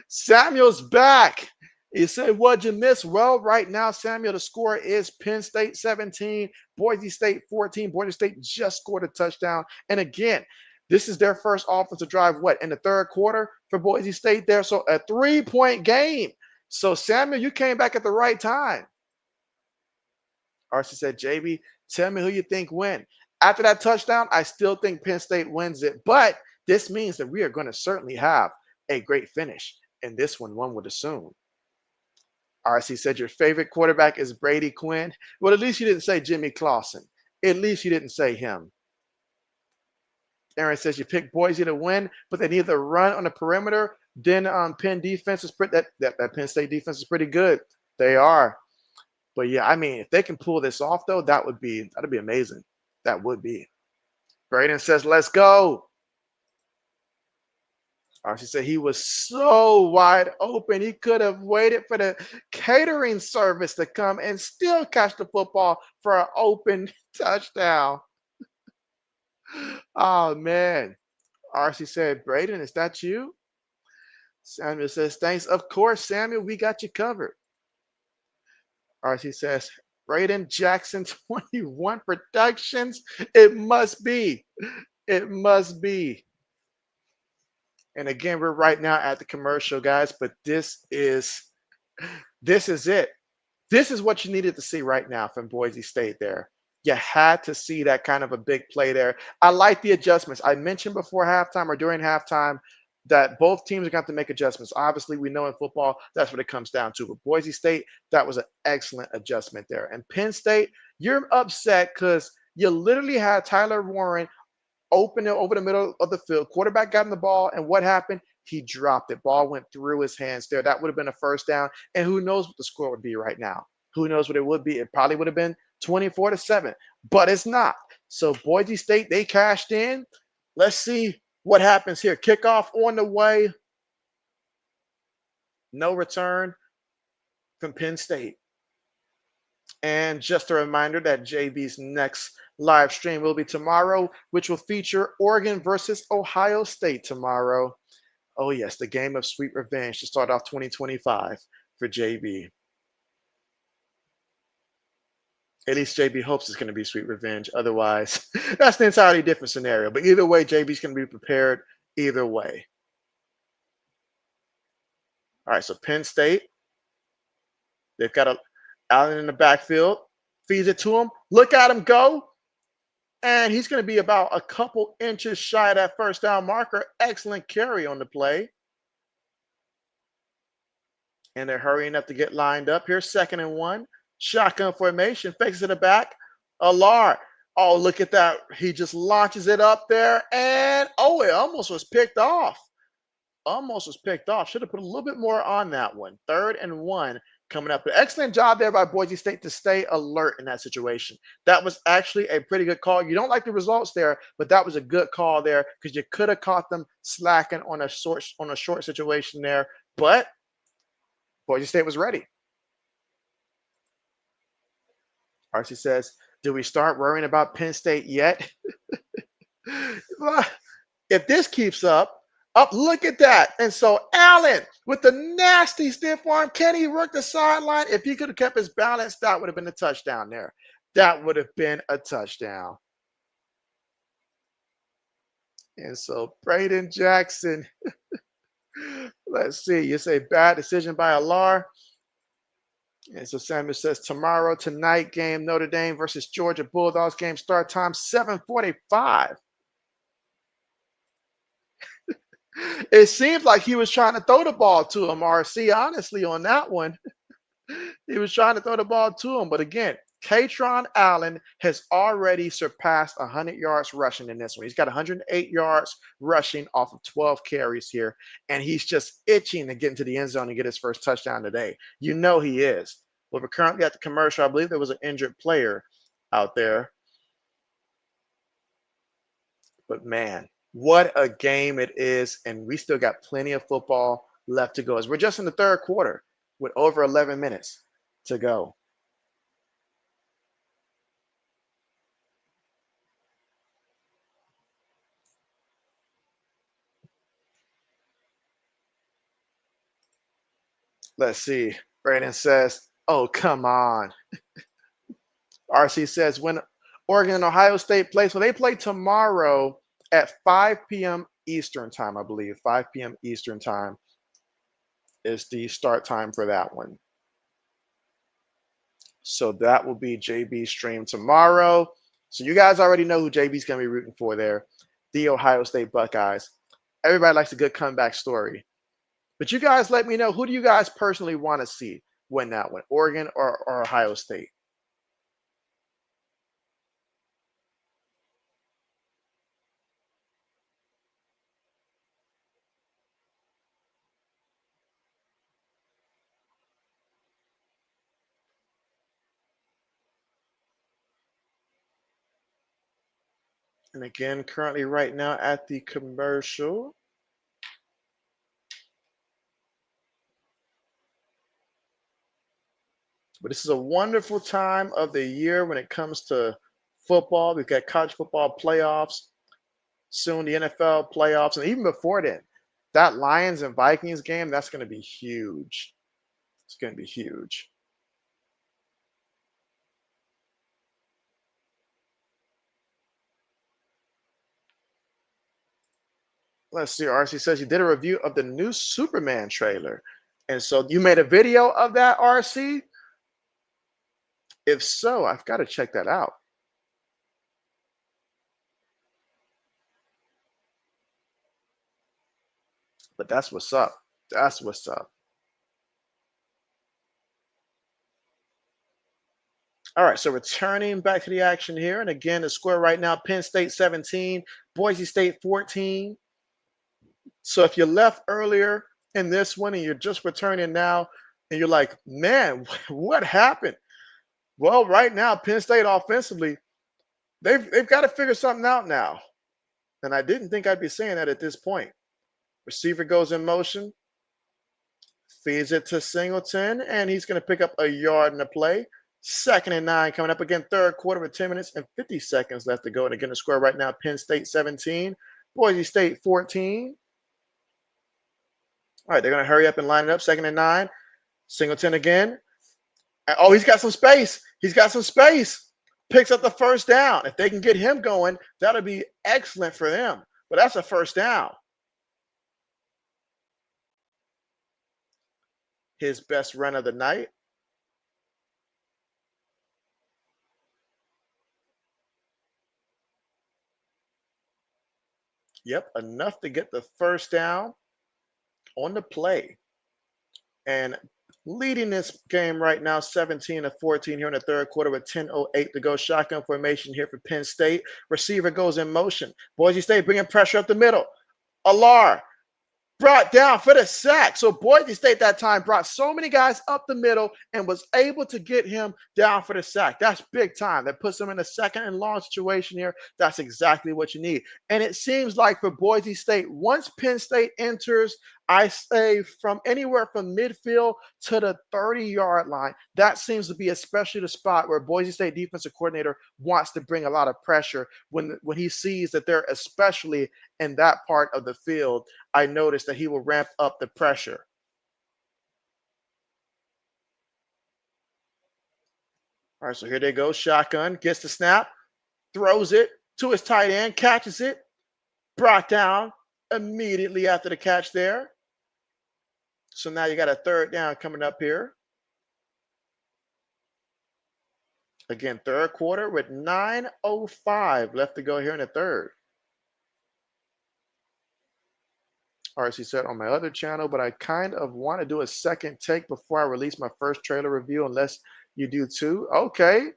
Samuel's back. He said, what'd you miss? Well, right now, Samuel, the score is Penn State 17, Boise State 14. Boise State just scored a touchdown. And again, this is their first offensive drive, what, in the third quarter for Boise State there? So a 3-point game. So, Samuel, you came back at the right time. Archie said, JB, tell me who you think win. After that touchdown, I still think Penn State wins it. But this means that we are going to certainly have a great finish in this one would assume. RC said your favorite quarterback is Brady Quinn. Well, at least you didn't say Jimmy Clausen. At least you didn't say him. Aaron says you picked Boise to win, but they need to run on the perimeter. Then Penn defense is pretty. That Penn State defense is pretty good. They are. But yeah, I mean, if they can pull this off though, that'd be amazing. That would be. Braden says, "Let's go." She said he was so wide open. He could have waited for the catering service to come and still catch the football for an open touchdown. Oh, man. RC said, Braden, is that you? Samuel says, thanks. Of course, Samuel, we got you covered. RC says, Braden Jackson 21 Productions. It must be. It must be. And again, we're right now at the commercial, guys, but this is it. This is what you needed to see right now from Boise State there. You had to see that kind of a big play there. I like the adjustments. I mentioned before halftime or during halftime that both teams are going to make adjustments. Obviously, we know in football that's what it comes down to. But Boise State, that was an excellent adjustment there. And Penn State, you're upset because you literally had Tyler Warren open it over the middle of the field. Quarterback got in the ball, and what happened? He dropped it. Ball went through his hands there. That would have been a first down. And who knows what the score would be right now? Who knows what it would be? It probably would have been 24-7, but it's not. So Boise State, they cashed in. Let's see what happens here. Kickoff on the way. No return from Penn State. And just a reminder that JB's next live stream will be tomorrow, which will feature Oregon versus Ohio State tomorrow. Oh, yes, the game of sweet revenge to start off 2025 for JB. At least JB hopes it's going to be sweet revenge. Otherwise, that's an entirely different scenario. But either way, JB's going to be prepared either way. All right, so Penn State, they've got Allen in the backfield, feeds it to him. Look at him go. And he's going to be about a couple inches shy of that first down marker. Excellent carry on the play. And they're hurrying up to get lined up. Here's 2nd and 1. Shotgun formation. Fakes it to the back. Alar. Oh, look at that. He just launches it up there. And, oh, it almost was picked off. Almost was picked off. Should have put a little bit more on that one. 3rd and 1 coming up. But excellent job there by Boise State to stay alert in that situation. That was actually a pretty good call. You don't like the results there, but that was a good call there because you could have caught them slacking on a short situation there. But Boise State was ready. RC says, do we start worrying about Penn State yet? If this keeps up, look at that. And so Allen with the nasty stiff arm, can he work the sideline? If he could have kept his balance, that would have been a touchdown there. That would have been a touchdown. And so Braden Jackson, let's see, you say bad decision by Alar. And so Samuel says tonight game, Notre Dame versus Georgia Bulldogs game, start time 7:45. It seems like he was trying to throw the ball to him, RC, honestly, on that one. He was trying to throw the ball to him. But again, Katron Allen has already surpassed 100 yards rushing in this one. He's got 108 yards rushing off of 12 carries here. And he's just itching to get into the end zone and get his first touchdown today. You know he is. But we're currently at the commercial. I believe there was an injured player out there. But man, what a game it is. And we still got plenty of football left to go as we're just in the 3rd quarter with over 11 minutes to go. Let's see. Brandon says, oh, come on. RC says, when Oregon and Ohio State play, so they play tomorrow at 5 p.m. Eastern time, I believe. 5 p.m. Eastern time is the start time for that one. So that will be JB's stream tomorrow. So you guys already know who JB's going to be rooting for there. The Ohio State Buckeyes. Everybody likes a good comeback story. But you guys let me know, who do you guys personally want to see win that one, Oregon or Ohio State? And again, currently right now at the commercial. But this is a wonderful time of the year when it comes to football. We've got college football playoffs, soon the NFL playoffs, and even before then, that Lions and Vikings game, that's going to be huge. It's going to be huge. Let's see. RC says you did a review of the new Superman trailer. And so you made a video of that, RC? If so, I've got to check that out. But that's what's up. That's what's up. All right, so returning back to the action here. And again, the score right now, Penn State 17, Boise State 14. So if you left earlier in this one and you're just returning now and you're like, man, what happened? Well, right now, Penn State offensively, they've got to figure something out now. And I didn't think I'd be saying that at this point. Receiver goes in motion, feeds it to Singleton, and he's going to pick up a yard in the play. 2nd and 9 coming up again, 3rd quarter with 10 minutes and 50 seconds left to go. And again, the score right now, Penn State 17, Boise State 14. All right, they're going to hurry up and line it up. 2nd and 9. Singleton again. Oh, he's got some space. He's got some space. Picks up the first down. If they can get him going, that'll be excellent for them. But that's a first down. His best run of the night. Yep, enough to get the first down on the play. And leading this game right now, 17-14 here in the third quarter with 10:08 to go. Shotgun formation here for Penn State. Receiver goes in motion. Boise State bringing pressure up the middle. Alar brought down for the sack. So Boise State that time brought so many guys up the middle and was able to get him down for the sack. That's big time. That puts him in a second and long situation here. That's exactly what you need. And it seems like for Boise State, once Penn State enters, I say from anywhere from midfield to the 30-yard line, that seems to be especially the spot where Boise State defensive coordinator wants to bring a lot of pressure when he sees that they're especially in that part of the field. I noticed that he will ramp up the pressure. All right, so here they go. Shotgun gets the snap, throws it to his tight end, catches it, brought down immediately after the catch there. So now you got a third down coming up here. Again, third quarter with 9:05 left to go here in the third. RC said on my other channel, but I kind of want to do a second take before I release my first trailer review, unless you do too. Okay.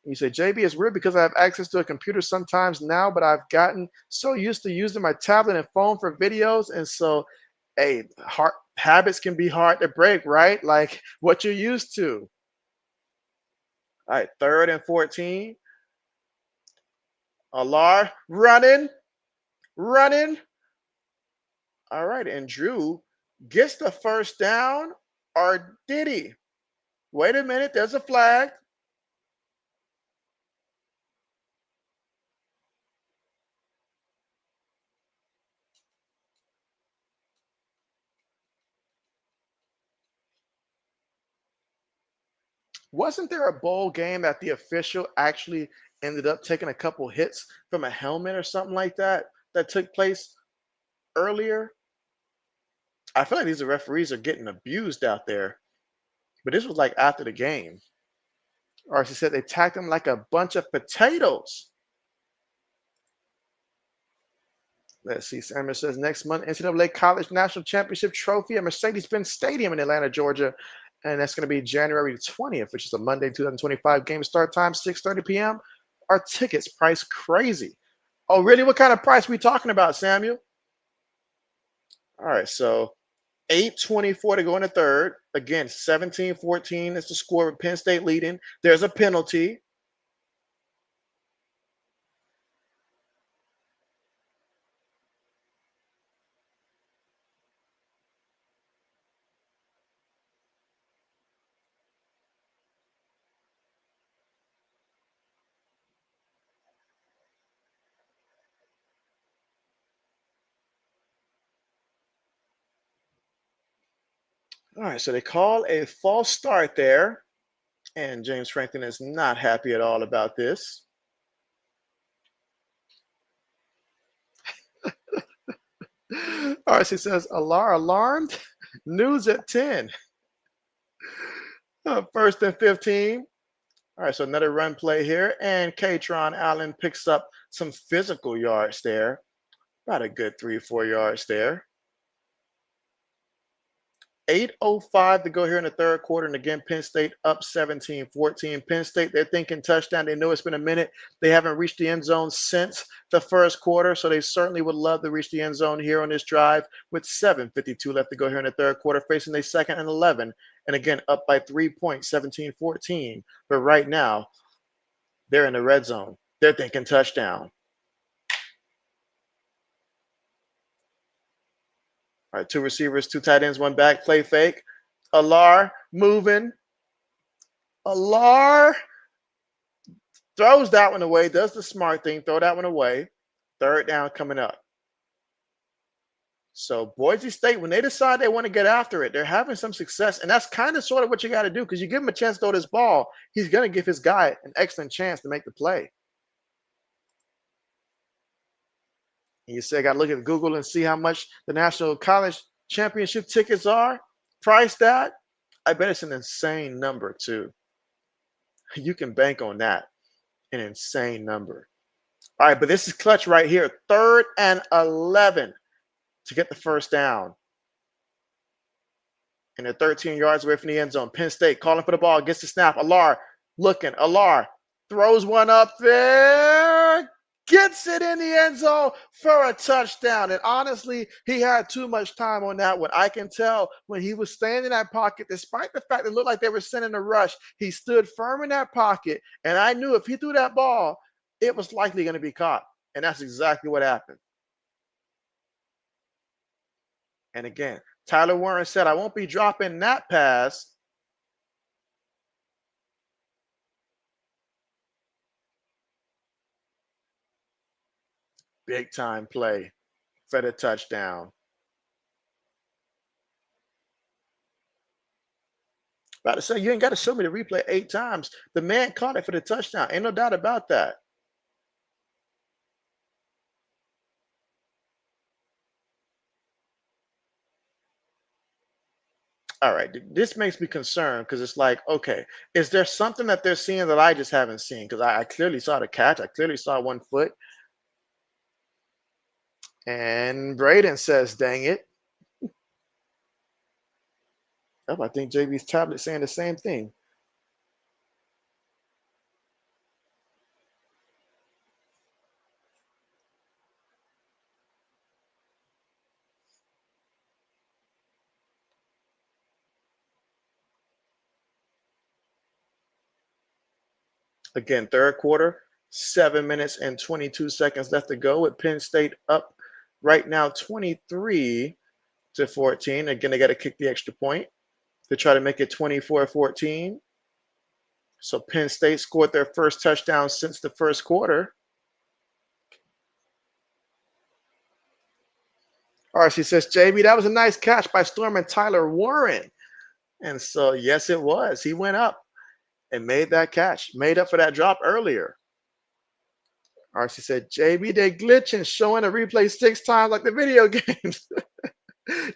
You say, JB, it's weird because I have access to a computer sometimes now, but I've gotten so used to using my tablet and phone for videos. And so, hey, habits can be hard to break, right? Like what you're used to. All right, 3rd and 14. Alar running. All right, and Drew gets the first down, or did he? Wait a minute, there's a flag. Wasn't there a bowl game that the official actually ended up taking a couple hits from a helmet or something like that that took place earlier? I feel like these referees are getting abused out there, but this was like after the game. Or she said they tacked them like a bunch of potatoes. Let's see. Samuel says next month, NCAA College National Championship Trophy at Mercedes-Benz Stadium in Atlanta, Georgia. And that's going to be January 20th, which is a Monday, 2025 game start time, 6:30 p.m. Our tickets priced crazy. Oh, really? What kind of price we talking about, Samuel? All right, so 8:24 to go in the third. Again, 17-14 is the score with Penn State leading. There's a penalty. All right, so they call a false start there. And James Franklin is not happy at all about this. All right, she says, Alar alarmed? News at 10. 1st and 15. All right, so another run play here. And Katron Allen picks up some physical yards there. About a good 3-4 yards there. 8:05 to go here in the third quarter. And again, Penn State up 17-14. Penn State, they're thinking touchdown. They know it's been a minute. They haven't reached the end zone since the first quarter. So they certainly would love to reach the end zone here on this drive with 7:52 left to go here in the third quarter, facing a 2nd and 11. And again, up by 3 points, 17-14. But right now, they're in the red zone. They're thinking touchdown. All right, 2 receivers, 2 tight ends, 1 back, play fake. Alar moving. Alar throws that one away, does the smart thing, throw that one away. Third down coming up. So Boise State, when they decide they want to get after it, they're having some success. And that's kind of sort of what you got to do, because you give him a chance to throw this ball, he's going to give his guy an excellent chance to make the play. And you say, I got to look at Google and see how much the National College Championship tickets are. Price that. I bet it's an insane number, too. You can bank on that. An insane number. All right, but this is clutch right here. 3rd and 11 to get the first down. And they're 13 yards away from the end zone. Penn State calling for the ball, gets the snap. Alar looking. Alar throws one up there, gets it in the end zone for a touchdown. And honestly, he had too much time on that one. I can tell when he was staying in that pocket, despite the fact it looked like they were sending a rush, he stood firm in that pocket. And I knew if he threw that ball, it was likely going to be caught. And that's exactly what happened. And again, Tyler Warren said, I won't be dropping that pass. Big time play for the touchdown. About to say, you ain't got to show me the replay 8 times. The man caught it for the touchdown. Ain't no doubt about that. All right, this makes me concerned because it's like, okay, is there something that they're seeing that I just haven't seen? Because I clearly saw the catch. I clearly saw 1 foot. And Braden says, dang it. Oh, I think JB's tablet saying the same thing. Again, third quarter, 7 minutes and 22 seconds left to go with Penn State up right now 23-14. Again, they got to kick the extra point to try to make it 24-14. So Penn State scored their first touchdown since the first quarter. All right, she says, JB, that was a nice catch by Storm and Tyler Warren. And so, yes, it was. He went up and made that catch, made up for that drop earlier. RC said, JB, they glitching, showing a replay 6 times like the video games.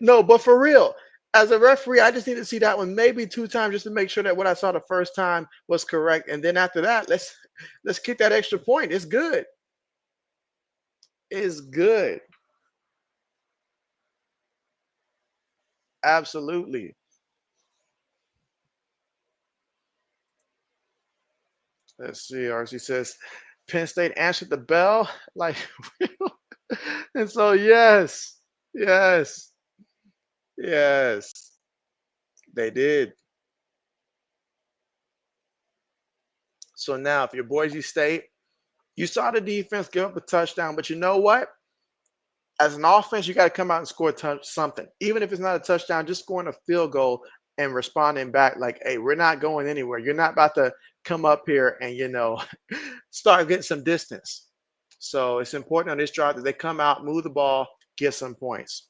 No, but for real, as a referee, I just need to see that one maybe 2 times just to make sure that what I saw the first time was correct. And then after that, let's kick that extra point. It's good. It's good. Absolutely. Let's see. RC says, Penn State answered the bell. Like, and so, yes, yes, yes, they did. So now, if you're Boise State, you saw the defense give up a touchdown, but you know what? As an offense, you got to come out and score something. Even if it's not a touchdown, just scoring a field goal and responding back like, hey, we're not going anywhere. You're not about to come up here and, start getting some distance. So it's important on this drive that they come out, move the ball, get some points.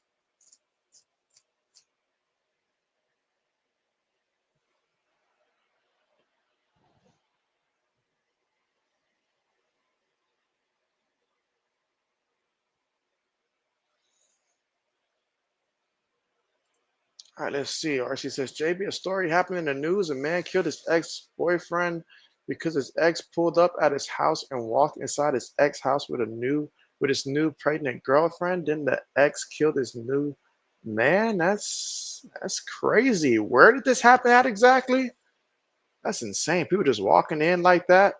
All right, let's see. RC says, JB, a story happened in the news. A man killed his ex-boyfriend because his ex pulled up at his house and walked inside his ex house with his new pregnant girlfriend. Then the ex killed his new man. That's crazy. Where did this happen at exactly? That's insane. People just walking in like that.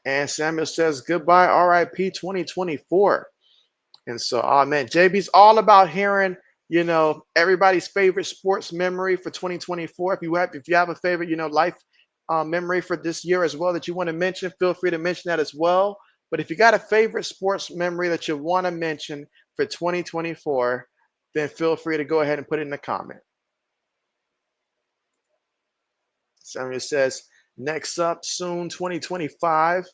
And Samuel says, goodbye, RIP 2024. And so, oh man, JB's all about hearing, everybody's favorite sports memory for 2024. If you have a favorite, life memory for this year as well that you want to mention, feel free to mention that as well. But if you got a favorite sports memory that you want to mention for 2024, then feel free to go ahead and put it in the comment. Samuel says, next up soon, 2025.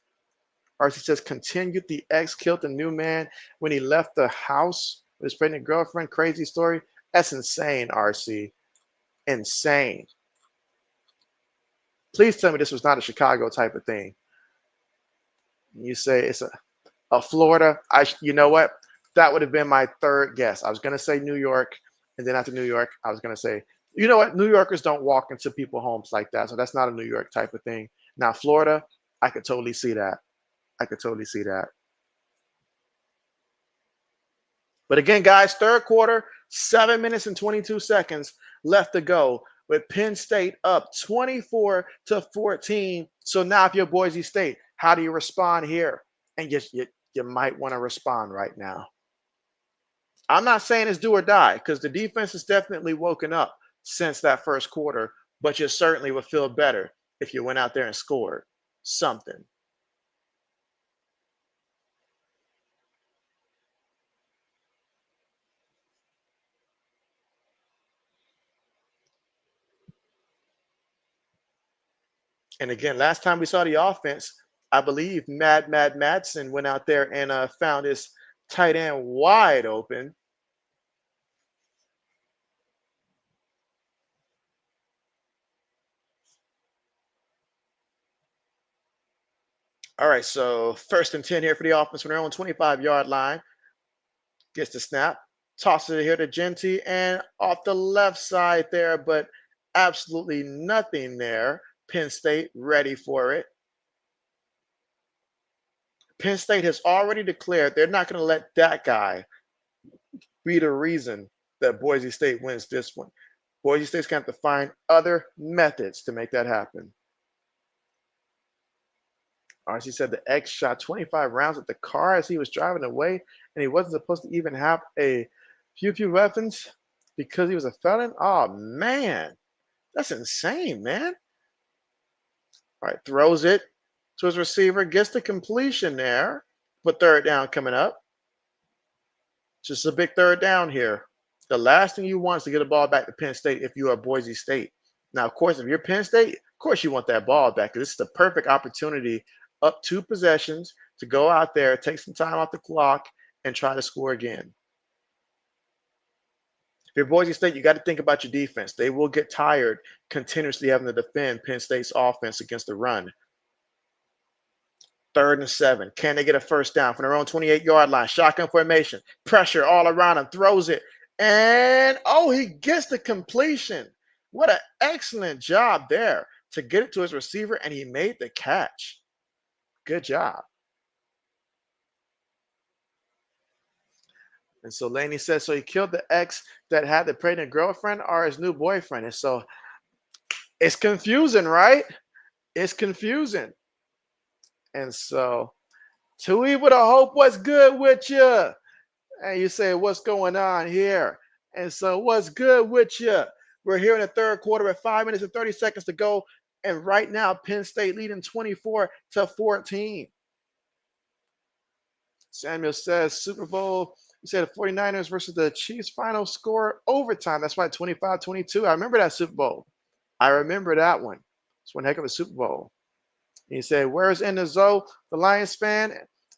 RC says, continued. The ex killed the new man when he left the house with his pregnant girlfriend. Crazy story. That's insane, RC. Insane. Please tell me this was not a Chicago type of thing. You say it's a Florida. You know what? That would have been my third guess. I was going to say New York. And then after New York, I was going to say, you know what? New Yorkers don't walk into people's homes like that. So that's not a New York type of thing. Now, Florida, I could totally see that. I could totally see that. But again, guys, third quarter, 7 minutes and 22 seconds left to go with Penn State up 24-14. So now if you're Boise State, how do you respond here? And you might want to respond right now. I'm not saying it's do or die because the defense has definitely woken up since that first quarter, but you certainly would feel better if you went out there and scored something. And again, last time we saw the offense, I believe Mad Madsen went out there and found his tight end wide open. All right, so first and 10 here for the offense from their own 25-yard line. Gets the snap, tosses it here to Genty, and off the left side there, but absolutely nothing there. Penn State ready for it. Penn State has already declared they're not going to let that guy be the reason that Boise State wins this one. Boise State's going to have to find other methods to make that happen. RC said the X shot 25 rounds at the car as he was driving away, and he wasn't supposed to even have a few weapons because he was a felon. Oh man, that's insane, man. All right, throws it to his receiver, gets the completion there, but third down coming up. Just a big third down here. The last thing you want is to get a ball back to Penn State if you are Boise State. Now, of course, if you're Penn State, of course you want that ball back because this is the perfect opportunity up 2 possessions to go out there, take some time off the clock, and try to score again. If you're Boise State, you got to think about your defense. They will get tired continuously having to defend Penn State's offense against the run. Third and 7. Can they get a first down from their own 28-yard line? Shotgun formation. Pressure all around him. Throws it. And, oh, he gets the completion. What an excellent job there to get it to his receiver, and he made the catch. Good job. And so Laney says, so he killed the ex that had the pregnant girlfriend or his new boyfriend. And so it's confusing, right? It's confusing. And so, too evil to hope, what's good with you? And you say, what's going on here? And so, what's good with you? We're here in the third quarter with 5 minutes and 30 seconds to go. And right now, Penn State leading 24-14. Samuel says, Super Bowl, he said the 49ers versus the Chiefs final score overtime. That's why 25-22. I remember that Super Bowl. I remember that one. It's one heck of a Super Bowl. He said, where's in the Zoe, the Lions fan?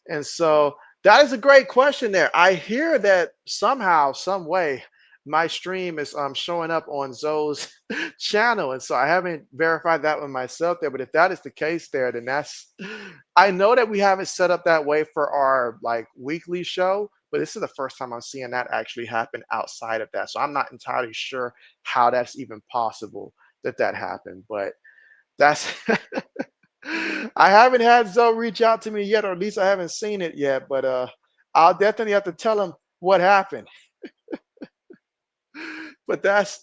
And so that is a great question there. I hear that somehow, some way, my stream is showing up on Zoe's channel. And so I haven't verified that one myself there. But if that is the case there, then I know that we have it set up that way for our like weekly show, but this is the first time I'm seeing that actually happen outside of that. So I'm not entirely sure how that's even possible that happened. But that's I haven't had Zoe reach out to me yet, or at least I haven't seen it yet. But I'll definitely have to tell him what happened. But that's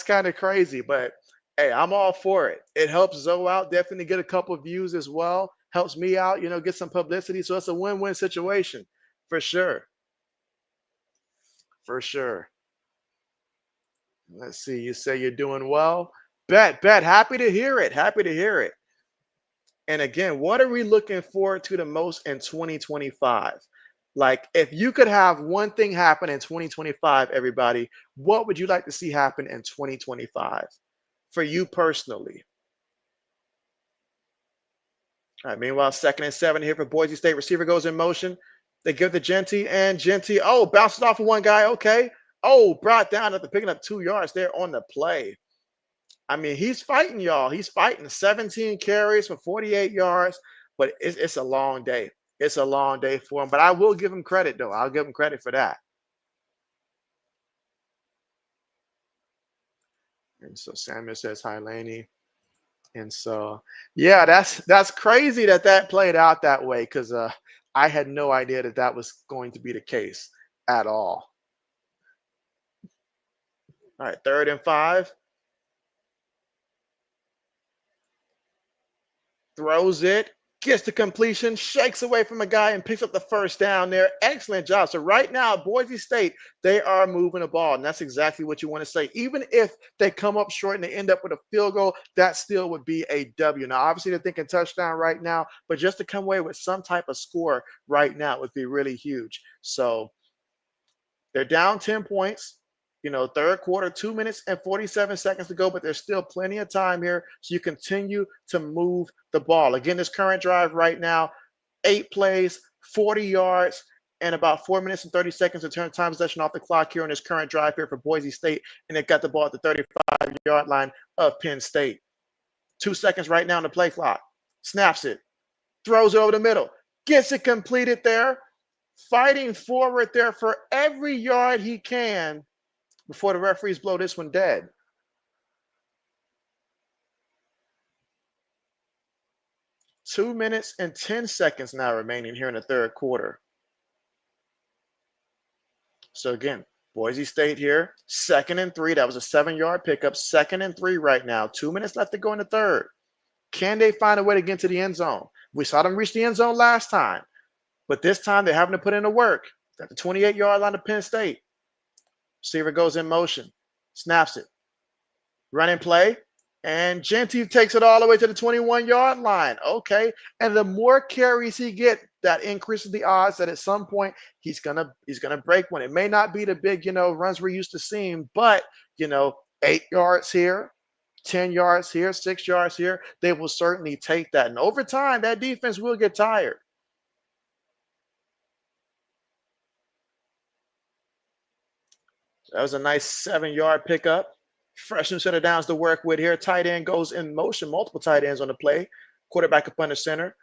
kind of crazy. But hey, I'm all for it. It helps Zoe out, definitely get a couple of views as well. Helps me out, get some publicity. So it's a win-win situation for sure. For sure. Let's see. You say you're doing well. Bet. Happy to hear it. Happy to hear it. And again, what are we looking forward to the most in 2025? Like, if you could have one thing happen in 2025, everybody, what would you like to see happen in 2025 for you personally? All right, meanwhile, second and 7 here for Boise State. Receiver goes in motion. They give the Genty, and Genty, oh, bounces off of one guy. Okay. Oh, brought down after picking up 2 yards there on the play. I mean, he's fighting, y'all. He's fighting 17 carries for 48 yards, but it's a long day. It's a long day for him. But I will give him credit, though. I'll give him credit for that. And so Samuel says, hi, Laney. And so, yeah, that's crazy that that played out that way because I had no idea that that was going to be the case at all. All right, 3rd and 5, throws it, gets the completion, shakes away from a guy, and picks up the first down there. Excellent job. So right now, Boise State, they are moving the ball, and that's exactly what you want to say. Even if they come up short and they end up with a field goal, that still would be a W. Now, obviously, they're thinking touchdown right now, but just to come away with some type of score right now would be really huge. So they're down 10 points. 3rd quarter, 2 minutes and 47 seconds to go, but there's still plenty of time here. So you continue to move the ball. Again, this current drive right now, 8 plays, 40 yards, and about 4 minutes and 30 seconds to turn time possession off the clock here on this current drive here for Boise State. And they've got the ball at the 35-yard line of Penn State. 2 seconds right now on the play clock. Snaps it, throws it over the middle, gets it completed there, fighting forward there for every yard he can before the referees blow this one dead. 2 minutes and 10 seconds now remaining here in the 3rd quarter. So again, Boise State here, 2nd and 3. That was a 7-yard pickup. 2nd and 3 right now. 2 minutes left to go in the third. Can they find a way to get into the end zone? We saw them reach the end zone last time, but this time they're having to put in the work. At the 28-yard line of Penn State. Receiver goes in motion, snaps it, running play, and Genty takes it all the way to the 21-yard line. Okay, and the more carries he gets, that increases the odds that at some point he's gonna break one. It may not be the big runs we're used to seeing, but 8 yards here, 10 yards here, 6 yards here, they will certainly take that. And over time, that defense will get tired. That was a nice 7-yard pickup. Fresh new set of downs to work with here. Tight end goes in motion. Multiple tight ends on the play. Quarterback up under center.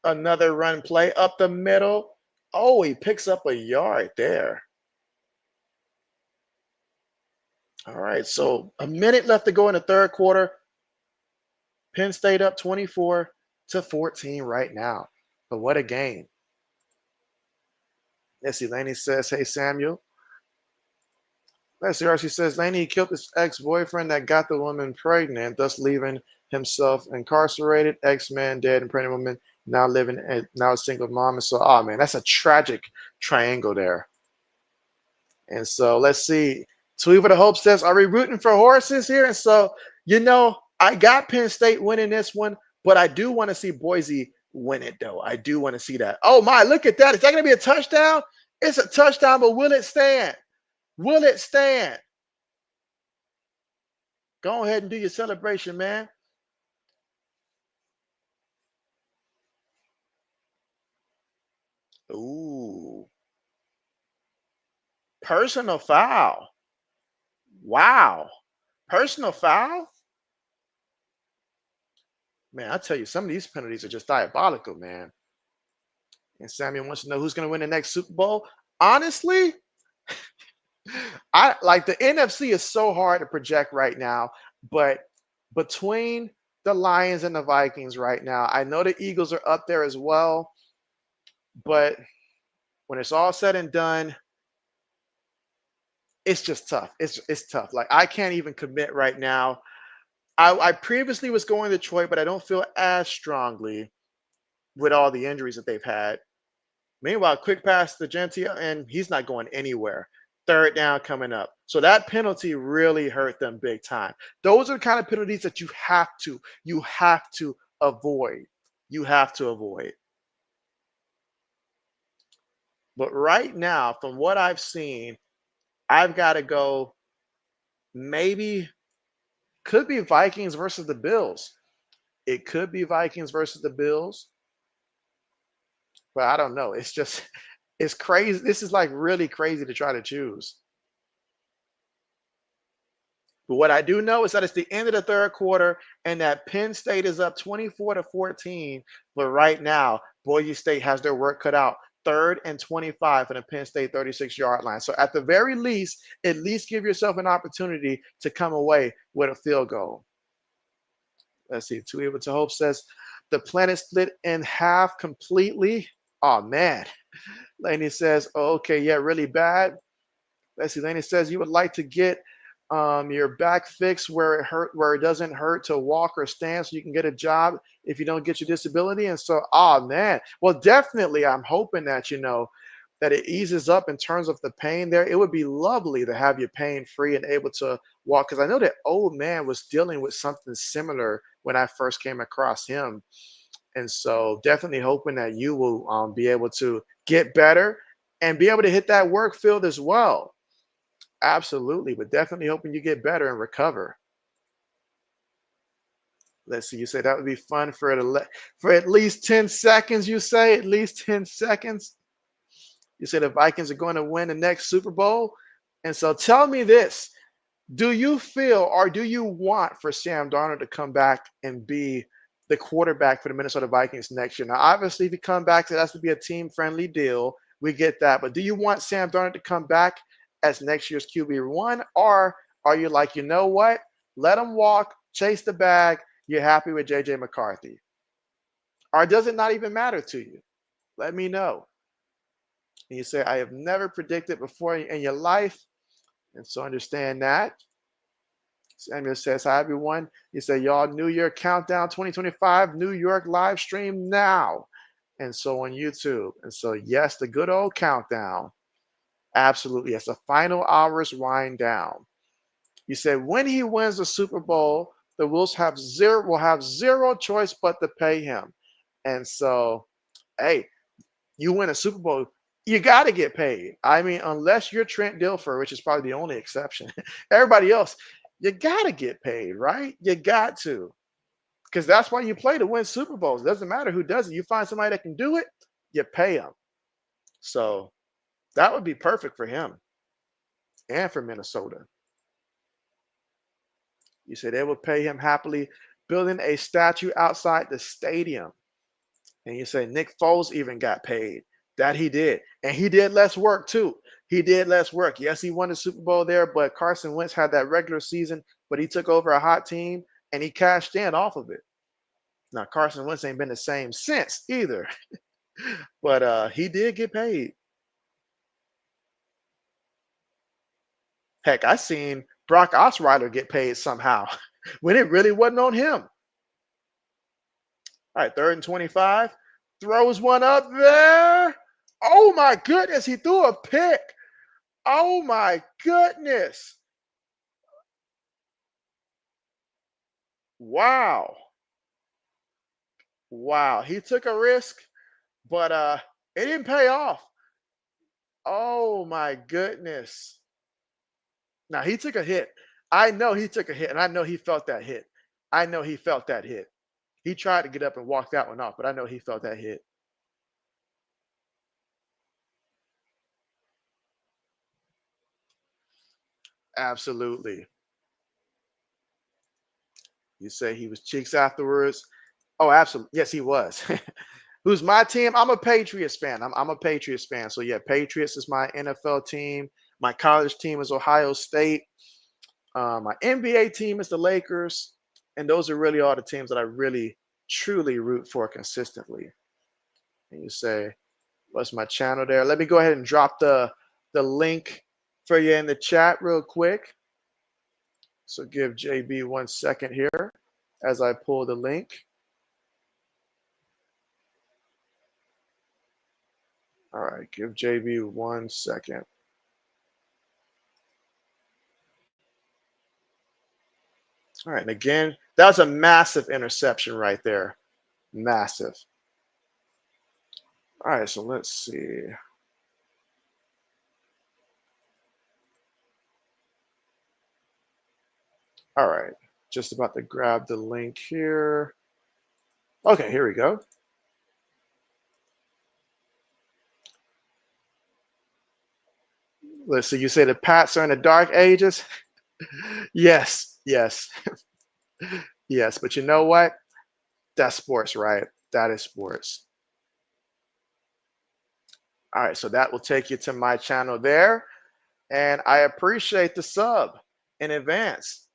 Another run play up the middle. Oh, he picks up a yard there. All right, so a minute left to go in the 3rd quarter. Penn State up 24-14 right now. But what a game. Let's see, Laney says, hey, Samuel. Let's see, RC says, Laney killed his ex-boyfriend that got the woman pregnant, thus leaving himself incarcerated. Ex-man dead and pregnant woman now living and now a single mom. And so, oh man, that's a tragic triangle there. And so let's see. Tweet for the Hope says, are we rooting for horses here? And so, I got Penn State winning this one, but I do want to see Boise win it, though. I do want to see that. Oh my, look at that. Is that going to be a touchdown? It's a touchdown, but will it stand? Will it stand? Go ahead and do your celebration, man. Ooh. Personal foul. Wow. Personal foul? Man, I tell you, some of these penalties are just diabolical, man. And Samuel wants to know who's going to win the next Super Bowl. Honestly, I like the NFC is so hard to project right now, but between the Lions and the Vikings right now, I know the Eagles are up there as well, but when it's all said and done, it's just tough. It's tough. Like I can't even commit right now. I previously was going to Detroit, but I don't feel as strongly with all the injuries that they've had. Meanwhile, quick pass to Gentia, and he's not going anywhere. 3rd down coming up. So that penalty really hurt them big time. Those are the kind of penalties that you have to avoid. You have to avoid. But right now, from what I've seen, I've got to go maybe could be Vikings versus the Bills. It could be Vikings versus the Bills, but I don't know. It's just it's crazy. This is like really crazy to try to choose. But what I do know is that it's the end of the 3rd quarter and that Penn State is up 24-14. But right now, Boise State has their work cut out. 3rd and 25 from the Penn State 36-yard line. So at the very least, at least give yourself an opportunity to come away with a field goal. Let's see. Too Able to Hope says the planet split in half completely. Oh man. Laney says, oh, okay, yeah, really bad. Let's see. Laney says you would like to get your back fixed where it doesn't hurt to walk or stand, so you can get a job if you don't get your disability. And so, oh man, well, definitely, I'm hoping that that it eases up in terms of the pain there. It would be lovely to have you pain free and able to walk, because I know that old man was dealing with something similar when I first came across him. And so, definitely hoping that you will be able to get better and be able to hit that work field as well. Absolutely, but definitely hoping you get better and recover. Let's see. You say that would be fun for at least 10 seconds. You say at least 10 seconds. You say the Vikings are going to win the next Super Bowl. And so tell me this. Do you feel or do you want for Sam Darnold to come back and be the quarterback for the Minnesota Vikings next year? Now, obviously, if he come back, it has to be a team-friendly deal. We get that. But do you want Sam Darnold to come back as next year's QB1? Or are you like, you know what? Let him walk, chase the bag. You're happy with J.J. McCarthy? Or does it not even matter to you? Let me know. And you say, I have never predicted before in your life. And so understand that. Samuel says, hi, everyone. You say, y'all, New Year countdown 2025, New York live stream now. And so on YouTube. And so, yes, the good old countdown. Absolutely. Yes, the final hours wind down. You say, when he wins the Super Bowl, the Wolves will have zero choice but to pay him. And so, hey, you win a Super Bowl, you got to get paid. I mean, unless you're Trent Dilfer, which is probably the only exception. Everybody else, you got to get paid, right? You got to, because that's why you play to win Super Bowls. It doesn't matter who does it. You find somebody that can do it, you pay them. So that would be perfect for him and for Minnesota. You say they would pay him happily, building a statue outside the stadium. And you say Nick Foles even got paid. That he did. And he did less work too. He did less work. Yes, he won the Super Bowl there, but Carson Wentz had that regular season, but he took over a hot team and he cashed in off of it. Now, Carson Wentz ain't been the same since either, but he did get paid. Heck, I seen Brock Osweiler get paid somehow when it really wasn't on him. All right, 3rd and 25. Throws one up there. Oh my goodness, he threw a pick. Oh my goodness. Wow. Wow. He took a risk, but it didn't pay off. Oh my goodness. Now he took a hit. I know he took a hit, and I know he felt that hit. I know he felt that hit. He tried to get up and walk that one off, but I know he felt that hit. Absolutely. You say he was cheeks afterwards. Oh, absolutely. Yes, he was. Who's my team? I'm a Patriots fan. I'm a Patriots fan. So yeah, Patriots is my NFL team. My college team is Ohio State. My NBA team is the Lakers, and those are really all the teams that I really truly root for consistently. And you say, "What's my channel there?" Let me go ahead and drop the link for you in the chat real quick. So give JB 1 second here as I pull the link. All right, give JB 1 second. All right, and again, that was a massive interception right there. Massive. All right, so let's see. All right, just about to grab the link here. Okay, here we go. Let's see, you say the Pats are in the dark ages? Yes, yes, yes. But you know what? That's sports, right? That is sports. All right, so that will take you to my channel there. And I appreciate the sub in advance.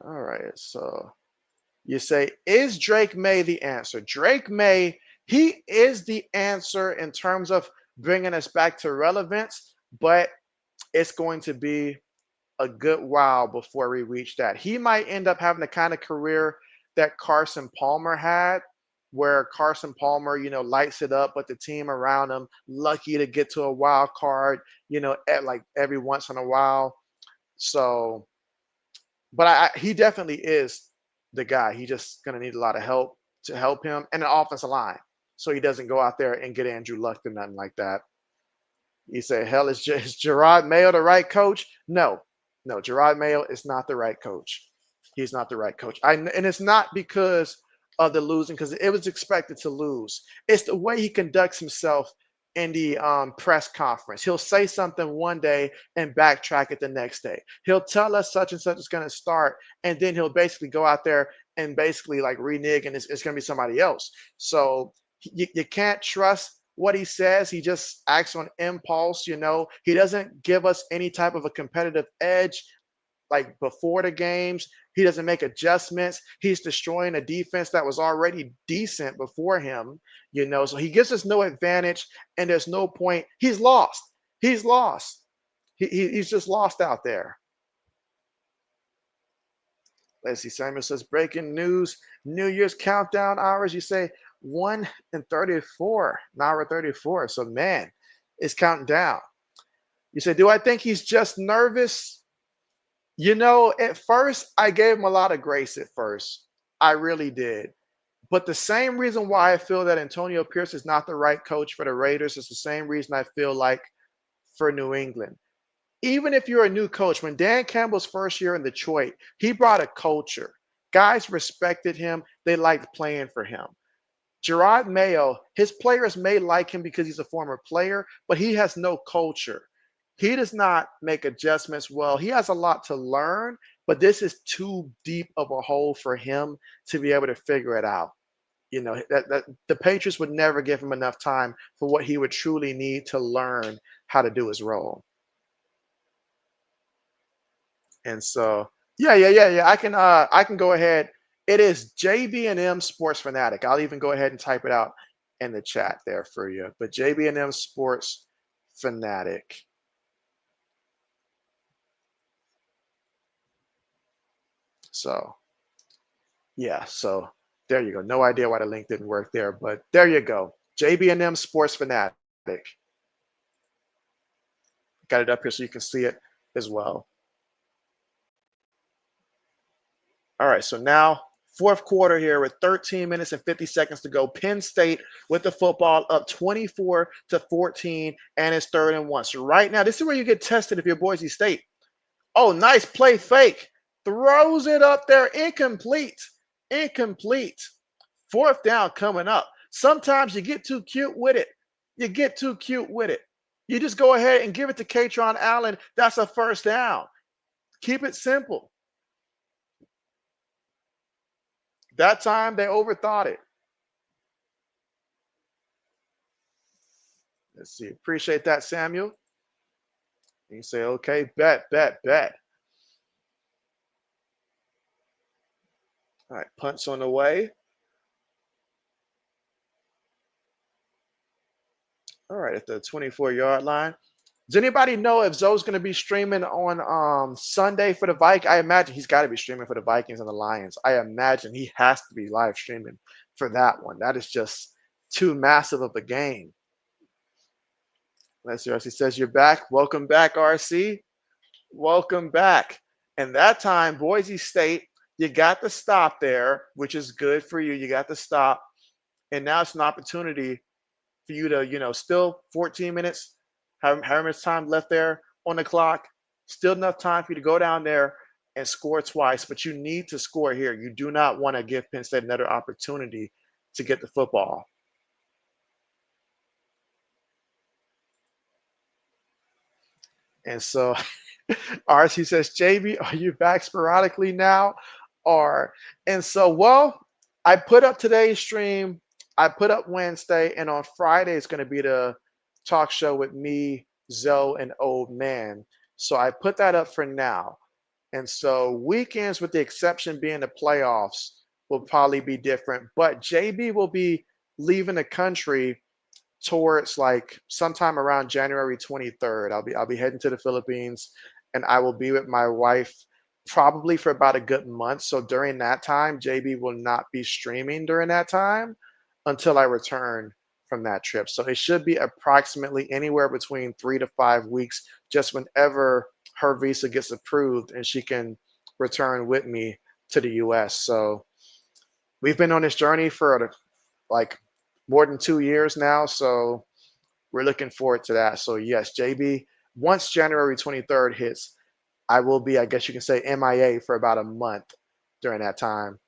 All right. So you say, is Drake May the answer? Drake May, he is the answer in terms of bringing us back to relevance, but it's going to be a good while before we reach that. He might end up having the kind of career that Carson Palmer had, where Carson Palmer, lights it up, but the team around him lucky to get to a wild card, at like every once in a while. So, but he definitely is the guy. He just gonna need a lot of help to help him and an offensive line, so he doesn't go out there and get Andrew Luck or nothing like that. You say, hell, is Gerard Mayo the right coach? No, no, Gerard Mayo is not the right coach. He's not the right coach. And it's not because of the losing, because it was expected to lose. It's the way he conducts himself in the press conference. He'll say something one day and backtrack it the next day. He'll tell us such and such is going to start, and then he'll basically go out there and basically like renege, and it's going to be somebody else. So you can't trust what he says. He just acts on impulse. He doesn't give us any type of a competitive edge like before the games. He doesn't make adjustments. He's destroying a defense that was already decent before him. So he gives us no advantage, and there's no point. He's lost. He's lost. He's just lost out there. Let's see. Samuel says, breaking news, New Year's countdown hours. You say 1 and 34, an hour 34. So, man, it's counting down. You say, do I think he's just nervous? At first, I gave him a lot of grace at first. I really did. But the same reason why I feel that Antonio Pierce is not the right coach for the Raiders is the same reason I feel like for New England. Even if you're a new coach, when Dan Campbell's first year in Detroit, he brought a culture. Guys respected him. They liked playing for him. Gerard Mayo, his players may like him because he's a former player, but he has no culture. He does not make adjustments well. He has a lot to learn, but this is too deep of a hole for him to be able to figure it out. That the Patriots would never give him enough time for what he would truly need to learn how to do his role. And so, yeah. I can go ahead. It is JB&M Sports Fanatic. I'll even go ahead and type it out in the chat there for you. But JB&M Sports Fanatic. So, yeah. So there you go. No idea why the link didn't work there, but there you go. JB&M Sports Fanatic. Got it up here so you can see it as well. All right, so now fourth quarter here with 13 minutes and 50 seconds to go. Penn State with the football up 24-14, and it's 3rd and 1. So right now, this is where you get tested if you're Boise State. Oh, nice play fake. Throws it up there, incomplete. Incomplete. 4th down coming up. Sometimes you get too cute with it. You get too cute with it. You just go ahead and give it to Katron Allen. That's a 1st down. Keep it simple. That time they overthought it. Let's see. Appreciate that, Samuel. You say, okay, bet. All right, punts on the way. All right, at the 24-yard line. Does anybody know if Zoe's going to be streaming on Sunday for the Vikings? I imagine he's got to be streaming for the Vikings and the Lions. I imagine he has to be live streaming for that one. That is just too massive of a game. Let's see. RC says, you're back. Welcome back, RC. Welcome back. And that time, Boise State, you got the stop there, which is good for you. You got the stop. And now it's an opportunity for you to, still 14 minutes, however much time left there on the clock, still enough time for you to go down there and score twice. But you need to score here. You do not want to give Penn State another opportunity to get the football. And so RC says, JB, are you back sporadically now? And so, well, I put up today's stream. I put up Wednesday, and on Friday it's going to be the talk show with me, Zoe, and Old Man. So I put that up for now. And so weekends, with the exception being the playoffs, will probably be different. But JB will be leaving the country towards like sometime around January 23rd. I'll be heading to the Philippines, and I will be with my wife probably for about a good month. So during that time, JB will not be streaming during that time until I return from that trip. So it should be approximately anywhere between 3 to 5 weeks, just whenever her visa gets approved and she can return with me to the US. So we've been on this journey for like more than 2 years now. So we're looking forward to that. So yes, JB, once January 23rd hits, I will be, I guess you can say, MIA for about a month during that time.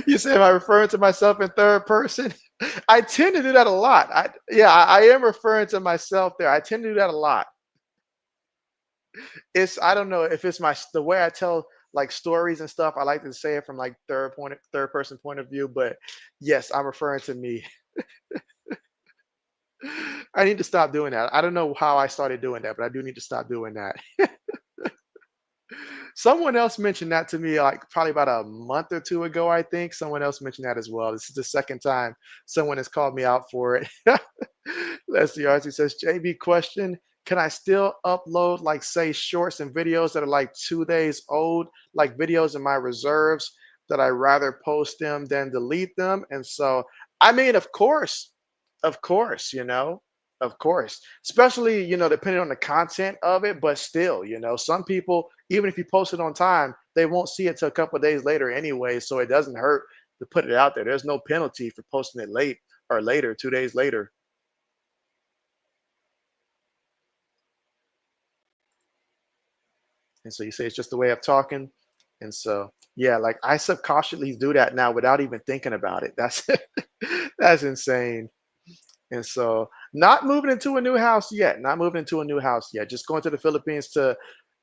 You say, am I referring to myself in third person? I tend to do that a lot. I am referring to myself there. I tend to do that a lot. I don't know if it's the way I tell like stories and stuff. I like to say it from like third person point of view, but yes, I'm referring to me. I need to stop doing that. I don't know how I started doing that, but I do need to stop doing that. Someone else mentioned that to me like probably about a month or two ago, I think. Someone else mentioned that as well. This is the second time someone has called me out for it. Leslie Archie says, JB question, can I still upload like say shorts and videos that are like 2 days old, like videos in my reserves that I rather post them than delete them? And so, I mean, of course, of course, especially, depending on the content of it, but still, some people, even if you post it on time, they won't see it till a couple of days later anyway. So it doesn't hurt to put it out there. There's no penalty for posting it late or later, 2 days later. And so you say it's just a way of talking. And so, yeah, like I subconsciously do that now without even thinking about it. That's that's insane. And so, not moving into a new house yet. Not moving into a new house yet. Just going to the Philippines to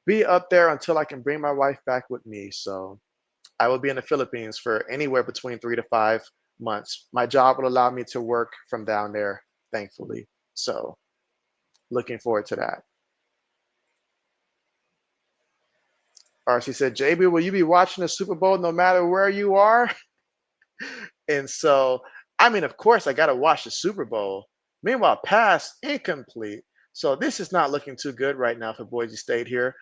be up there until I can bring my wife back with me. So, I will be in the Philippines for anywhere between 3 to 5 months. My job will allow me to work from down there, thankfully. So, looking forward to that. RC said, JB, will you be watching the Super Bowl no matter where you are? And so, I mean, of course, I got to watch the Super Bowl. Meanwhile, pass incomplete. So this is not looking too good right now for Boise State here.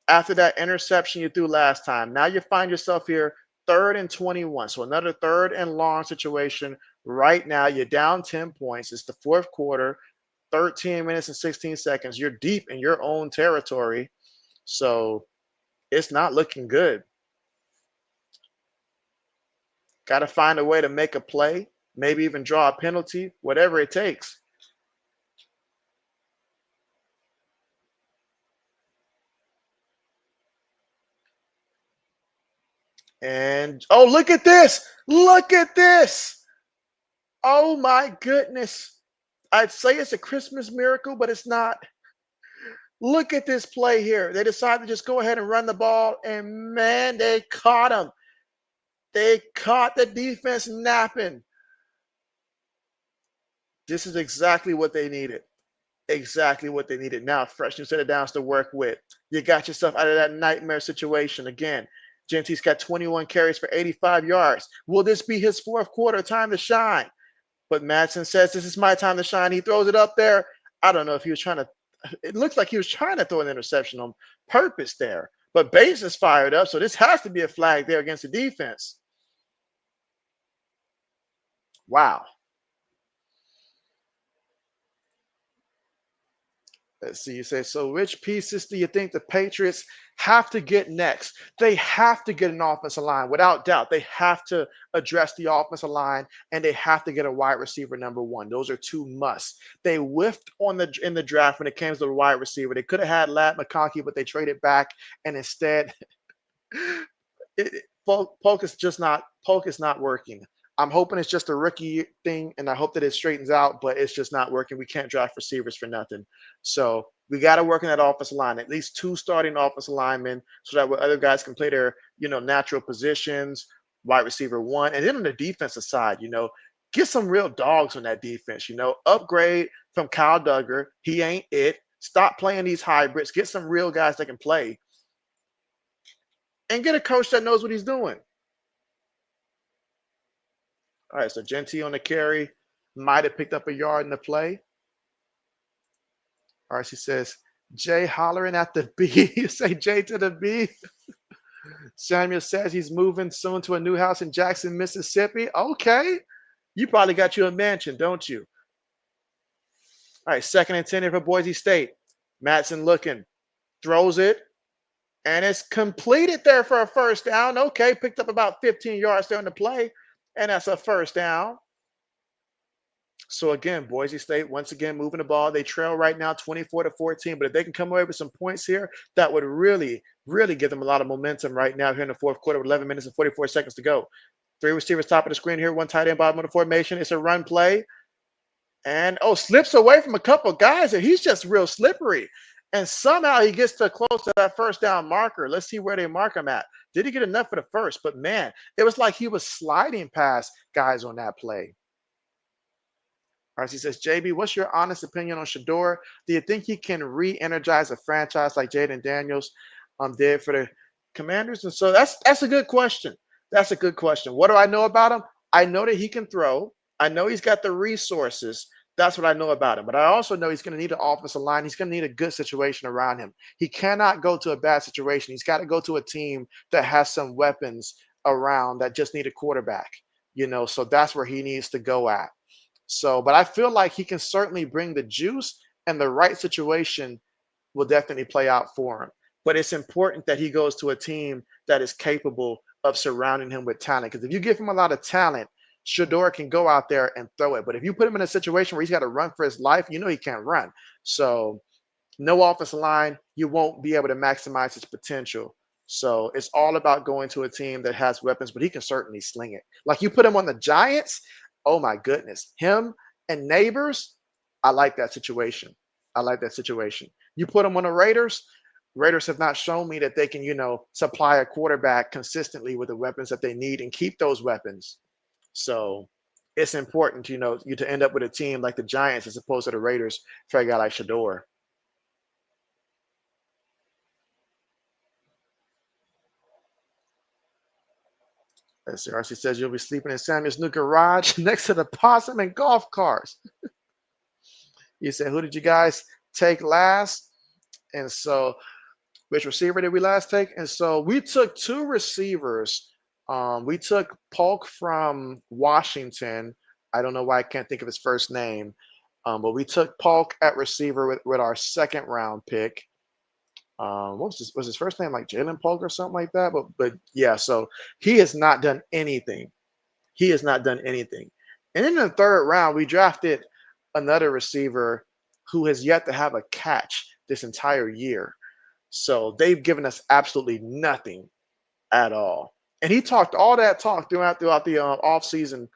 After that interception you threw last time, now you find yourself here 3rd and 21. So another third and long situation. Right now, you're down 10 points. It's the fourth quarter, 13 minutes and 16 seconds. You're deep in your own territory. So it's not looking good. Got to find a way to make a play, maybe even draw a penalty, whatever it takes. And oh, look at this! Look at this! Oh my goodness. I'd say it's a Christmas miracle, but it's not. Look at this play here. They decided to just go ahead and run the ball, and man, they caught him. They caught the defense napping. This is exactly what they needed. Exactly what they needed. Now, fresh new set of downs to work with. You got yourself out of that nightmare situation again. Gentee's got 21 carries for 85 yards. Will this be his fourth quarter time to shine? But Madsen says, this is my time to shine. He throws it up there. I don't know if he was trying to, it looks like he was trying to throw an interception on purpose there. But Bates is fired up, so this has to be a flag there against the defense. Wow. Let's see. You say, so which pieces do you think the Patriots have to get next? They have to get an offensive line, without doubt. They have to address the offensive line, and they have to get a wide receiver number one. Those are two musts. They whiffed in the draft when it came to the wide receiver. They could have had Lat McConkey, but they traded back, and instead, Polk is not working. I'm hoping it's just a rookie thing, and I hope that it straightens out, but it's just not working. We can't draft receivers for nothing. So we got to work on that offensive line, at least two starting offensive linemen, so that way other guys can play their, natural positions, wide receiver one. And then on the defensive side, get some real dogs on that defense, upgrade from Kyle Duggar. He ain't it. Stop playing these hybrids. Get some real guys that can play and get a coach that knows what he's doing. All right, so Gentee on the carry might have picked up a yard in the play. All right, she says, Jay hollering at the B. You say Jay to the B. Samuel says he's moving soon to a new house in Jackson, Mississippi. Okay. You probably got you a mansion, don't you? All right, 2nd and 10 here for Boise State. Matson looking, throws it, and it's completed there for a first down. Okay, picked up about 15 yards there on the play, and that's a first down. So again, Boise State once again moving the ball. They trail right now 24-14, but if they can come away with some points here, that would really, really give them a lot of momentum right now here in the fourth quarter with 11 minutes and 44 seconds to go. 3 receivers top of the screen here, 1 tight end bottom of the formation. It's a run play. And slips away from a couple of guys, and he's just real slippery. And somehow he gets to close to that first down marker. Let's see where they mark him at. Did he get enough for the first? But man, it was like he was sliding past guys on that play. All right, he says, JB, what's your honest opinion on Shador? Do you think he can re-energize a franchise like Jaden Daniels did for the Commanders? And so that's a good question. That's a good question. What do I know about him? I know that he can throw. I know he's got the resources. That's what I know about him. But I also know he's going to need an offensive line. He's going to need a good situation around him. He cannot go to a bad situation. He's got to go to a team that has some weapons around that just need a quarterback. So that's where he needs to go at. So, but I feel like he can certainly bring the juice, and the right situation will definitely play out for him. But it's important that he goes to a team that is capable of surrounding him with talent. Because if you give him a lot of talent, Shador can go out there and throw it. But if you put him in a situation where he's got to run for his life, he can't run. So no offensive line, you won't be able to maximize his potential. So it's all about going to a team that has weapons, but he can certainly sling it. Like you put him on the Giants, oh my goodness. Him and Neighbors, I like that situation. I like that situation. You put him on the Raiders, Raiders have not shown me that they can, supply a quarterback consistently with the weapons that they need and keep those weapons. So it's important, you to end up with a team like the Giants as opposed to the Raiders for a guy like Shador. Let's see. RC says you'll be sleeping in Samuel's new garage next to the possum and golf cars. You said, who did you guys take last? And so, which receiver did we last take? And so we took 2 receivers. We took Polk from Washington. I don't know why I can't think of his first name. But we took Polk at receiver with our 2nd round pick. What was his first name, like Jalen Polk or something like that? But yeah, so he has not done anything. He has not done anything. And in the 3rd round, we drafted another receiver who has yet to have a catch this entire year. So they've given us absolutely nothing at all. And he talked all that talk throughout the offseason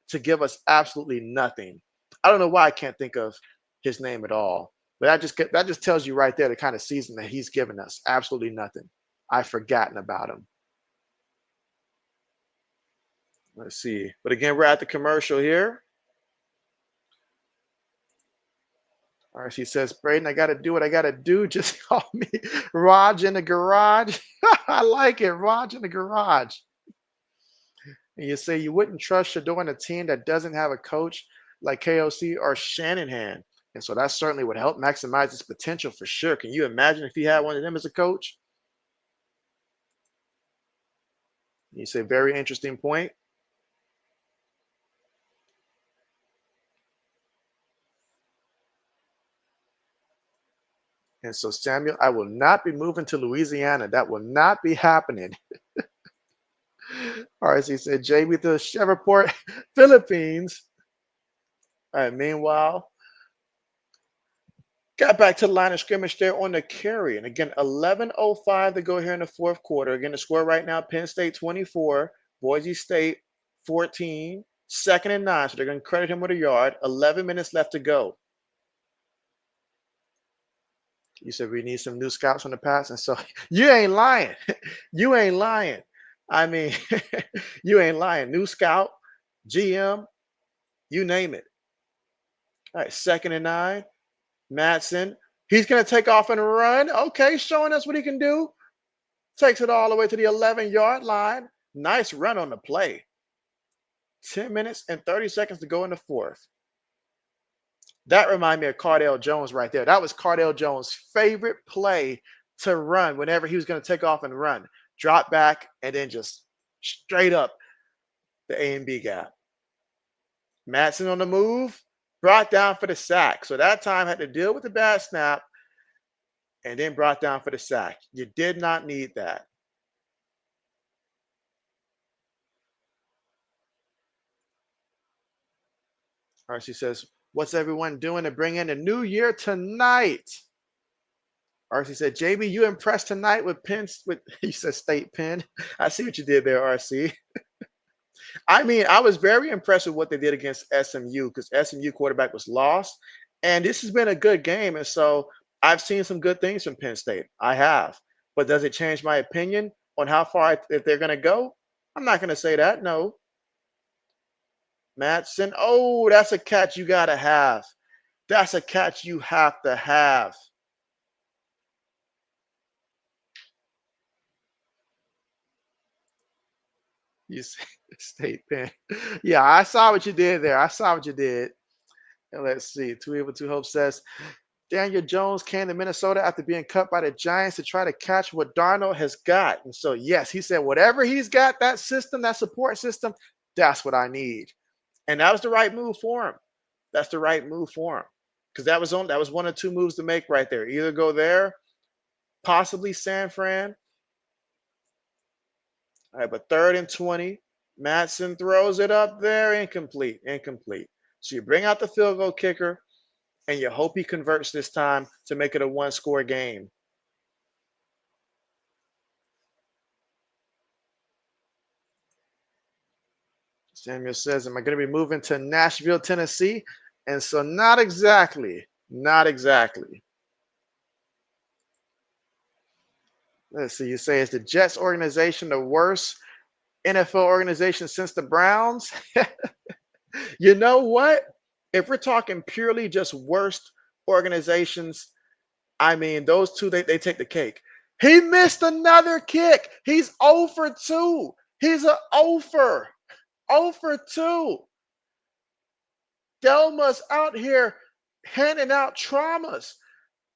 to give us absolutely nothing. I don't know why I can't think of his name at all. But that just tells you right there the kind of season that he's given us. Absolutely nothing. I've forgotten about him. Let's see. But again, we're at the commercial here. All right, she says, Braden, I got to do what I got to do. Just call me Raj in the garage. I like it, Raj in the garage. And you say you wouldn't trust Shador in a team that doesn't have a coach like KOC or Shanahan. And so that certainly would help maximize his potential for sure. Can you imagine if he had one of them as a coach? You say, very interesting point. And so, Samuel, I will not be moving to Louisiana. That will not be happening. All right, so he said, Jay with the Shreveport, Philippines. All right, meanwhile, got back to the line of scrimmage there on the carry. And again, 11:05 to go here in the fourth quarter. Again, the score right now, Penn State 24, Boise State 14, 2nd and 9. So they're going to credit him with a yard. 11 minutes left to go. You said we need some new scouts on the pass. And so you ain't lying. You ain't lying. I mean, you ain't lying. New scout, GM, you name it. All right, 2nd and 9. Madsen He's going to take off and run. Okay, showing us what he can do. Takes it all the way to the 11-yard line. Nice run on the play. 10 minutes and 30 seconds to go in the fourth. That reminded me of Cardale Jones right there. That was Cardale Jones' favorite play to run whenever he was going to take off and run. Drop back and then just straight up the A and B gap. Madsen on the move, brought down for the sack. So that time had to deal with the bad snap and then brought down for the sack. You did not need that. RC says, what's everyone doing to bring in the new year tonight? RC said, JB, you impressed tonight with he said State Penn. I see what you did there, RC. I mean, I was very impressed with what they did against SMU because SMU quarterback was lost. And this has been a good game. And so I've seen some good things from Penn State. I have. But does it change my opinion on how far if they're going to go? I'm not going to say that. No. Madsen. Oh, that's a catch you got to have. That's a catch you have to have. You say State Penn. Yeah, I saw what you did there. I saw what you did. And let's see. Two Evil Two Hope says Daniel Jones came to Minnesota after being cut by the Giants to try to catch what Darnold has got. And so, yes, he said, whatever he's got, that system, that support system, that's what I need. And that was the right move for him. That's the right move for him. Because that was one or two moves to make right there. Either go there, possibly San Fran. All right, but 3rd and 20. Madsen throws it up there. Incomplete. Incomplete. So you bring out the field goal kicker, and you hope he converts this time to make it a one-score game. Samuel says, am I going to be moving to Nashville, Tennessee? And so not exactly. Not exactly. Let's see. You say, is the Jets organization the worst NFL organization since the Browns? You know what? If we're talking purely just worst organizations, I mean, those two, they take the cake. He missed another kick. He's 0 for 2. He's a 0 for 2. Delma's out here handing out traumas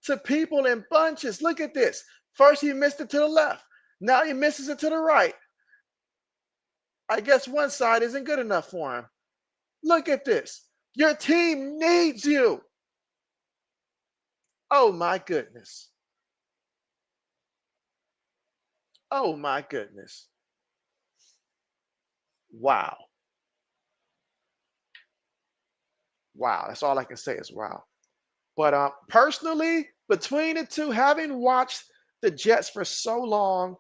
to people in bunches. Look at this. First, he missed it to the left. Now he misses it to the right. I guess one side isn't good enough for him. Look at this. Your team needs you. Oh, my goodness. Oh, my goodness. Wow. Wow. That's all I can say is wow. But personally, between the two, having watched the Jets for so long,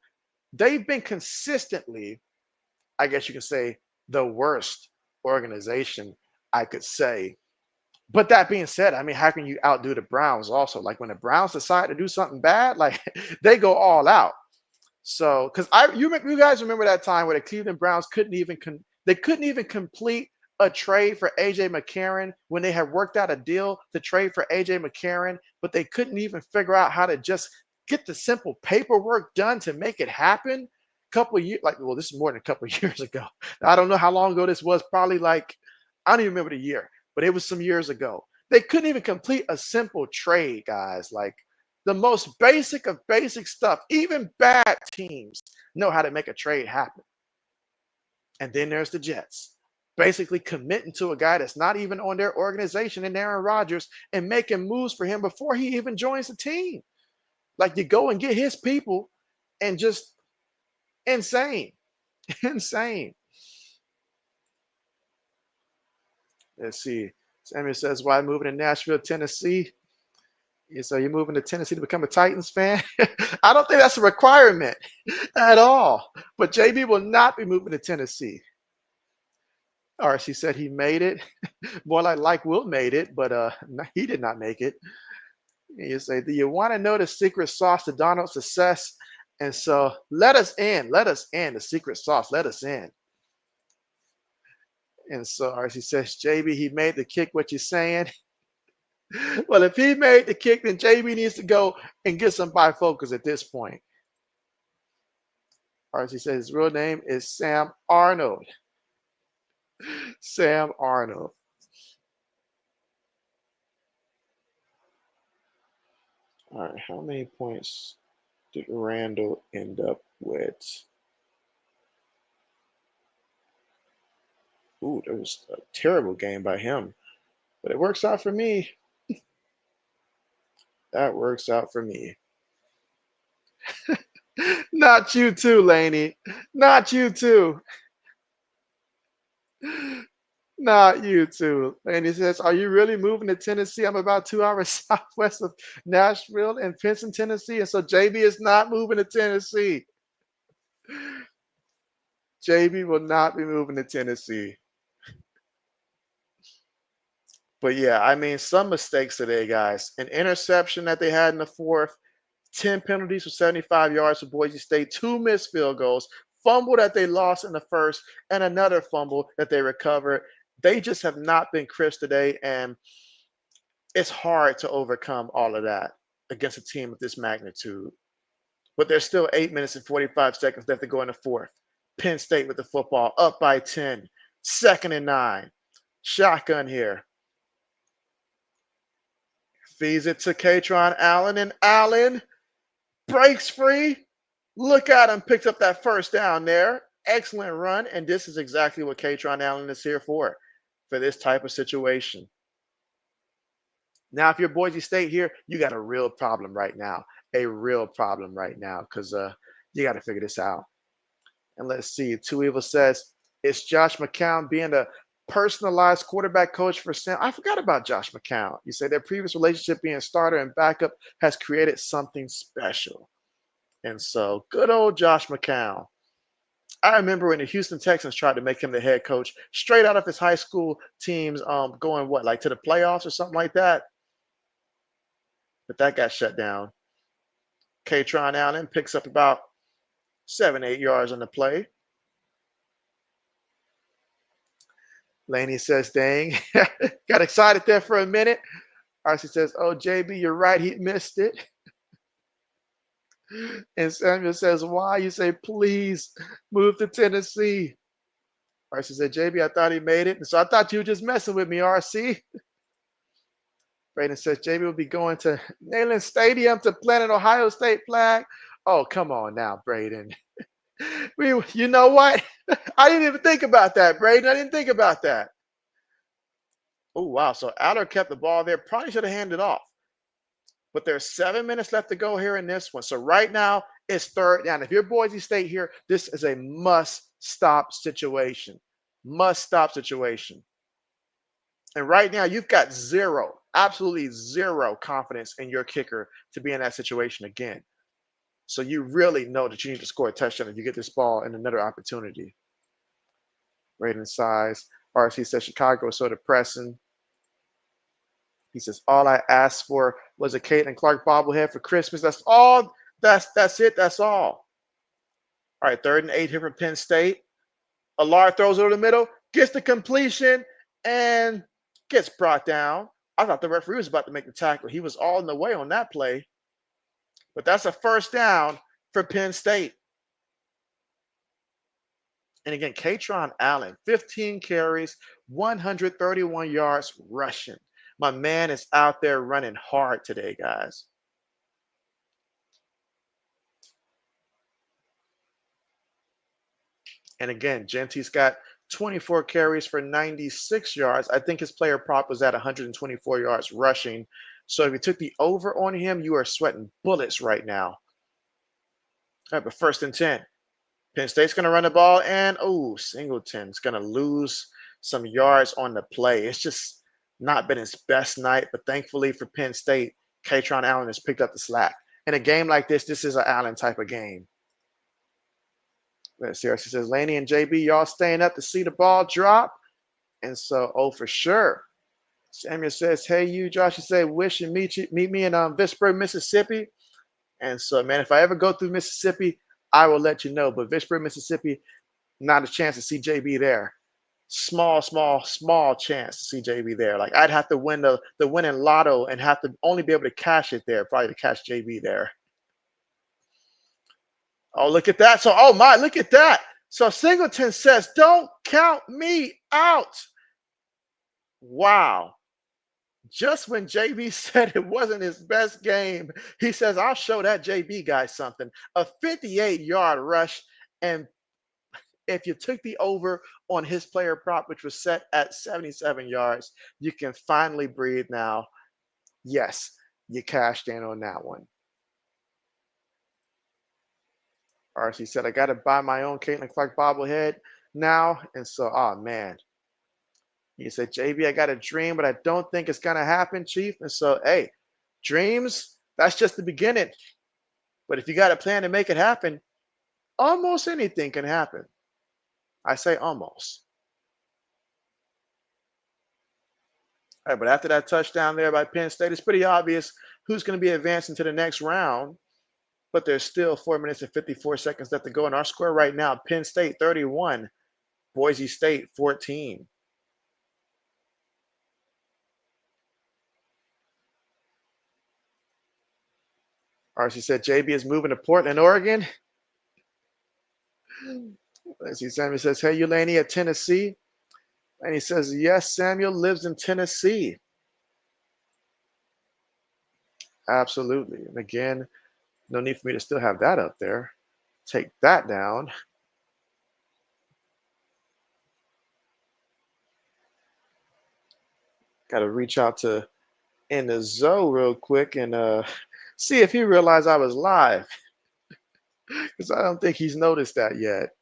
they've been consistently, I guess you could say, the worst organization, I could say. But that being said, I mean, how can you outdo the Browns also? Like when the Browns decide to do something bad, like they go all out. So, because you guys remember that time where the Cleveland Browns they couldn't even complete a trade for AJ McCarron when they had worked out a deal to trade for AJ McCarron, but they couldn't even figure out how to just get the simple paperwork done to make it happen. Couple of years, this is more than a couple of years ago. I don't know how long ago this was. Probably I don't even remember the year, but it was some years ago. They couldn't even complete a simple trade, guys. Like the most basic of basic stuff. Even bad teams know how to make a trade happen. And then there's the Jets, basically committing to a guy that's not even on their organization and Aaron Rodgers and making moves for him before he even joins the team. Like you go and get his people and just insane. Insane. Let's see. Samuel says, why moving to Nashville, Tennessee? So you're moving to Tennessee to become a Titans fan? I don't think that's a requirement at all. But JB will not be moving to Tennessee. RC said he made it. More like Will made it, but he did not make it. And you say, do you want to know the secret sauce to Donald's success? And so let us in. Let us in. The secret sauce. Let us in. And so RC says, JB, he made the kick. What you saying? Well, if he made the kick, then JB needs to go and get some bifocals at this point. RC says his real name is Sam Arnold. Sam Arnold. All right, how many points did Randall end up with? Ooh, that was a terrible game by him. But it works out for me. That works out for me. Not you too, Laney. Not you too. Not you too. Laney says, are you really moving to Tennessee? I'm about 2 hours southwest of Nashville and Pinson, Tennessee. And so JB is not moving to Tennessee. JB will not be moving to Tennessee. But yeah, I mean, some mistakes today, guys. An interception that they had in the fourth, 10 penalties for 75 yards for Boise State, 2 missed field goals, fumble that they lost in the first, and another fumble that they recovered. They just have not been crisp today, and it's hard to overcome all of that against a team of this magnitude. But there's still 8 minutes and 45 seconds left to go in the fourth. Penn State with the football, up by 10, 2nd and 9. Shotgun here. Feeds it to Katron Allen, and Allen breaks free. Look at him, picked up that first down there. Excellent run, and this is exactly what Katron Allen is here for this type of situation. Now, if you're Boise State here, you got a real problem right now. A real problem right now, because you got to figure this out. And let's see. Two Evil says, it's Josh McCown being a personalized quarterback coach for Sam. I forgot about Josh McCown. You say their previous relationship being starter and backup has created something special. And so, good old Josh McCown. I remember when the Houston Texans tried to make him the head coach straight out of his high school teams, going what, like to the playoffs or something like that. But that got shut down. Katron Allen picks up about 7-8 yards on the play. Laney says, dang, got excited there for a minute. RC says, oh, JB, you're right. He missed it. And Samuel says, why? You say, please move to Tennessee. RC said, JB, I thought he made it. And so I thought you were just messing with me, RC. Braden says, JB will be going to Neyland Stadium to plant an Ohio State flag. Oh, come on now, Braden. You know what? I didn't even think about that, Braden. I didn't think about that. Oh, wow. So Aller kept the ball there. Probably should have handed off. But there's 7 minutes left to go here in this one. So right now, it's 3rd down. If you're Boise State here, this is a must-stop situation. Must-stop situation. And right now, you've got zero, absolutely zero confidence in your kicker to be in that situation again. So you really know that you need to score a touchdown if you get this ball in another opportunity. Rating size. RC says Chicago is sort of pressing. He says, all I asked for was a Caitlin Clark bobblehead for Christmas. That's all. That's it. That's all. All right, 3rd and 8 here from Penn State. Allard throws it over the middle, gets the completion, and gets brought down. I thought the referee was about to make the tackle. He was all in the way on that play. But that's a 1st down for Penn State. And again, Katron Allen, 15 carries, 131 yards rushing. My man is out there running hard today, guys. And again, Genty's got 24 carries for 96 yards. I think his player prop was at 124 yards rushing. So if you took the over on him, you are sweating bullets right now. All right, but 1st and 10. Penn State's going to run the ball, and Singleton's going to lose some yards on the play. It's just not been his best night, but thankfully for Penn State, Katron Allen has picked up the slack. In a game like this is an Allen type of game. Let's see. She says, Laney and JB, y'all staying up to see the ball drop? And so, for sure. Samuel says, hey, you, Josh, you say, wish and meet me in Vicksburg, Mississippi. And so, man, if I ever go through Mississippi, I will let you know. But Vicksburg, Mississippi, not a chance to see JB there. small chance to see JB there. Like I'd have to win the winning lotto and have to only be able to cash it there, probably to catch JB there. Oh, look at that. So, oh my, look at that. So Singleton says, "Don't count me out." Wow. Just when JB said it wasn't his best game, he says, "I'll show that JB guy something." A 58-yard rush. And if you took the over on his player prop, which was set at 77 yards, you can finally breathe now. Yes, you cashed in on that one. RC said, "I got to buy my own Caitlin Clark bobblehead now." And so, oh man, he said, "JB, I got a dream, but I don't think it's going to happen, Chief." And so, hey, dreams, that's just the beginning. But if you got a plan to make it happen, almost anything can happen. I say almost. All right, but after that touchdown there by Penn State, it's pretty obvious who's going to be advancing to the next round. But there's still 4 minutes and 54 seconds left to go. And our score right now, Penn State 31, Boise State 14. RC said JB is moving to Portland, Oregon. Let's see, Samuel says, "Hey, Eulani at Tennessee." And he says, "Yes, Samuel lives in Tennessee." Absolutely. And again, no need for me to still have that up there. Take that down. Got to reach out to in the Zoe real quick and see if he realized I was live, because I don't think he's noticed that yet.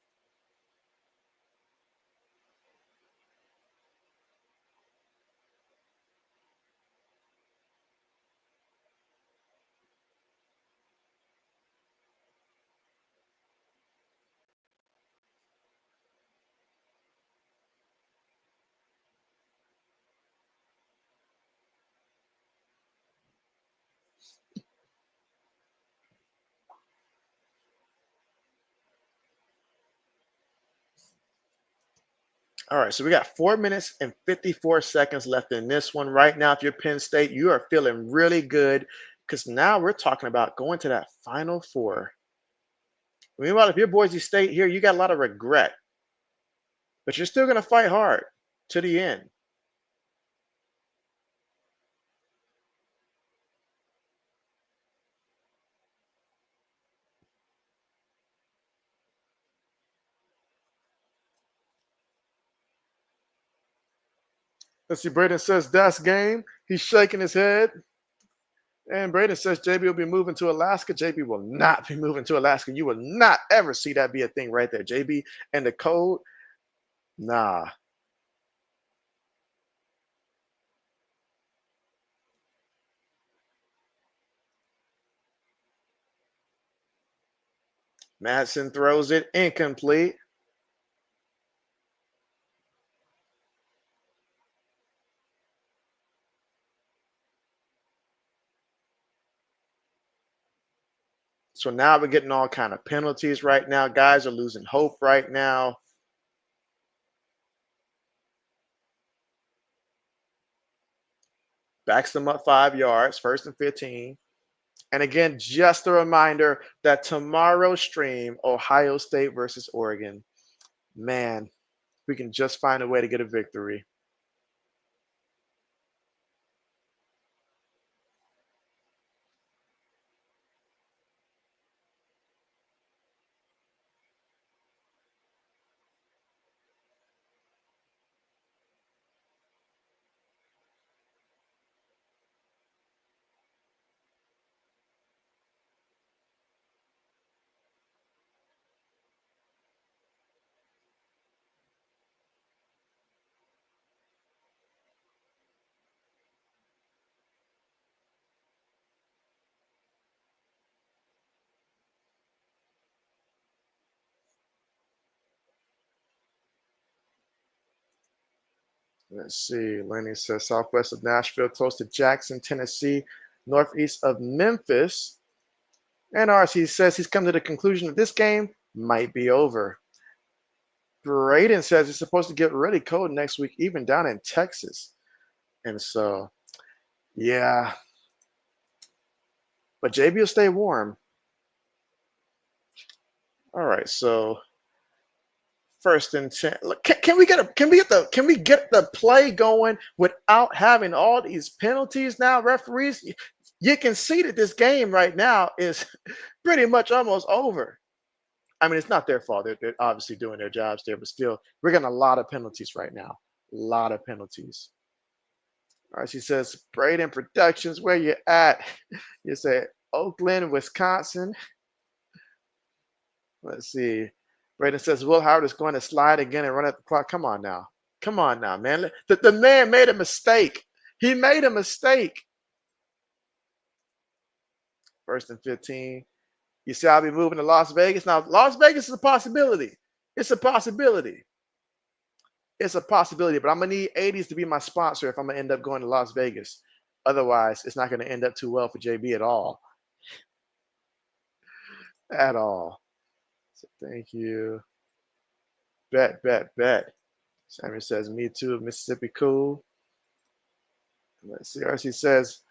All right, so we got 4 minutes and 54 seconds left in this one. Right now, if you're Penn State, you are feeling really good because now we're talking about going to that Final Four. Meanwhile, if you're Boise State here, you got a lot of regret, but you're still going to fight hard to the end. Let's see, Braden says that's game. He's shaking his head. And Braden says JB will be moving to Alaska. JB will not be moving to Alaska. You will not ever see that be a thing right there. JB and the code, nah. Madsen throws it incomplete. So now we're getting all kind of penalties right now. Guys are losing hope right now. Backs them up 5 yards, 1st and 15. And again, just a reminder that tomorrow's stream, Ohio State versus Oregon. Man, we can just find a way to get a victory. Let's see. Lenny says southwest of Nashville, close to Jackson, Tennessee, northeast of Memphis. And RC says he's come to the conclusion that this game might be over. Braden says it's supposed to get really cold next week, even down in Texas. And so, yeah, but JB will stay warm. All right, so first and 10. Look, can we get the play going without having all these penalties now, referees? You can see that this game right now is pretty much almost over. I mean, it's not their fault. They're obviously doing their jobs there, but still, we're getting a lot of penalties right now. A lot of penalties. All right, she says, Braden Productions, where you at? You say Oakland, Wisconsin. Let's see. Braden says, Will Howard is going to slide again and run at the clock. Come on now. Come on now, man. The man made a mistake. He made a mistake. First and 15. You see, I'll be moving to Las Vegas. Now, Las Vegas is a possibility. It's a possibility. It's a possibility, but I'm going to need 80s to be my sponsor if I'm going to end up going to Las Vegas. Otherwise, it's not going to end up too well for JB at all. At all. So thank you. Bet. Samuel says, me too, Mississippi cool. Let's see. RC says,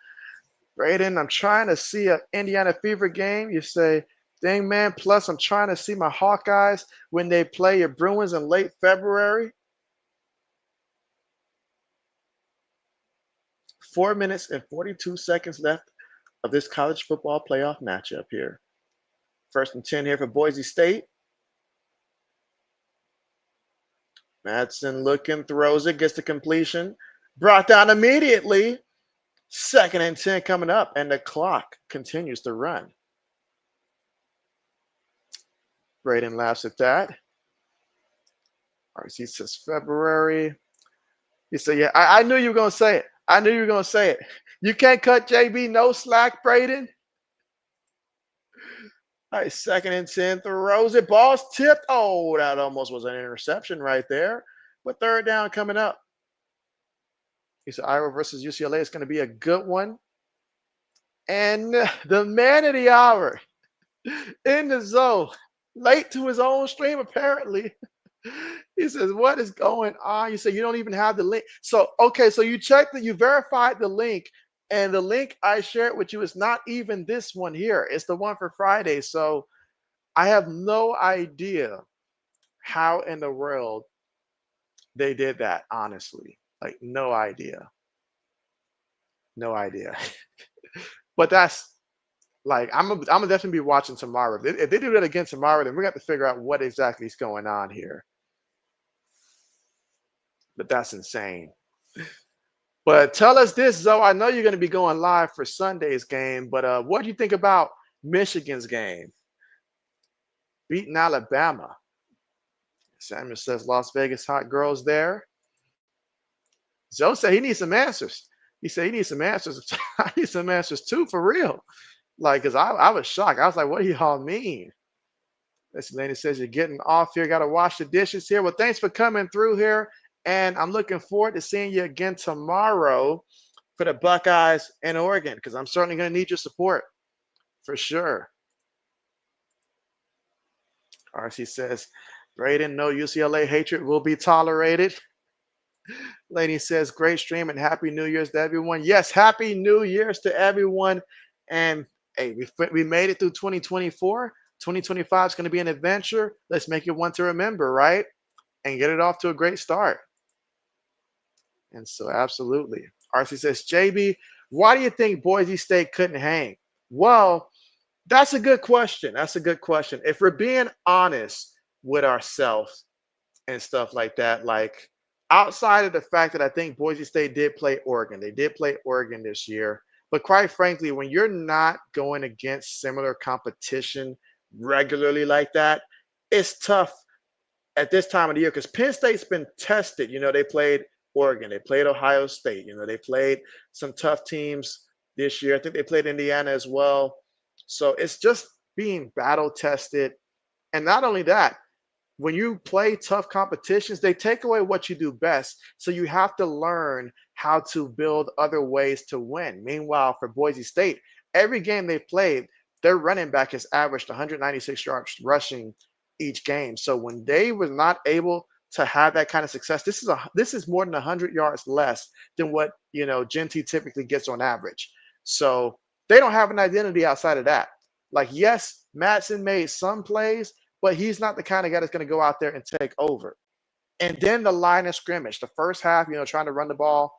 Braden, I'm trying to see an Indiana Fever game. You say, dang, man. Plus, I'm trying to see my Hawkeyes when they play your Bruins in late February. 4 minutes and 42 seconds left of this college football playoff matchup here. First and 10 here for Boise State. Madsen looking, throws it, gets the completion. Brought down immediately. Second and 10 coming up, and the clock continues to run. Braden laughs at that. RC says February. He said, yeah, I knew you were going to say it. I knew you were going to say it. You can't cut JB no slack, Braden. All right, second and 10, throws it. Ball's tipped. Oh, that almost was an interception right there. But third down coming up. He said Iowa versus UCLA is going to be a good one. And the man of the hour in the zone, late to his own stream, apparently. He says, what is going on? You say you don't even have the link. So, okay, so you checked that you verified the link, and the link I shared with you is not even this one here. It's the one for Friday. So I have no idea how in the world they did that, honestly. Like, no idea. No idea. But that's like, I'm gonna definitely be watching tomorrow. If they do that again tomorrow, then we're going to have to figure out what exactly is going on here. But that's insane. But tell us this, Zoe. I know you're going to be going live for Sunday's game, but what do you think about Michigan's game? Beating Alabama. Samuel says Las Vegas hot girls there. Joe said he needs some answers. He said he needs some answers. I need some answers too, for real. Like, because I was shocked. I was like, what do y'all mean? This lady says you're getting off here. Got to wash the dishes here. Well, thanks for coming through here. And I'm looking forward to seeing you again tomorrow for the Buckeyes in Oregon, because I'm certainly going to need your support for sure. RC says, Braden, no UCLA hatred will be tolerated. Lady says, great stream and happy New Year's to everyone. Yes, happy New Year's to everyone. And hey, we made it through 2024. 2025 is going to be an adventure. Let's make it one to remember, right? And get it off to a great start. And so, absolutely. RC says, JB, why do you think Boise State couldn't hang? Well, that's a good question. That's a good question. If we're being honest with ourselves and stuff like that, like outside of the fact that I think Boise State did play Oregon, they did play Oregon this year. But quite frankly, when you're not going against similar competition regularly like that, it's tough at this time of the year because Penn State's been tested. You know, they played Oregon, they played Ohio State, you know, they played some tough teams this year. I think they played Indiana as well. So it's just being battle tested. And not only that, when you play tough competitions, they take away what you do best. So you have to learn how to build other ways to win. Meanwhile, for Boise State, every game they played, their running back has averaged 196 yards rushing each game. So when they were not able to have that kind of success, this is more than 100 yards less than what Genti typically gets on average. So they don't have an identity outside of that. Like, yes, Madsen made some plays, but he's not the kind of guy that's going to go out there and take over. And then the line of scrimmage, the first half, trying to run the ball,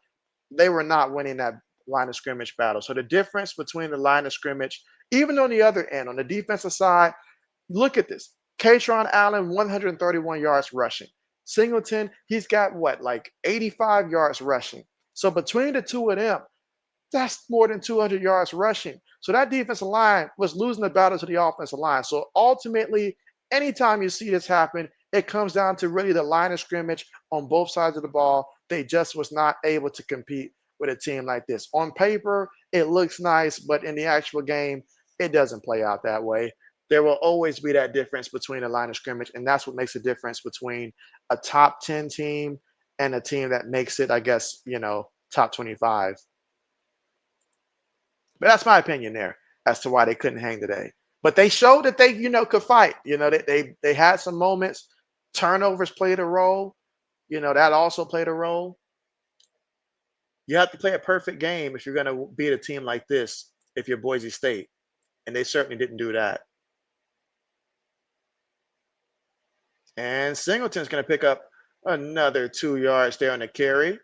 they were not winning that line of scrimmage battle. So the difference between the line of scrimmage, even on the other end, on the defensive side, look at this. Katron Allen, 131 yards rushing. Singleton, he's got what, like 85 yards rushing. So between the two of them, that's more than 200 yards rushing. So that defensive line was losing the battle to the offensive line. So ultimately, anytime you see this happen, it comes down to really the line of scrimmage on both sides of the ball. They just was not able to compete with a team like this. On paper, it looks nice, but in the actual game, it doesn't play out that way. There will always be that difference between a line of scrimmage, and that's what makes a difference between a top 10 team and a team that makes it, I guess, top 25. But that's my opinion there as to why they couldn't hang today. But they showed that they, could fight. They had some moments. Turnovers played a role. That also played a role. You have to play a perfect game if you're going to beat a team like this, if you're Boise State. And they certainly didn't do that. And Singleton's going to pick up another 2 yards there on the carry.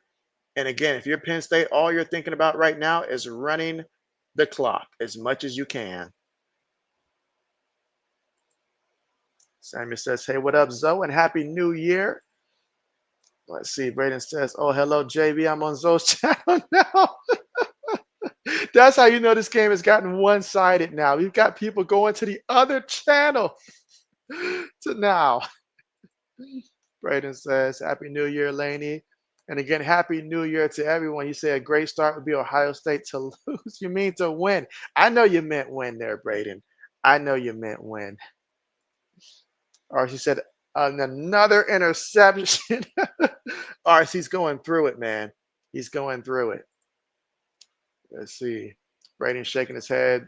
And again, if you're Penn State, all you're thinking about right now is running the clock as much as you can. Samuel says, hey, what up, Zoe? And Happy New Year. Let's see. Braden says, oh, hello, JB. I'm on Zoe's channel now. That's how you know this game has gotten one-sided now. We've got people going to the other channel to now. Braden says, Happy New Year, Laney. And again, Happy New Year to everyone. You say a great start would be Ohio State to lose. You mean to win. I know you meant win there, Braden. I know you meant win. RC said, another interception. RC's going through it, man. He's going through it. Let's see. Braden's shaking his head.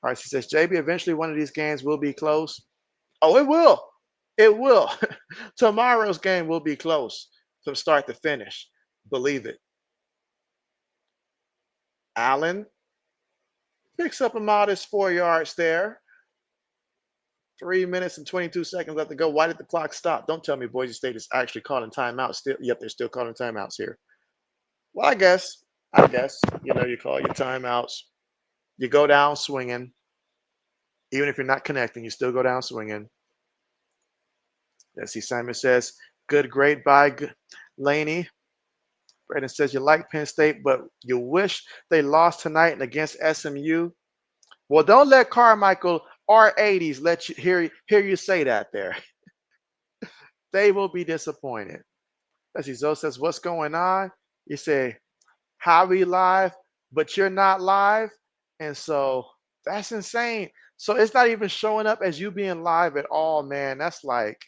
RC says, JB, eventually one of these games will be close. Oh, it will. It will. Tomorrow's game will be close from start to finish. Believe it. Allen picks up a modest 4 yards there. 3 minutes and 22 seconds left to go. Why did the clock stop? Don't tell me Boise State is actually calling timeouts. Still, yep, they're still calling timeouts here. Well, I guess, you call your timeouts. You go down swinging. Even if you're not connecting, you still go down swinging. Let's see, Simon says, good, great, bye, Laney. Brandon says, you like Penn State, but you wish they lost tonight against SMU. Well, don't let Carmichael R80s let you hear you say that there. They will be disappointed. Let's see, Zoe says, what's going on? You say, how we live, but you're not live. And so that's insane. So it's not even showing up as you being live at all, man. That's like,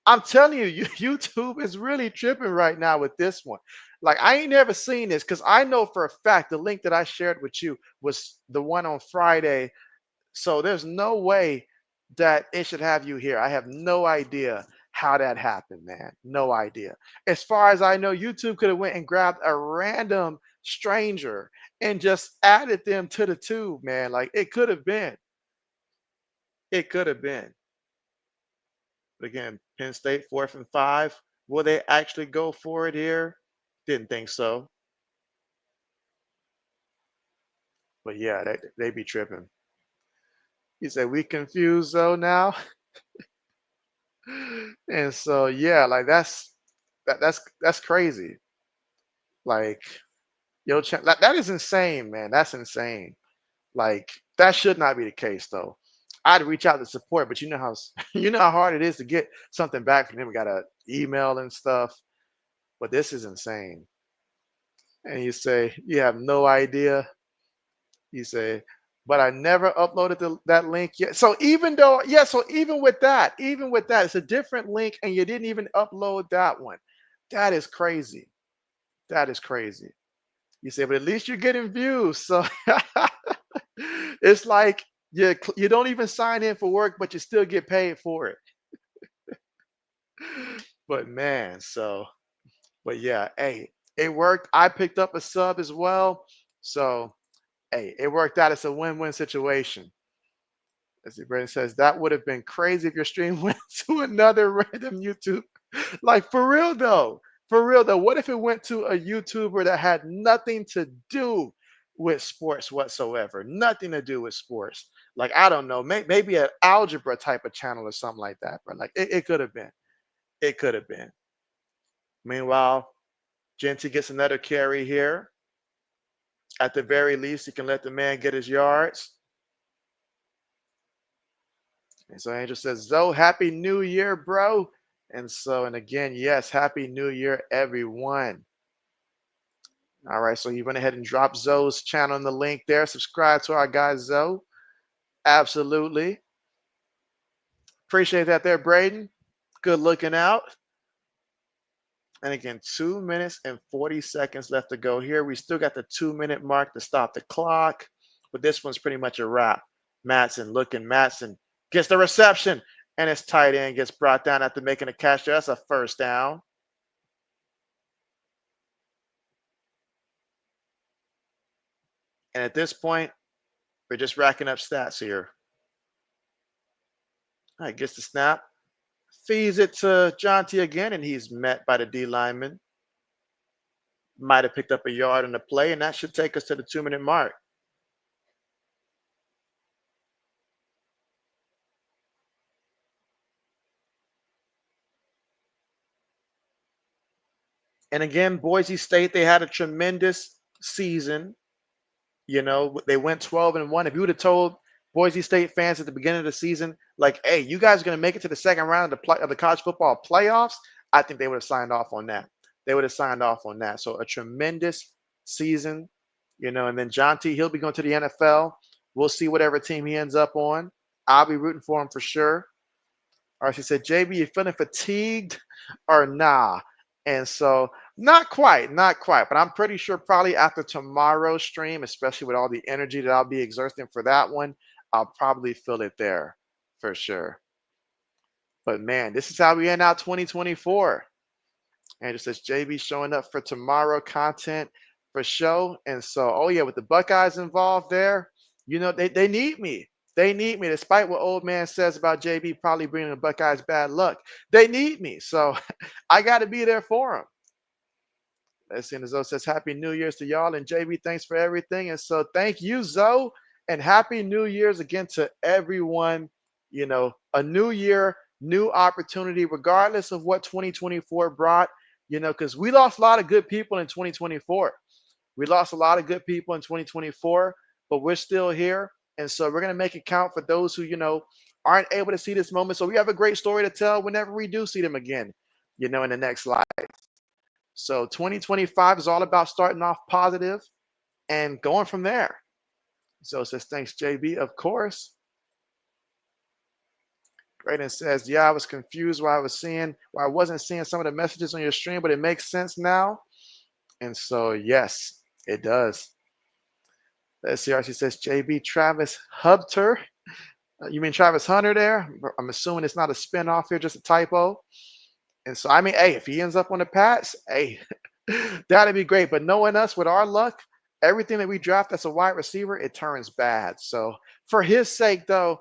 I'm telling you, YouTube is really tripping right now with this one. Like, I ain't never seen this because I know for a fact the link that I shared with you was the one on Friday. So there's no way that it should have you here. I have no idea how that happened, man. No idea. As far as I know, YouTube could have went and grabbed a random stranger and just added them to the tube, man. Like, it could have been. It could have been. But again, Penn State 4th and 5. Will they actually go for it here? Didn't think so. But yeah, they be tripping. He said, we confused though now. And so yeah, like that's crazy. Like, that is insane, man. That's insane. Like, that should not be the case though. I'd reach out to support, but you know how you know how hard it is to get something back from them. We got to email and stuff. But this is insane. And you say you have no idea. You say, but I never uploaded that link yet. So even though, yeah, so even with that, it's a different link, and you didn't even upload that one. That is crazy. That is crazy. You say, but at least you're getting views. So it's like you don't even sign in for work, but you still get paid for it. But man, but yeah, hey, it worked. I picked up a sub as well. So hey, it worked out. It's a win-win situation. As the Brandon says, that would have been crazy if your stream went to another random YouTube. Like for real though. For real though. What if it went to a YouTuber that had nothing to do with sports whatsoever? Nothing to do with sports. Like I don't know, maybe an algebra type of channel or something like that. But like it could have been. It could have been. Meanwhile, Genty gets another carry here. At the very least, he can let the man get his yards. And so Angel says, Zoe, happy new year, bro. And again, yes, happy new year, everyone. All right, so he went ahead and dropped Zoe's channel in the link there. Subscribe to our guy Zoe. Absolutely. Appreciate that there, Braden. Good looking out. And again, 2 minutes and 40 seconds left to go here. We still got the 2 minute mark to stop the clock, but this one's pretty much a wrap. Matson gets the reception, and his tight end gets brought down after making a catch there. That's a first down. And at this point, we're just racking up stats here. All right, gets the snap, feeds it to Jonty again, and he's met by the D lineman. Might have picked up a yard on the play, and that should take us to the 2 minute mark. And again, Boise State, they had a tremendous season. They went 12-1. If you would have told Boise State fans at the beginning of the season, like, hey, you guys are going to make it to the second round of the college football playoffs, I think they would have signed off on that. They would have signed off on that. So a tremendous season, and then John T, he'll be going to the NFL. We'll see whatever team he ends up on. I'll be rooting for him for sure. Or she said, JB, you feeling fatigued or nah? And so not quite, but I'm pretty sure probably after tomorrow's stream, especially with all the energy that I'll be exerting for that one, I'll probably feel it there for sure. But man, this is how we end out 2024. And it says JB showing up for tomorrow content for show. And so, oh yeah, with the Buckeyes involved there, they need me. They need me, despite what old man says about JB probably bringing the Buckeyes bad luck. They need me. So I got to be there for them. Let's see. And Zoe says, Happy New Year's to y'all. And JB, thanks for everything. And so thank you, Zoe. And Happy New Year's again to everyone. A new year, new opportunity, regardless of what 2024 brought, because we lost a lot of good people in 2024. We lost a lot of good people in 2024, but we're still here. And so we're going to make it count for those who, aren't able to see this moment. So we have a great story to tell whenever we do see them again, in the next life. So 2025 is all about starting off positive and going from there. So it says, thanks, JB, of course. Graydon says, yeah, I was confused why I wasn't seeing some of the messages on your stream, but it makes sense now. And so, yes, it does. Let's see. She says, JB Travis Hubter. You mean Travis Hunter there? I'm assuming it's not a spinoff here, just a typo. And so, I mean, hey, if he ends up on the Pats, hey, that'd be great. But knowing us with our luck, everything that we draft as a wide receiver, it turns bad. So for his sake, though,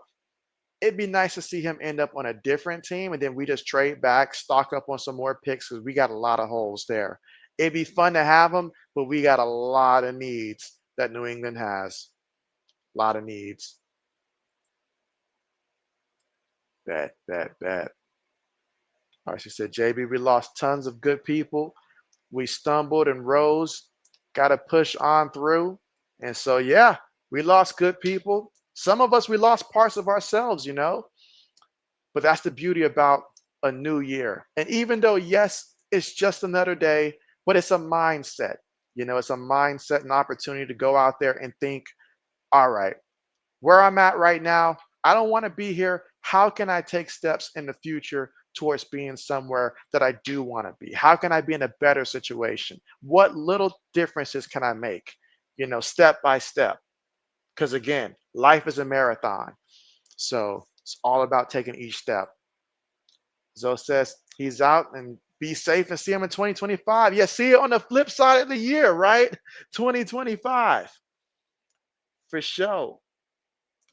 it'd be nice to see him end up on a different team, and then we just trade back, stock up on some more picks because we got a lot of holes there. It'd be fun to have him, but we got a lot of needs that New England has. A lot of needs. Bad. All right, she said, JB, we lost tons of good people. We stumbled and rose, got to push on through. And so, yeah, we lost good people. Some of us, we lost parts of ourselves, but that's the beauty about a new year. And even though, yes, it's just another day, but it's a mindset. It's a mindset and opportunity to go out there and think, all right, where I'm at right now, I don't want to be here. How can I take steps in the future towards being somewhere that I do want to be? How can I be in a better situation? What little differences can I make, step by step? Because again, life is a marathon. So it's all about taking each step. Zoe says, He's out, and be safe and see him in 2025. Yeah, see it on the flip side of the year, right? 2025 for sure.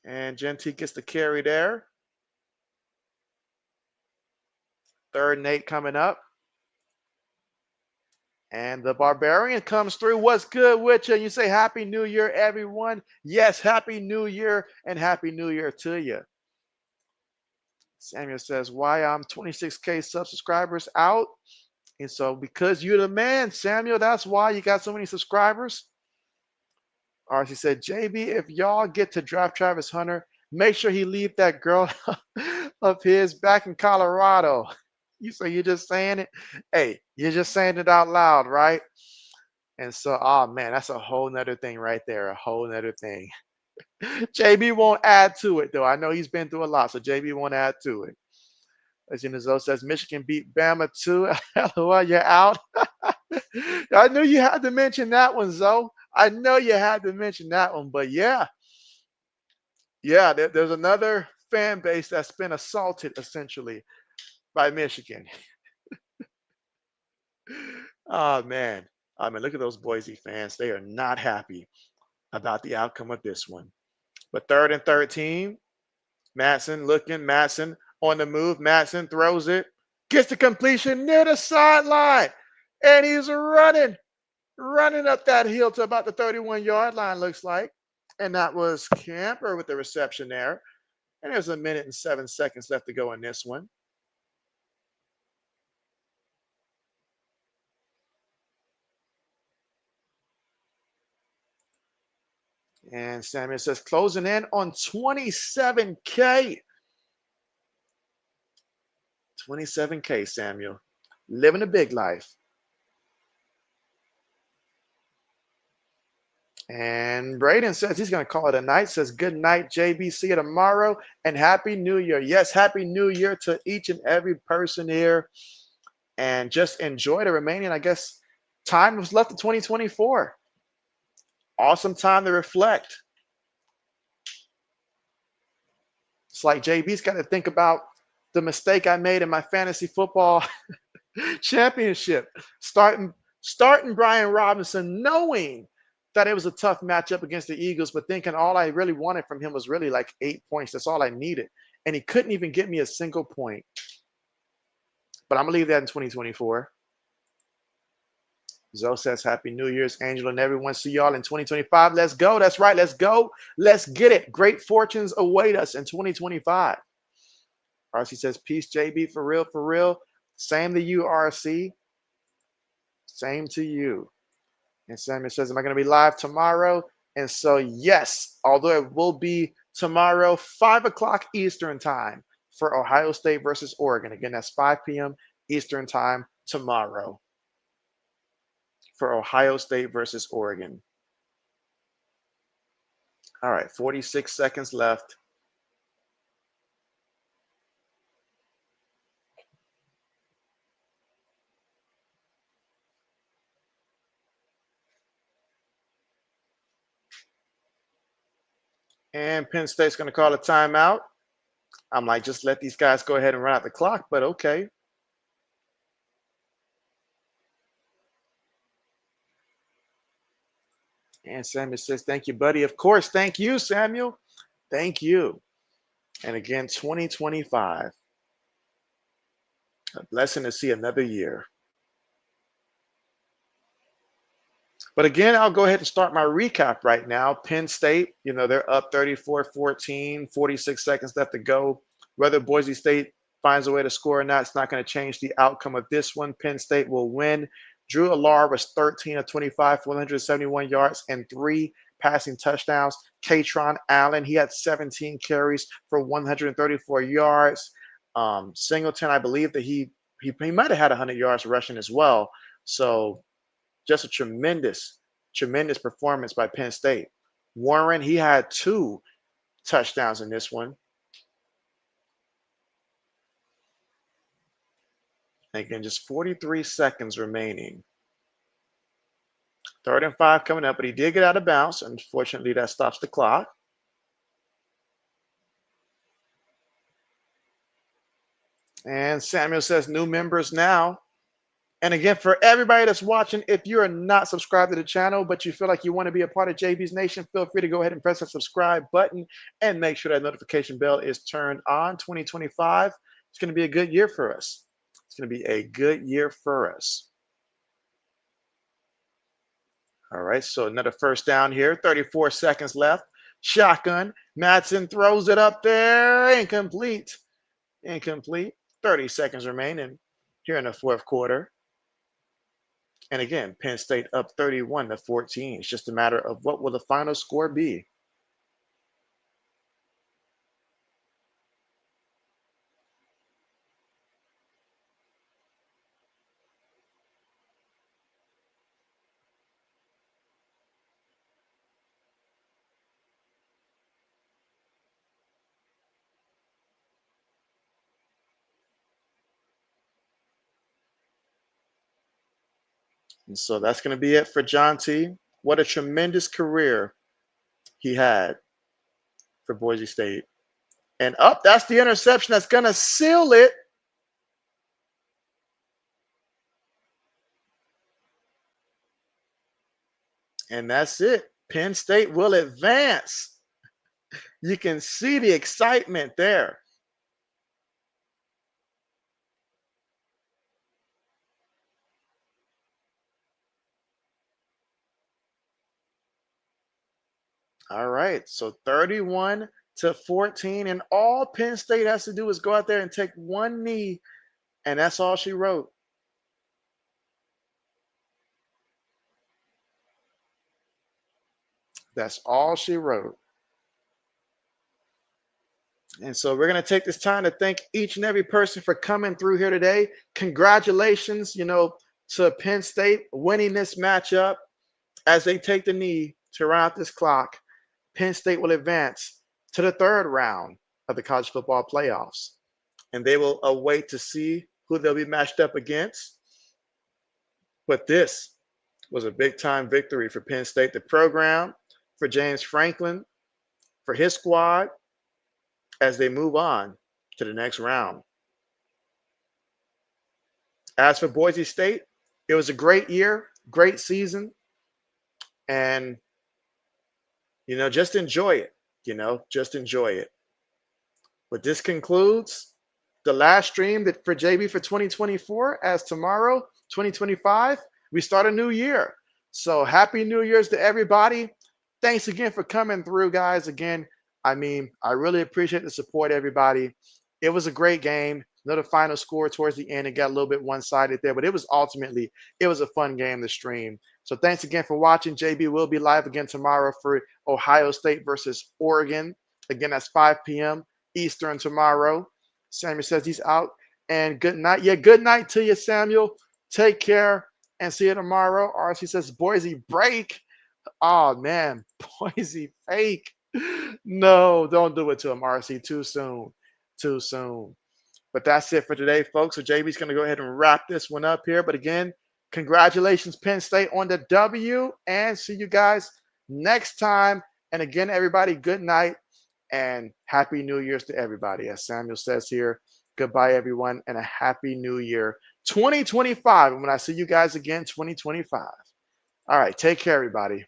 And Genty gets the carry there. Third and 8 coming up. And the Barbarian comes through. What's good with you? You say Happy New Year, everyone. Yes, Happy New Year and Happy New Year to you. Samuel says, why I'm 26K subscribers out? And so because you're the man, Samuel, that's why you got so many subscribers. RC said, JB, if y'all get to draft Travis Hunter, make sure he leave that girl of his back in Colorado. You say you're just saying it? Hey, you're just saying it out loud, right? And so, oh man, that's a whole nother thing right there. A whole nother thing. JB won't add to it, though. I know he's been through a lot, so JB won't add to it. As Zoe says, Michigan beat Bama too. LOL, you're out. I knew you had to mention that one, Zoe. I know you had to mention that one, but yeah, there's another fan base that's been assaulted essentially by Michigan. Oh man, I mean, look at those Boise fans. They are not happy about the outcome of this one. But 3rd and 13, Matson looking, Matson on the move. Matson throws it, gets the completion near the sideline, and he's running up that hill to about the 31-yard line, looks like. And that was Camper with the reception there. And there's a minute and 7 seconds left to go in this one. And Samuel says, closing in on 27K. 27K, Samuel. Living a big life. And Braden says he's going to call it a night. Says, good night, JB. See you tomorrow. And Happy New Year. Yes, Happy New Year to each and every person here. And just enjoy the remaining, I guess, time was left in 2024. Awesome time to reflect. It's like JB's got to think about the mistake I made in my fantasy football championship, starting Brian Robinson, knowing that it was a tough matchup against the Eagles, but thinking all I really wanted from him was really like 8 points. That's all I needed. And he couldn't even get me a single point. But I'm going to leave that in 2024. Zoe says, Happy New Year's, Angela, and everyone. See y'all in 2025. Let's go. That's right. Let's go. Let's get it. Great fortunes await us in 2025. RC says, peace, JB, for real, for real. Same to you, RC. Same to you. And Samuel says, am I going to be live tomorrow? And so, yes, although it will be tomorrow, 5 o'clock Eastern time for Ohio State versus Oregon. Again, that's 5 p.m. Eastern time tomorrow for Ohio State versus Oregon. All right, 46 seconds left. And Penn State's going to call a timeout. I'm like, just let these guys go ahead and run out the clock, but okay. And Samuel says, thank you, buddy. Of course, thank you, Samuel. Thank you. And again, 2025. A blessing to see another year. But again, I'll go ahead and start my recap right now. Penn State, they're up 34-14, 46 seconds left to go. Whether Boise State finds a way to score or not, it's not going to change the outcome of this one. Penn State will win. Drew Alar was 13 of 25, 171 yards, and 3 passing touchdowns. Katron Allen, he had 17 carries for 134 yards. Singleton, I believe that he might have had 100 yards rushing as well. So just a tremendous performance by Penn State. Warren, he had 2 touchdowns in this one. Again, just 43 seconds remaining. 3rd and 5 coming up, but he did get out of bounds. Unfortunately, that stops the clock. And Samuel says new members now. And again, for everybody that's watching, if you are not subscribed to the channel, but you feel like you want to be a part of JB's Nation, feel free to go ahead and press that subscribe button and make sure that notification bell is turned on. 2025, it's going to be a good year for us. It's going to be a good year for us. All right, so another first down here, 34 seconds left. Shotgun. Madsen throws it up there. Incomplete. Incomplete. 30 seconds remaining here in the fourth quarter. And again, Penn State up 31-14. It's just a matter of what will the final score be. And so that's going to be it for John T. What a tremendous career he had for Boise State. And up, that's the interception that's going to seal it. And that's it. Penn State will advance. You can see the excitement there. All right. So 31-14. And all Penn State has to do is go out there and take one knee. And that's all she wrote. That's all she wrote. And so we're going to take this time to thank each and every person for coming through here today. Congratulations, to Penn State winning this matchup as they take the knee to round out this clock. Penn State will advance to the third round of the college football playoffs, and they will await to see who they'll be matched up against. But this was a big time victory for Penn State, the program, for James Franklin, for his squad, as they move on to the next round. As for Boise State, it was a great year, great season, and just enjoy it. Just enjoy it. But this concludes the last stream that for JB for 2024. As tomorrow, 2025, we start a new year. So happy New Year's to everybody. Thanks again for coming through, guys. Again, I really appreciate the support, everybody. It was a great game. Another final score towards the end. It got a little bit one-sided there, but it was a fun game to stream. So thanks again for watching. JB will be live again tomorrow for Ohio State versus Oregon. Again, that's 5 p.m. Eastern tomorrow. Samuel says he's out. And good night. Yeah, good night to you, Samuel. Take care and see you tomorrow. RC says Boise break. Oh, man. Boise fake. No, don't do it to him, RC. Too soon. Too soon. But that's it for today, folks. So JB's going to go ahead and wrap this one up here. But again, congratulations, Penn State, on the W. And see you guys next time. And again, everybody, good night and happy New Year's to everybody. As Samuel says here, goodbye, everyone, and a happy New Year 2025. And when I see you guys again, 2025. All right, take care, everybody.